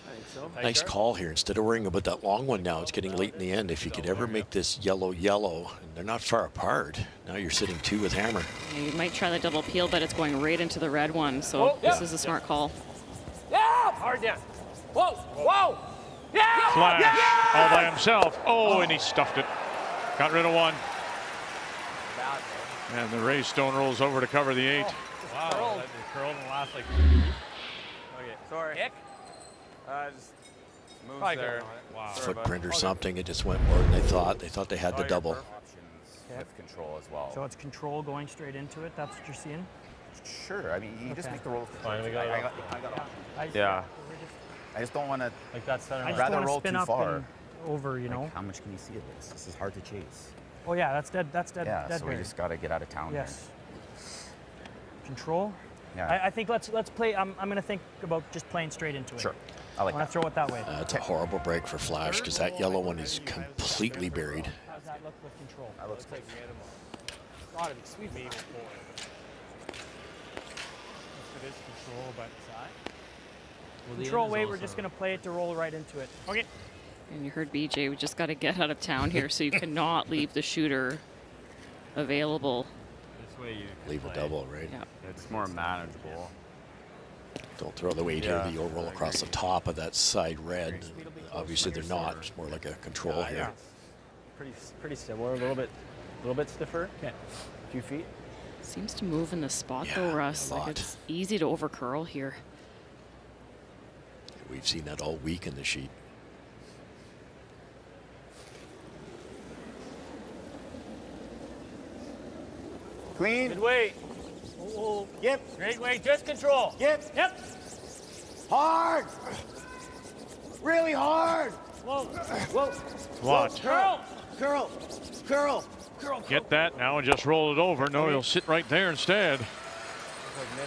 I think so. Tight Nice guard? call here. Instead of worrying about that long one now, it's getting late in the end. If you could ever make this yellow, and they're not far apart. Now you're sitting 2 with hammer. Yeah, you might try the double peel, but it's going right into the red one. So this is a smart call. Yeah. Hard down. Whoa, whoa. Yeah. Flash Yeah. all by himself. Oh, and he stuffed it. Got rid of 1. And the Ray Stone rolls over to cover the 8. Wow, that just curled in the last like 3 feet. Okay, sorry. Kick. Just moves Probably there. going on it. Wow. Footprint or something. It just went more than they thought. They thought they had the double. Options with control as well. So it's control going straight into it. That's what you're seeing? Sure. I mean, you just Okay. make the roll. Finally got it I off. got options. Yeah. I just don't want to. Like that center I line. just rather don't want roll to spin too up far. and over, you know. Like, how much can you see of this? This is hard to chase. Oh yeah, that's dead. That's dead. Yeah, dead so we bear. just got to get out of town Yes. Control. Yeah. I think let's play. I'm gonna think about just playing straight into it. Sure. I like want that. to throw it that way. It's a horrible break for Flash because that yellow one is completely buried. How's that look with control? That looks good. God, it'd be sweet me even more. It is control, but Control weight. We're just gonna play it to roll right into it. Okay. And you heard BJ, we just got to get out of town here, so you cannot leave the shooter available. this way you can Leave a play. double, right? Yeah. It's more manageable. Don't throw the weight here. You'll roll across the top of that side red. Obviously, they're not. It's more like a control here. Pretty similar. A little bit stiffer. Okay. A few feet. Seems to move in the spot Yeah, though, Russ. a Like lot. it's easy to overcurl here. We've seen that all week in the sheet. Clean. Good weight. Yep. Great weight. Just control. Yep. Yep. Hard. Really hard. Whoa. Whoa. Lott. Curl. Curl. Curl. Curl. Get that now and just roll it over. No, he'll sit right there instead. Like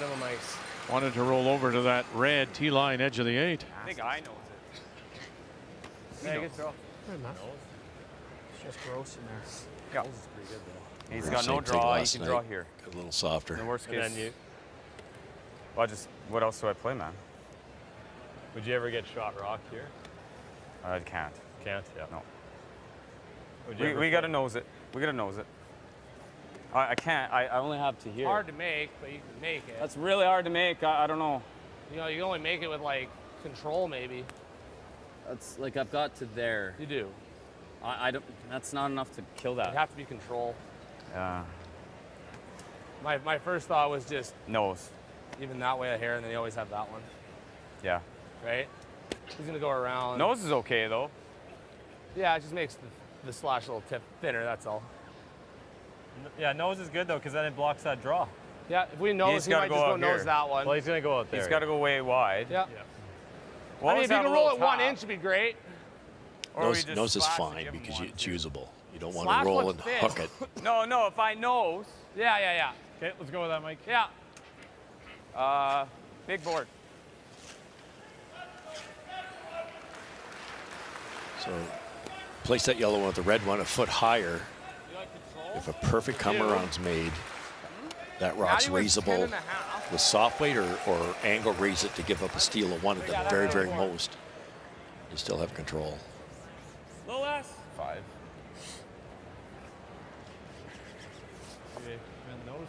minimum ice. Wanted to roll over to that red T-line edge of the 8. I think I know it. Yeah, good throw. It's just gross in there. Yeah. This is pretty good though. He's Same got no thing draw. You last can draw night. here. Got a little softer. In the worst And case. then you. Well, just what else do I play, man? Would you ever get shot rock here? I can't. Can't. Yeah. No. Would you ever We play- gotta nose it. We gotta nose it. I can't. I only have to here. Hard to make, but you can make it. That's really hard to make. I don't know. You know, you can only make it with like control, maybe. That's like I've got to there. You do. I don't. That's not enough to kill It'd that. have to be control. Yeah. My first thought was just Nose. even that way of hair, and then you always have that one, Yeah. right? He's gonna go around. Nose is okay though. Yeah, it just makes the slash a little tip thinner. That's all. Yeah, nose is good though, because then it blocks that draw. Yeah, if we nose, He's he gotta might go just go out nose here. that one. Well, he's gonna go out there. He's got to go way wide. Yeah. We'll I mean, always if you have can a roll little it 1 top. inch, it'd be great. Or we Nose, just nose is slash and fine give him because one, it's too. usable. You don't want Slash to roll one's and thin. hook it. No. If I nose. Yeah. Okay, let's go with that, Mike. Yeah. Big board. So place that yellow one with the red one a foot higher. If a perfect come around's made, that rock's raisable with soft weight or angle raise it to give up a steal of 1 at the very, very most. You still have control. Little less. 5. Okay, and nose.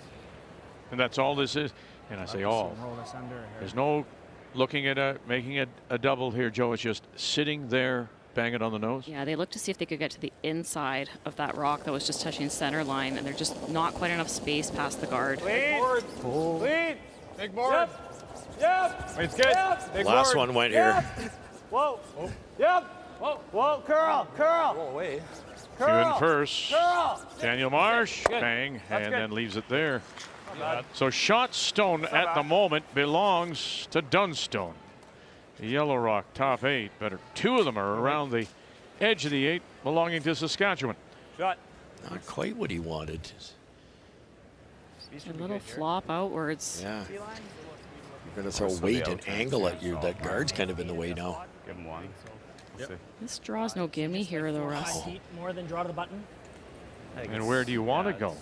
And that's all this is. And I say all. Roll this under here. There's no looking at making it a double here, Joe. It's just sitting there, bang it on the nose. Yeah, they looked to see if they could get to the inside of that rock that was just touching center line, and there's just not quite enough space past the guard. Big board. Cool. Lead. Big board. Yep. It's good. Yep. Big Last board. one went here. Whoa. Yep. Whoa. Whoa, curl. Curl. Roll away. Few in first. Curl. Daniel Marsh, Good. bang, That's and good. then leaves it there. Not bad. So shot stone at the moment belongs to Dunstone. Yellow Rock top 8, but 2 of them are around the edge of the 8, belonging to Saskatchewan. Shot. Not quite what he wanted. A little flop outwards. Yeah. You're going to throw weight and angle at you. That guard's kind of in the way now. Give him one. This draw's no gimme here, though, Russ. High feet more than draw to the button. And where do you want to go?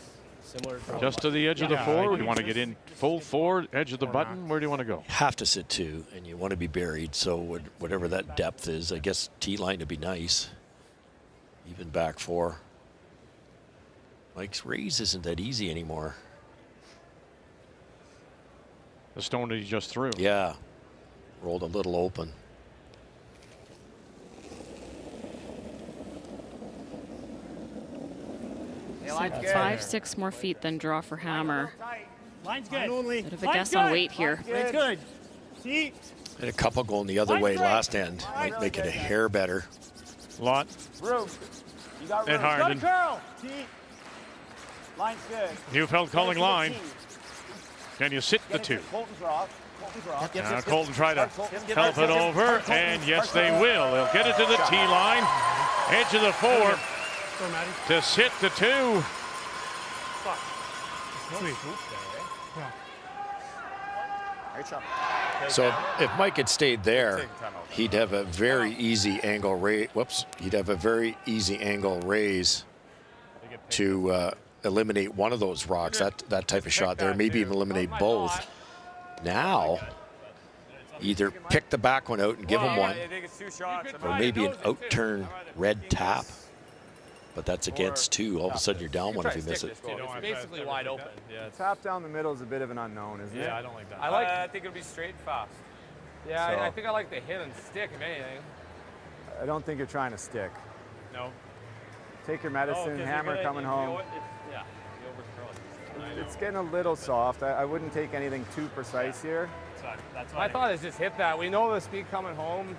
Similar to Just to the edge of the 4? You want to get in full 4, edge of the button? Where do you want to go? Have to sit 2, and you want to be buried. So whatever that depth is, I guess T line would be nice. Even back 4. Mike's raise isn't that easy anymore. The stone that he just threw. Yeah. Rolled a little open. So 5, 6 more feet than draw for hammer. Line's good. Bit of a guess on weight here. Line's good. See? And a couple going the other way last end might make it a hair better. Lot. Room. You got room. Ed Harden. Curl. T. Line's good. Neufeld calling line. Can you sit the 2? Colton's off. Colton's off. Now Colton try to help it over, and yes, they will. They'll get it to the T line. Edge of the 4 to sit the 2. So if Mike had stayed there, he'd have a very easy angle raise. Whoops. He'd have a very easy angle raise to eliminate one of those rocks, that type of shot there, maybe even eliminate both. Now, either pick the back one out and give him one, or maybe an out-turn red tap. But that's against 2. All of a sudden, you're down one if you miss it. It's basically wide open. Yeah. Tap down the middle is a bit of an unknown, isn't it? Yeah, I don't like that. I think it'll be straight and fast. Yeah, So- I think I like the hit and stick, if anything. I don't think you're trying to stick. No. Take your medicine, hammer coming home. Yeah, you overthrow it. It's getting a little soft. I wouldn't take anything too precise here. That's my thought is just hit that. We know the speed coming home.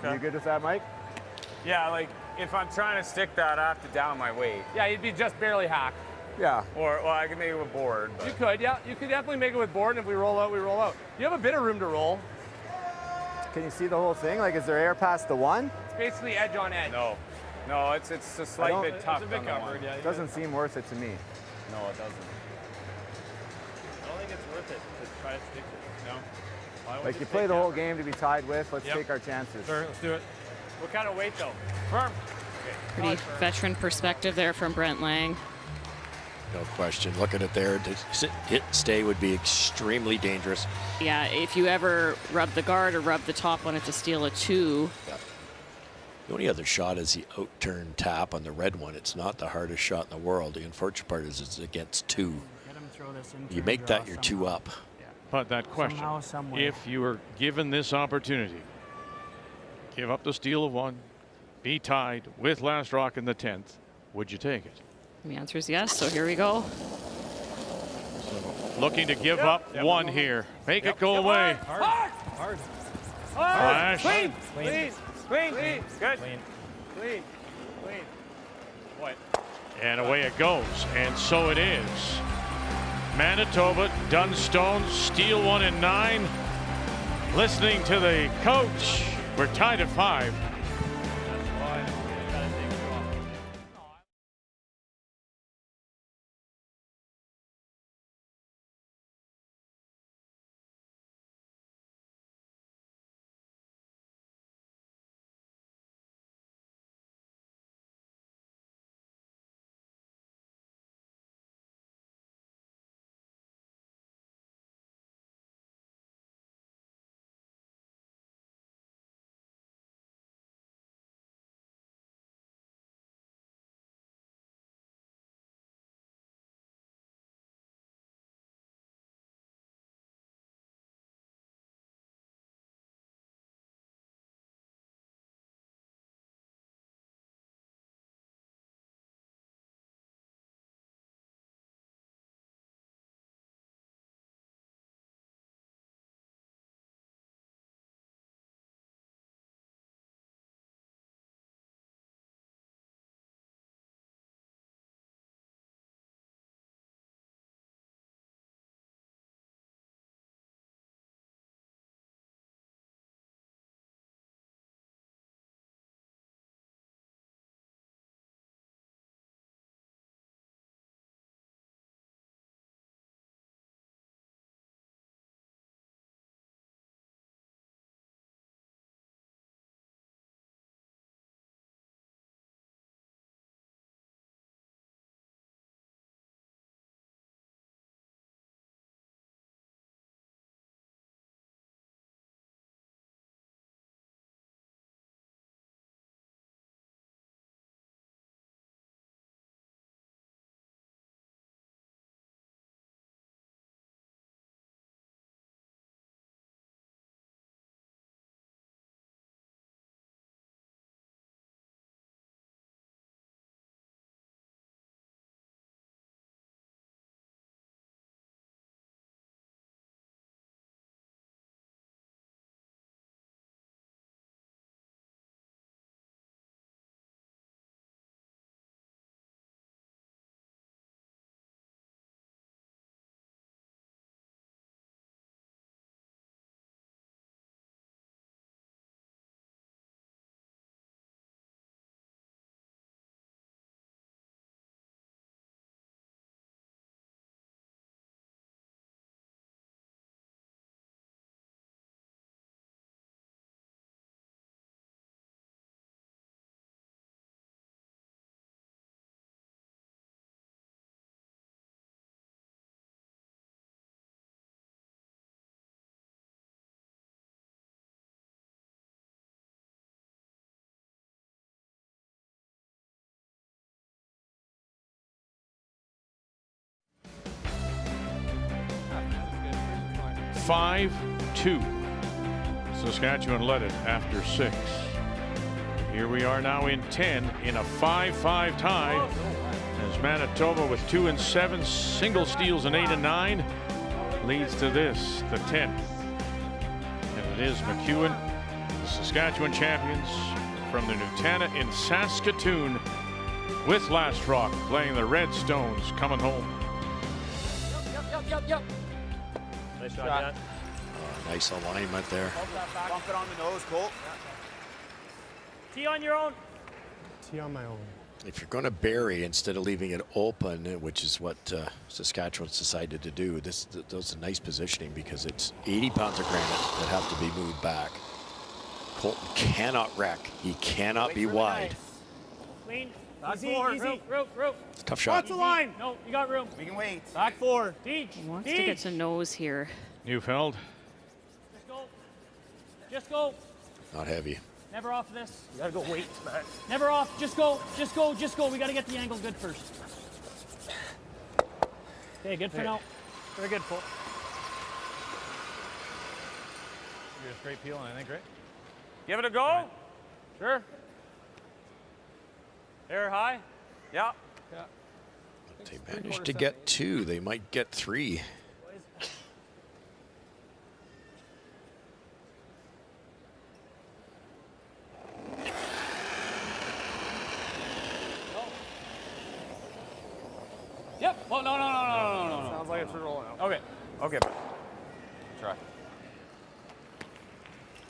You good with that, Mike? Yeah, like if I'm trying to stick that, I have to down my weight. Yeah, you'd be just barely hacked. Yeah. Or, well, I could make it with board. You could, yeah. You could definitely make it with board, and if we roll out, we roll out. You have a bit of room to roll. Can you see the whole thing? Like, is there air past the 1? It's basically edge on edge. No. No, it's a slight bit tough. It's a bit covered, yeah. Doesn't seem worth it to me. No, it doesn't. I don't think it's worth it to try to stick it. No. Like, you play the whole game to be tied with. Let's take our chances. Sure, let's do it. What kind of weight, though? Firm. Pretty veteran perspective there from Brent Lang. No question. Look at it there. To hit and stay would be extremely dangerous. Yeah, if you ever rub the guard or rub the top one, it's a steal of 2. Yeah. The only other shot is the out-turn tap on the red one. It's not the hardest shot in the world. The unfortunate part is it's against 2. Get him throw this in. You make that, you're 2 up. But that question, Somehow, some way. if you were given this opportunity, give up the steal of 1, be tied with last rock in the 10th, would you take it? The answer is yes, so here we go. Looking to give up 1 here. Make it go away. Hard. Flash. Clean. Clean. Good. Clean. What? And away it goes. And so it is. Manitoba, Dunstone, steal 1 in 9. Listening to the coach, we're tied at 5. 5-2. Saskatchewan led it after 6. Here we are now in 10 in a 5-5 tie. As Manitoba with 2 and 7, single steals and 8 and 9 leads to this, the 10th. And it is MacEwan, the Saskatchewan champions from the Nutana in Saskatoon, with Last Rock playing the Red Stones coming home. Yep. Nice shot, Dan. Nice alignment there. Bump it on the nose, Colt. Tee on your own. Tee on my own. If you're going to bury instead of leaving it open, which is what Saskatchewan's decided to do, those are nice positioning because it's 80 pounds of granite that have to be moved back. Colton cannot wreck. He cannot be wide. Clean. Back Easy, four. easy. Rope. Tough shot. What's the line? No, you got room. We can wait. Back 4. Teach. He wants to get to nose here. Neufeld. Just go. Not heavy. Never off this. You gotta go wait, man. Never off. Just go. We gotta get the angle good first. Okay, good for now. Very good, Paul. You're a straight peel, I think, right? Give it a go. Sure. Air high. Yeah. They managed to get 2. They might get 3. Yep. Oh, no. Sounds like it's rolling out. Okay. Try.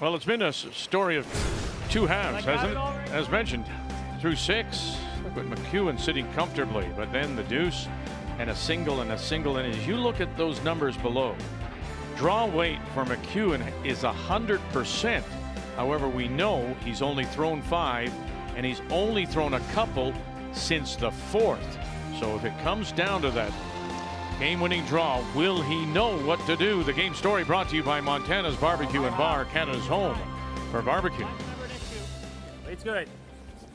Well, it's been a story of 2 halves, hasn't it? As mentioned, through 6, with MacEwan sitting comfortably, but then the deuce and a single. And as you look at those numbers below, draw weight for MacEwan is 100%. However, we know he's only thrown 5, and he's only thrown a couple since the 4th. So if it comes down to that game-winning draw, will he know what to do? The game story brought to you by Montana's Barbecue and Bar, Canada's home for barbecue. It's good.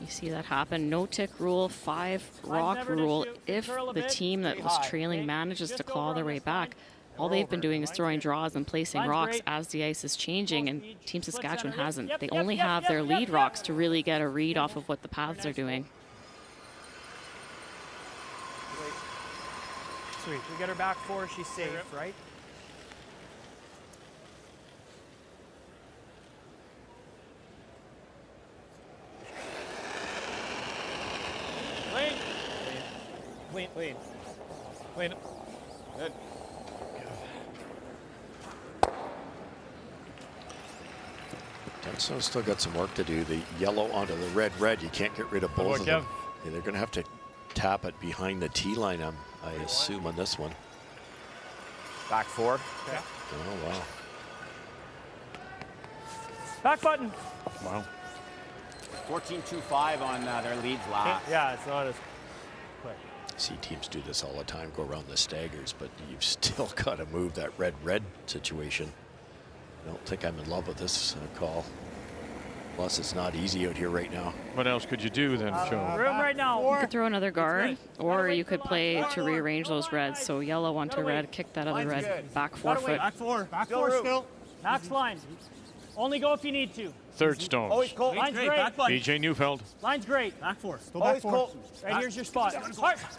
You see that happen. No tick rule, 5 rock rule. If the team that was trailing manages to claw their way back, all they've been doing is throwing draws and placing rocks as the ice is changing, and Team Saskatchewan hasn't. They only have their lead rocks to really get a read off of what the paths are doing. Sweet. We get her back 4. She's safe, right? Clean. Good. Dunstone's still got some work to do. The yellow onto the red, you can't get rid of both of them. Yeah, they're going to have to tap it behind the tee line, I assume, on this one. Back 4. Okay. Oh, wow. Back button. Wow. 14-2-5 on their leads last. Yeah, it's not as quick. See teams do this all the time, go around the staggers, but you've still got to move that red situation. I don't think I'm in love with this call. Plus, it's not easy out here right now. What else could you do then, Joe? Room right now. You could throw another guard, or you could play to rearrange those reds. So yellow onto red, kick that other red back 4 foot. Back 4. Back Still 4 room. still. Max line. Only go if you need to. Third Stones. Always Colt. Line's great. BJ Neufeld. Line's great. Back 4. Still Always back 4. Colton. Right here's your spot.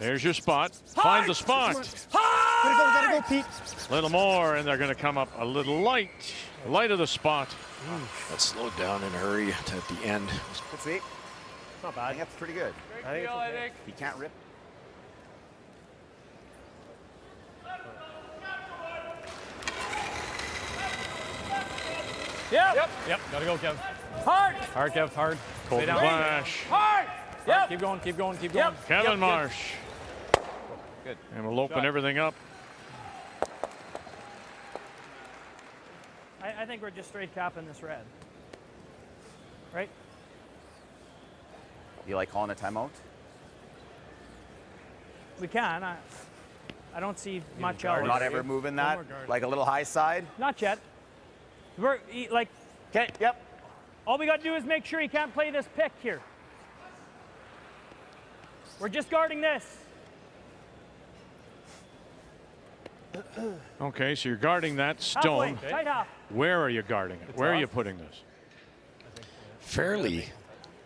There's your spot. Find the spot. Gotta go, Pete. A little more, and they're going to come up a little light. Light of the spot. That slowed down in a hurry at the end. Let's see. Not I bad. think that's pretty good. I think it's okay. He can't rip. Yep. Gotta go, Kev. Hard. Hard, Kev, hard. Colton down. Flash. Hard. Yep. Keep going. Yep. Kevin Marsh. Good. And we'll open everything up. I think we're just straight capping this red. Right? You like calling a timeout? We can. I don't see much We're else. not ever moving that? Like a little high side? Not yet. We're like. Okay, yep. All we got to do is make sure he can't play this pick here. We're just guarding this. Okay, so you're guarding that stone. Halfway, tight half. Where are you guarding it? Where are you putting this? Fairly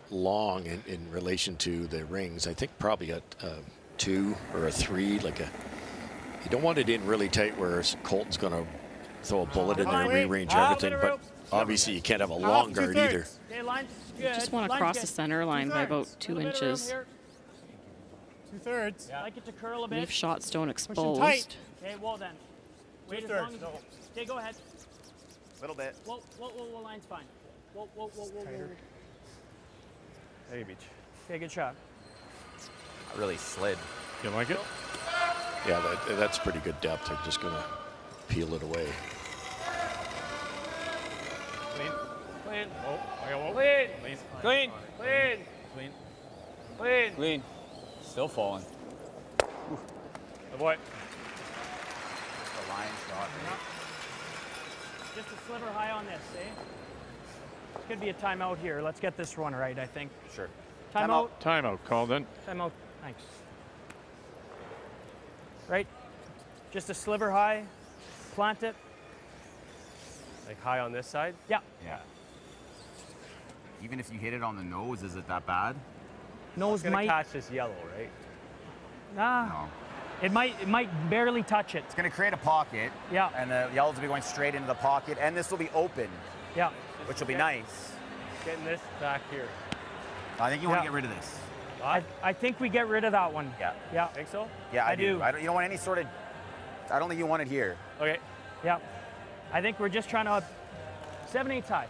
long in relation to the rings. I think probably a 2 or a 3, like a. You don't want it in really tight where Colton's going to throw a bullet in there and rearrange everything, but obviously you can't have a long guard either. Okay, line's You good. just want to Line's cross good. the center line by about 2 inches. 2/3. Like it to curl a bit. Leave shot stone tight. exposed. Okay, well then. Wait as long as. Okay, go ahead. Little bit. Whoa, line's fine. Whoa. Hey, Beach. Okay, good shot. I really slid. You like it? Yeah, that's pretty good depth. I'm just going to peel it away. Clean. Clean. Oh, I got one. Clean. Clean. Clean. Clean. Clean. Clean. Clean. Still falling. Oh, boy. The line shot. Just a sliver high on this, eh? Could be a timeout here. Let's get this one right, I think. Sure. Timeout. Timeout called then. Timeout. Thanks. Right? Just a sliver high. Plant it. Like high on this side? Yeah. Yeah. Even if you hit it on the nose, is it that bad? Nose It's gonna might. catch this yellow, right? Nah. No. It might barely touch it. It's going to create a pocket. Yeah. And the yellows will be going straight into the pocket, and this will be open, Yeah. which will be nice. Getting this back here. I think you want Yeah. to get rid of this. I think we get rid of that one. Yeah. Yeah. Think so? Yeah, I do. You don't want any sort of. I don't think you want it here. Okay. Yeah. I think we're just trying to 7/8 high.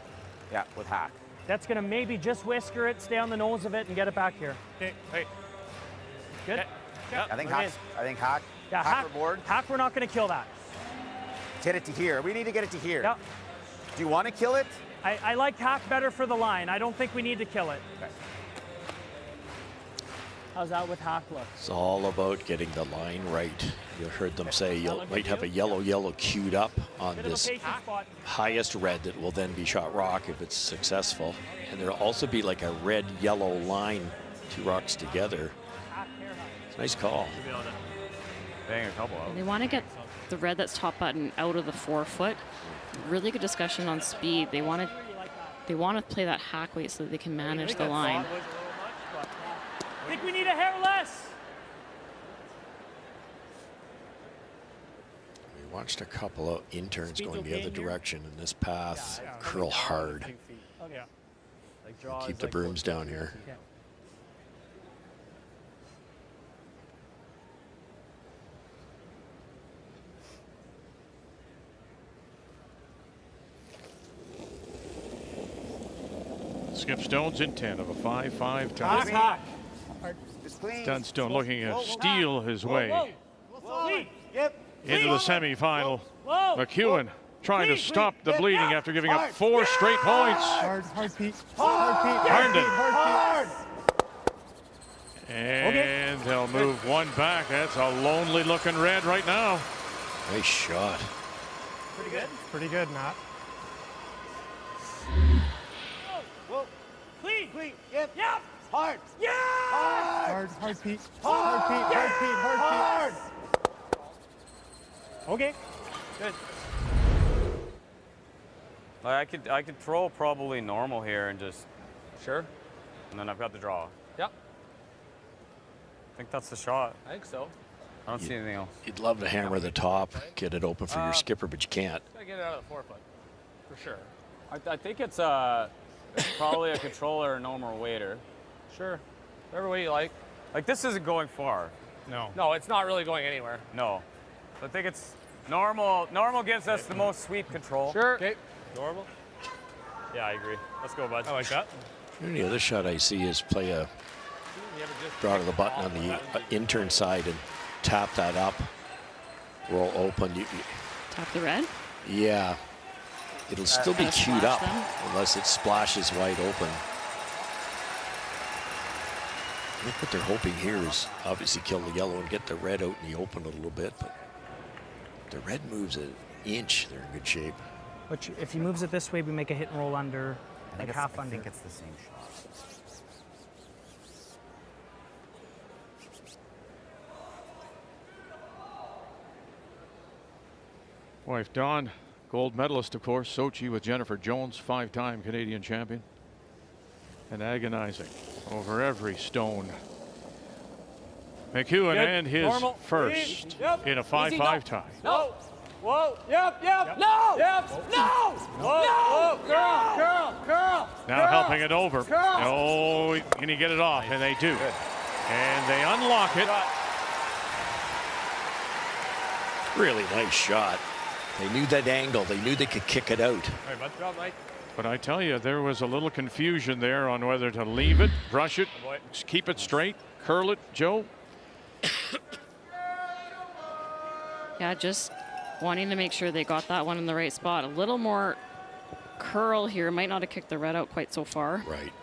Yeah, with hack. That's gonna maybe just whisker it, stay on the nose of it, and get it back here. Okay. Hey. Good. I think Put it hack. Yeah, hack hack. or board. Hack. We're not gonna kill that. Get it to here. We need to get it to here. Yeah. Do you want to kill it? I like hack better for the line. I don't think we need to kill it. Okay. How's that with hack look? It's all about getting the line right. You heard them say you might have a yellow queued up on Bit of a this patient spot. highest red that will then be shot rock if it's successful. And there'll also be like a red-yellow line, 2 rocks together. It's a nice call. Bang a couple out. They want to get the red that's top button out of the 4-foot. Really good discussion on speed. They want to play that hack weight so that they can manage the line. I think we need a hair less. We watched a couple of interns going the other direction, and this path curl hard. Okay. Keep the brooms down here. Yeah. Skip Stone's intent of a 5-5 tie. Hack. Just clean. Dunstone looking to steal his way Clean. into the semifinal. Whoa. McEwen trying to Clean. stop the Yep. bleeding after giving up 4 straight points. Hard, Pete. Hard, Pete. Herndon. Hard, And they'll move one back. That's a lonely looking red right now. Nice shot. Pretty good. Pete. Pretty good, Matt. Whoa. Clean. Clean. Yep. Hard. Yeah. Hard, Pete. Hard, Pete. Hard, Pete. Okay. Good. I could throw probably normal here and just Sure. and then I've got the draw. Yep. I think that's the shot. I think so. I don't see anything else. You'd love to hammer the top, get it open for your skipper, but you can't. Gotta get it out of the 4-foot. For sure. I think it's probably a controller or normal waiter. Sure. Whatever way you like. Like this isn't going far. No. No, it's not really going anywhere. No. I think it's normal. Normal gives us the most sweep control. Sure. Okay. Normal. Yeah, I agree. Let's go, bud. I like that. And the other shot I see is play a draw to the button on the intern side and tap that up, roll open. Tap the red? Yeah. It'll still be queued up unless it splashes wide open. I think what they're hoping here is obviously kill the yellow and get the red out in the open a little bit, but if the red moves an inch, they're in good shape. Which, if he moves it this way, we make a hit and roll under, like half under. I think it's the same shot. Wife Dawn, gold medalist, of course, Sochi with Jennifer Jones, 5-time Canadian champion, and agonizing over every stone. McEwen Good. and his Normal. first Yep. in a 5-5 tie. No. Whoa. Yep. No. Yep. No. Whoa. Curl. Now helping it over. Oh, can he get it off? And they do. Good. And they unlock it. Really nice shot. They knew that angle. They knew they could kick it out. All right, bud. Drop, Mike. But I tell you, there was a little confusion there on whether to leave it, brush it, keep it straight, curl it. Joe? Yeah, just wanting to make sure they got that one in the right spot. A little more curl here. Might not have kicked the red out quite so far. Right.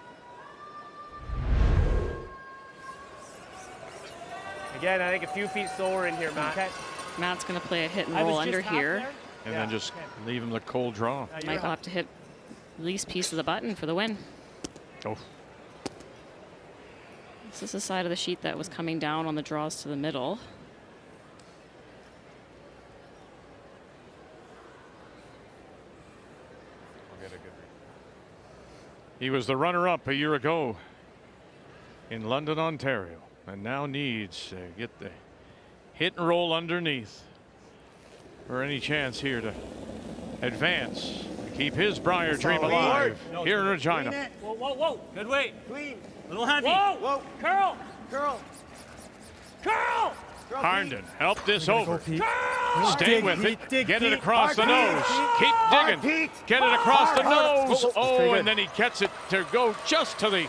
Again, I think a few feet slower in here, Matt. Okay. Matt's going to play a hit and roll under here. And then just leave him the cold draw. Might have to hit the least piece of the button for the win. Oh. This is the side of the sheet that was coming down on the draws to the middle. He was the runner-up a year ago in London, Ontario, and now needs to get the hit and roll underneath for any chance here to advance, to keep his Brier dream alive here in Regina. Whoa. Good weight. Clean. Little heavy. Whoa. Curl. Harnden, help this over. Curl. Stay with it. Get it across the nose. Keep digging. Get it across the nose. Oh, and then he gets it to go just to the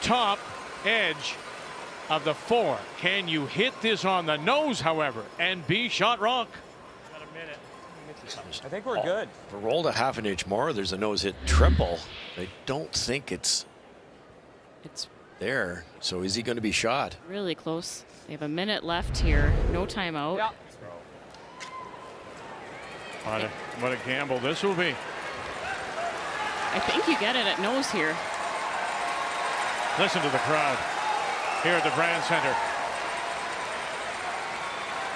top edge of the 4. Can you hit this on the nose, however, and be shot rock? Got a minute. I think we're good. If it rolled a half an inch more, there's a nose hit triple. I don't think it's there. So is he going to be shot? Really close. They have a minute left here. No timeout. Yeah. What a gamble this will be. I think you get it at nose here. Listen to the crowd here at the Brand Center.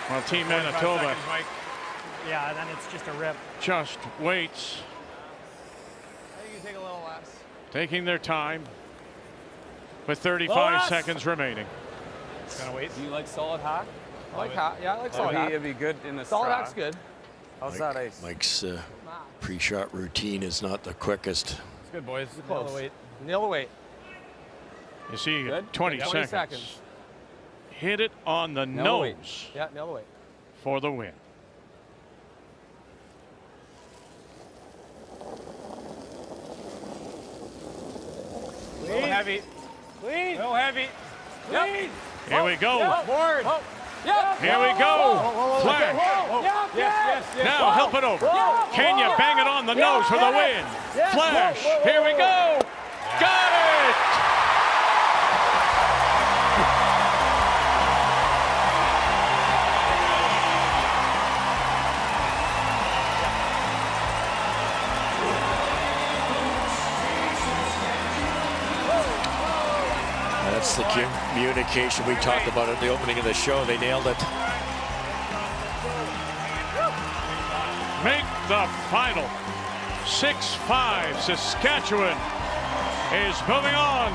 Well, Team Manitoba Yeah, then it's just a rip. just waits, I think you take a little less. taking their time with 35 seconds remaining. Gonna wait. Do you like solid hack? I like hack. Yeah, I like solid hack. It'd be good in the Solid straw. hack's good. How's that ice? Mike's pre-shot routine is not the quickest. It's good, boys. Nail the weight. Nail the weight. You see, Good. 20 20 seconds. Hit it on the Nail the weight. nose Yeah, nail the weight. for the win. A little heavy. Clean. A little heavy. Clean. Here we go. Forward. Yep. Here we go. Flash. Yes. Now help it over. Can you bang it on the nose for the win? Flash. Here we go. Got it. That's the communication we talked about at the opening of the show. They nailed it. Make the final 6-5. Saskatchewan is moving on.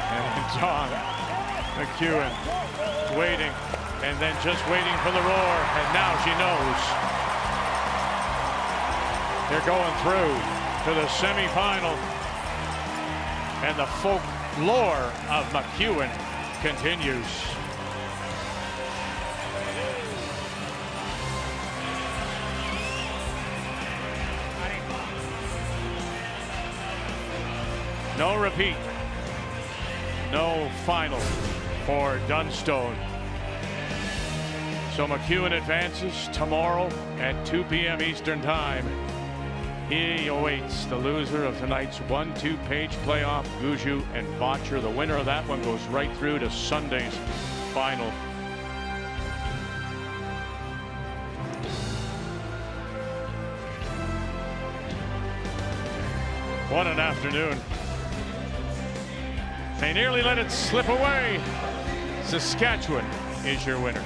And Don McEwen waiting, and then just waiting for the roar, and now she knows. They're going through to the semifinal, and the folklore of McEwen continues. No repeat. No final for Dunstone. So McEwen advances tomorrow at 2 p.m. Eastern Time. He awaits the loser of tonight's 1-2 page playoff, Guju and Botcher. The winner of that one goes right through to Sunday's final. What an afternoon. They nearly let it slip away. Saskatchewan is your winner.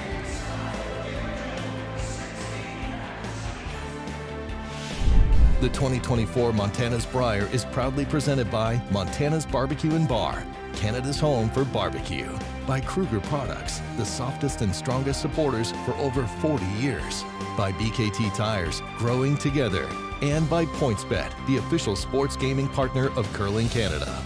The 2024 Montana's Brier is proudly presented by Montana's Barbecue and Bar, Canada's home for barbecue. By Kruger Products, the softest and strongest supporters for over 40 years. By BKT Tires, growing together. And by PointsBet, the official sports gaming partner of Curling Canada.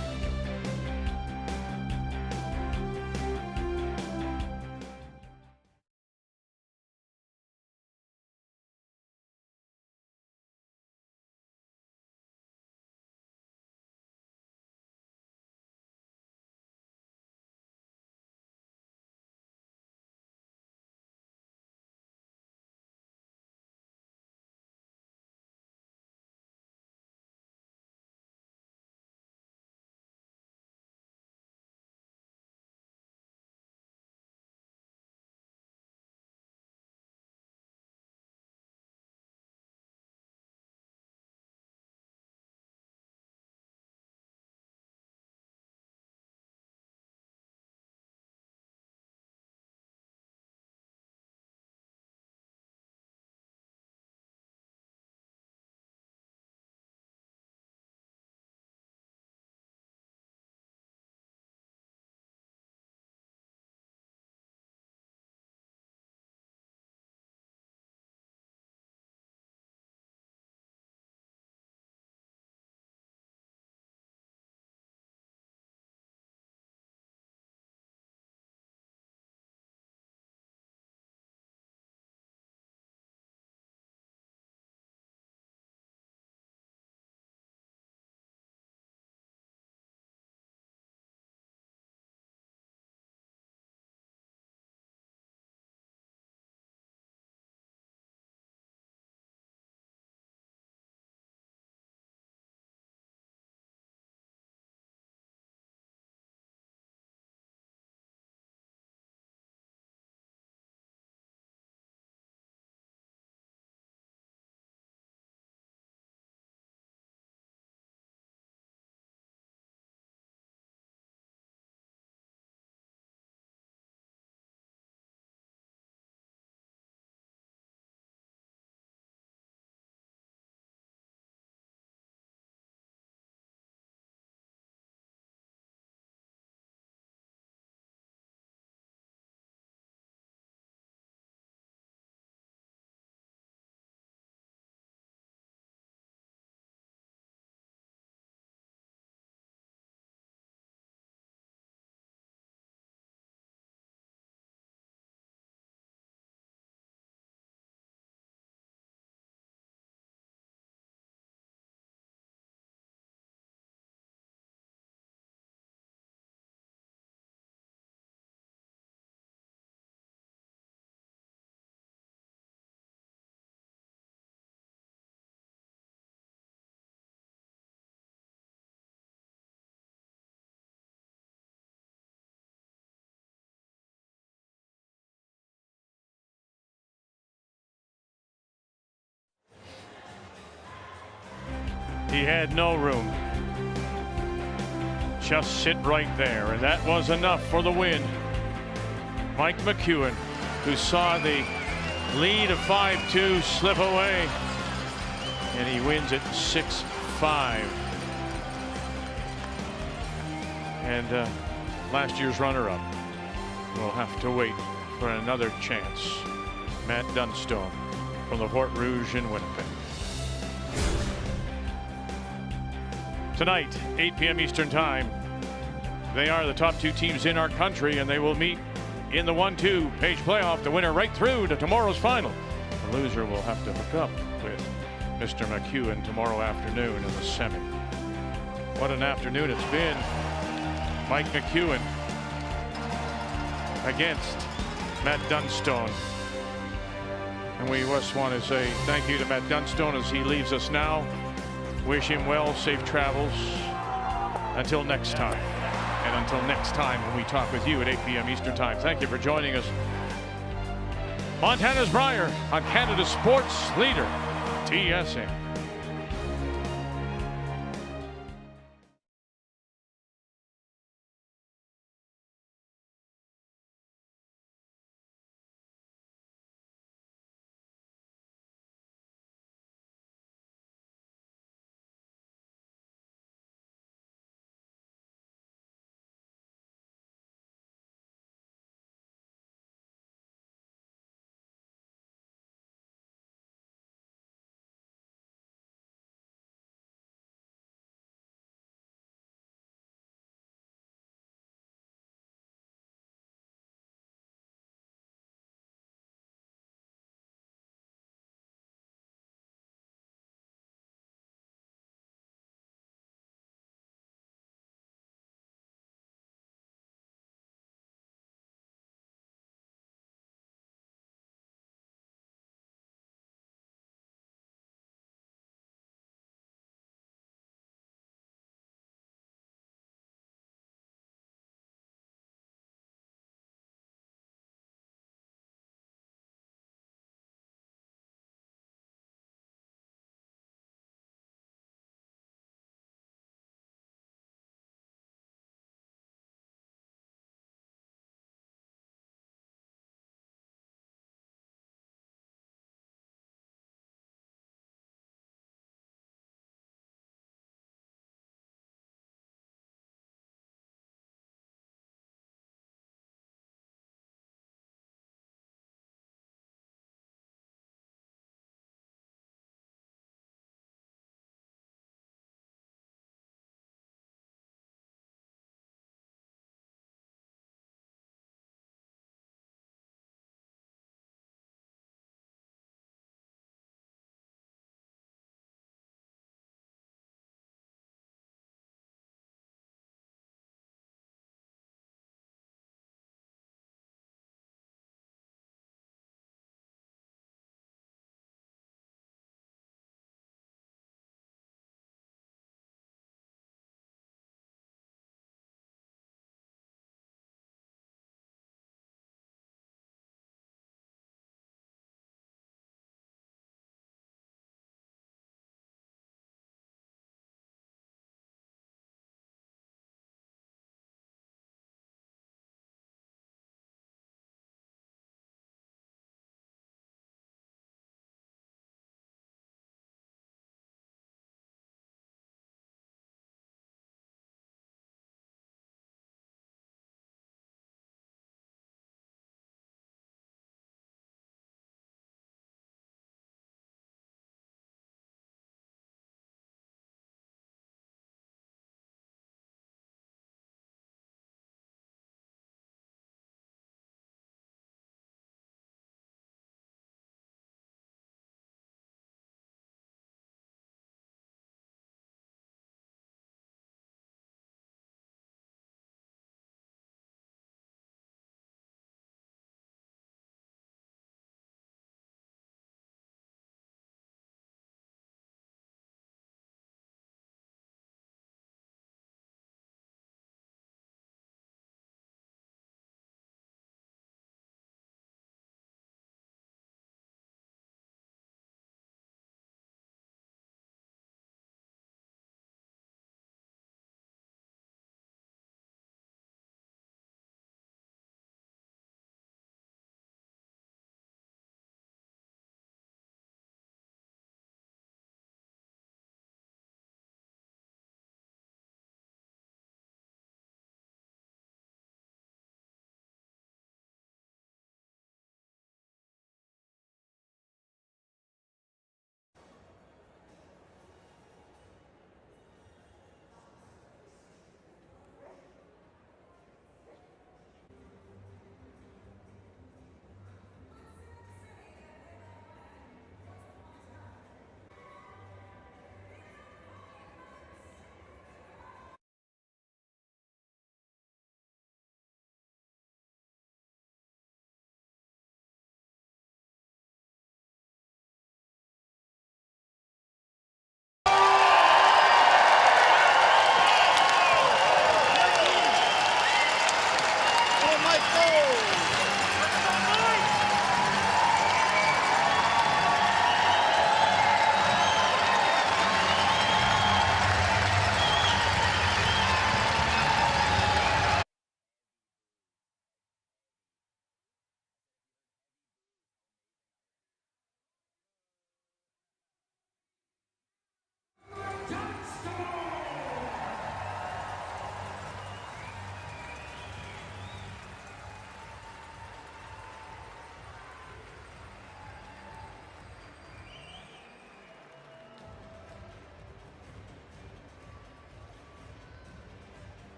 He had no room. Just sit right there, and that was enough for the win. Mike McEwen, who saw the lead of 5-2 slip away, and he wins it 6-5. And last year's runner-up will have to wait for another chance. Matt Dunstone from the Fort Rouge in Winnipeg. Tonight, 8 p.m. Eastern Time, they are the top two teams in our country, and they will meet in the 1-2 page playoff to winner right through to tomorrow's final. The loser will have to hook up with Mr. McEwen tomorrow afternoon in the semi. What an afternoon it's been. Mike McEwen against Matt Dunstone. And we just want to say thank you to Matt Dunstone as he leaves us now. Wish him well, safe travels. Until next time. And until next time when we talk with you at 8 p.m. Eastern Time. Thank you for joining us. Montana's Brier on Canada's sports leader, TSN.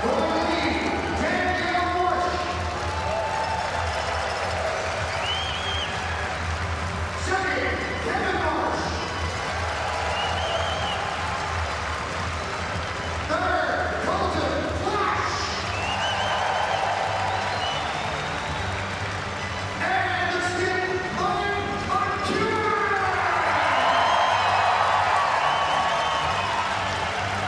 Regina.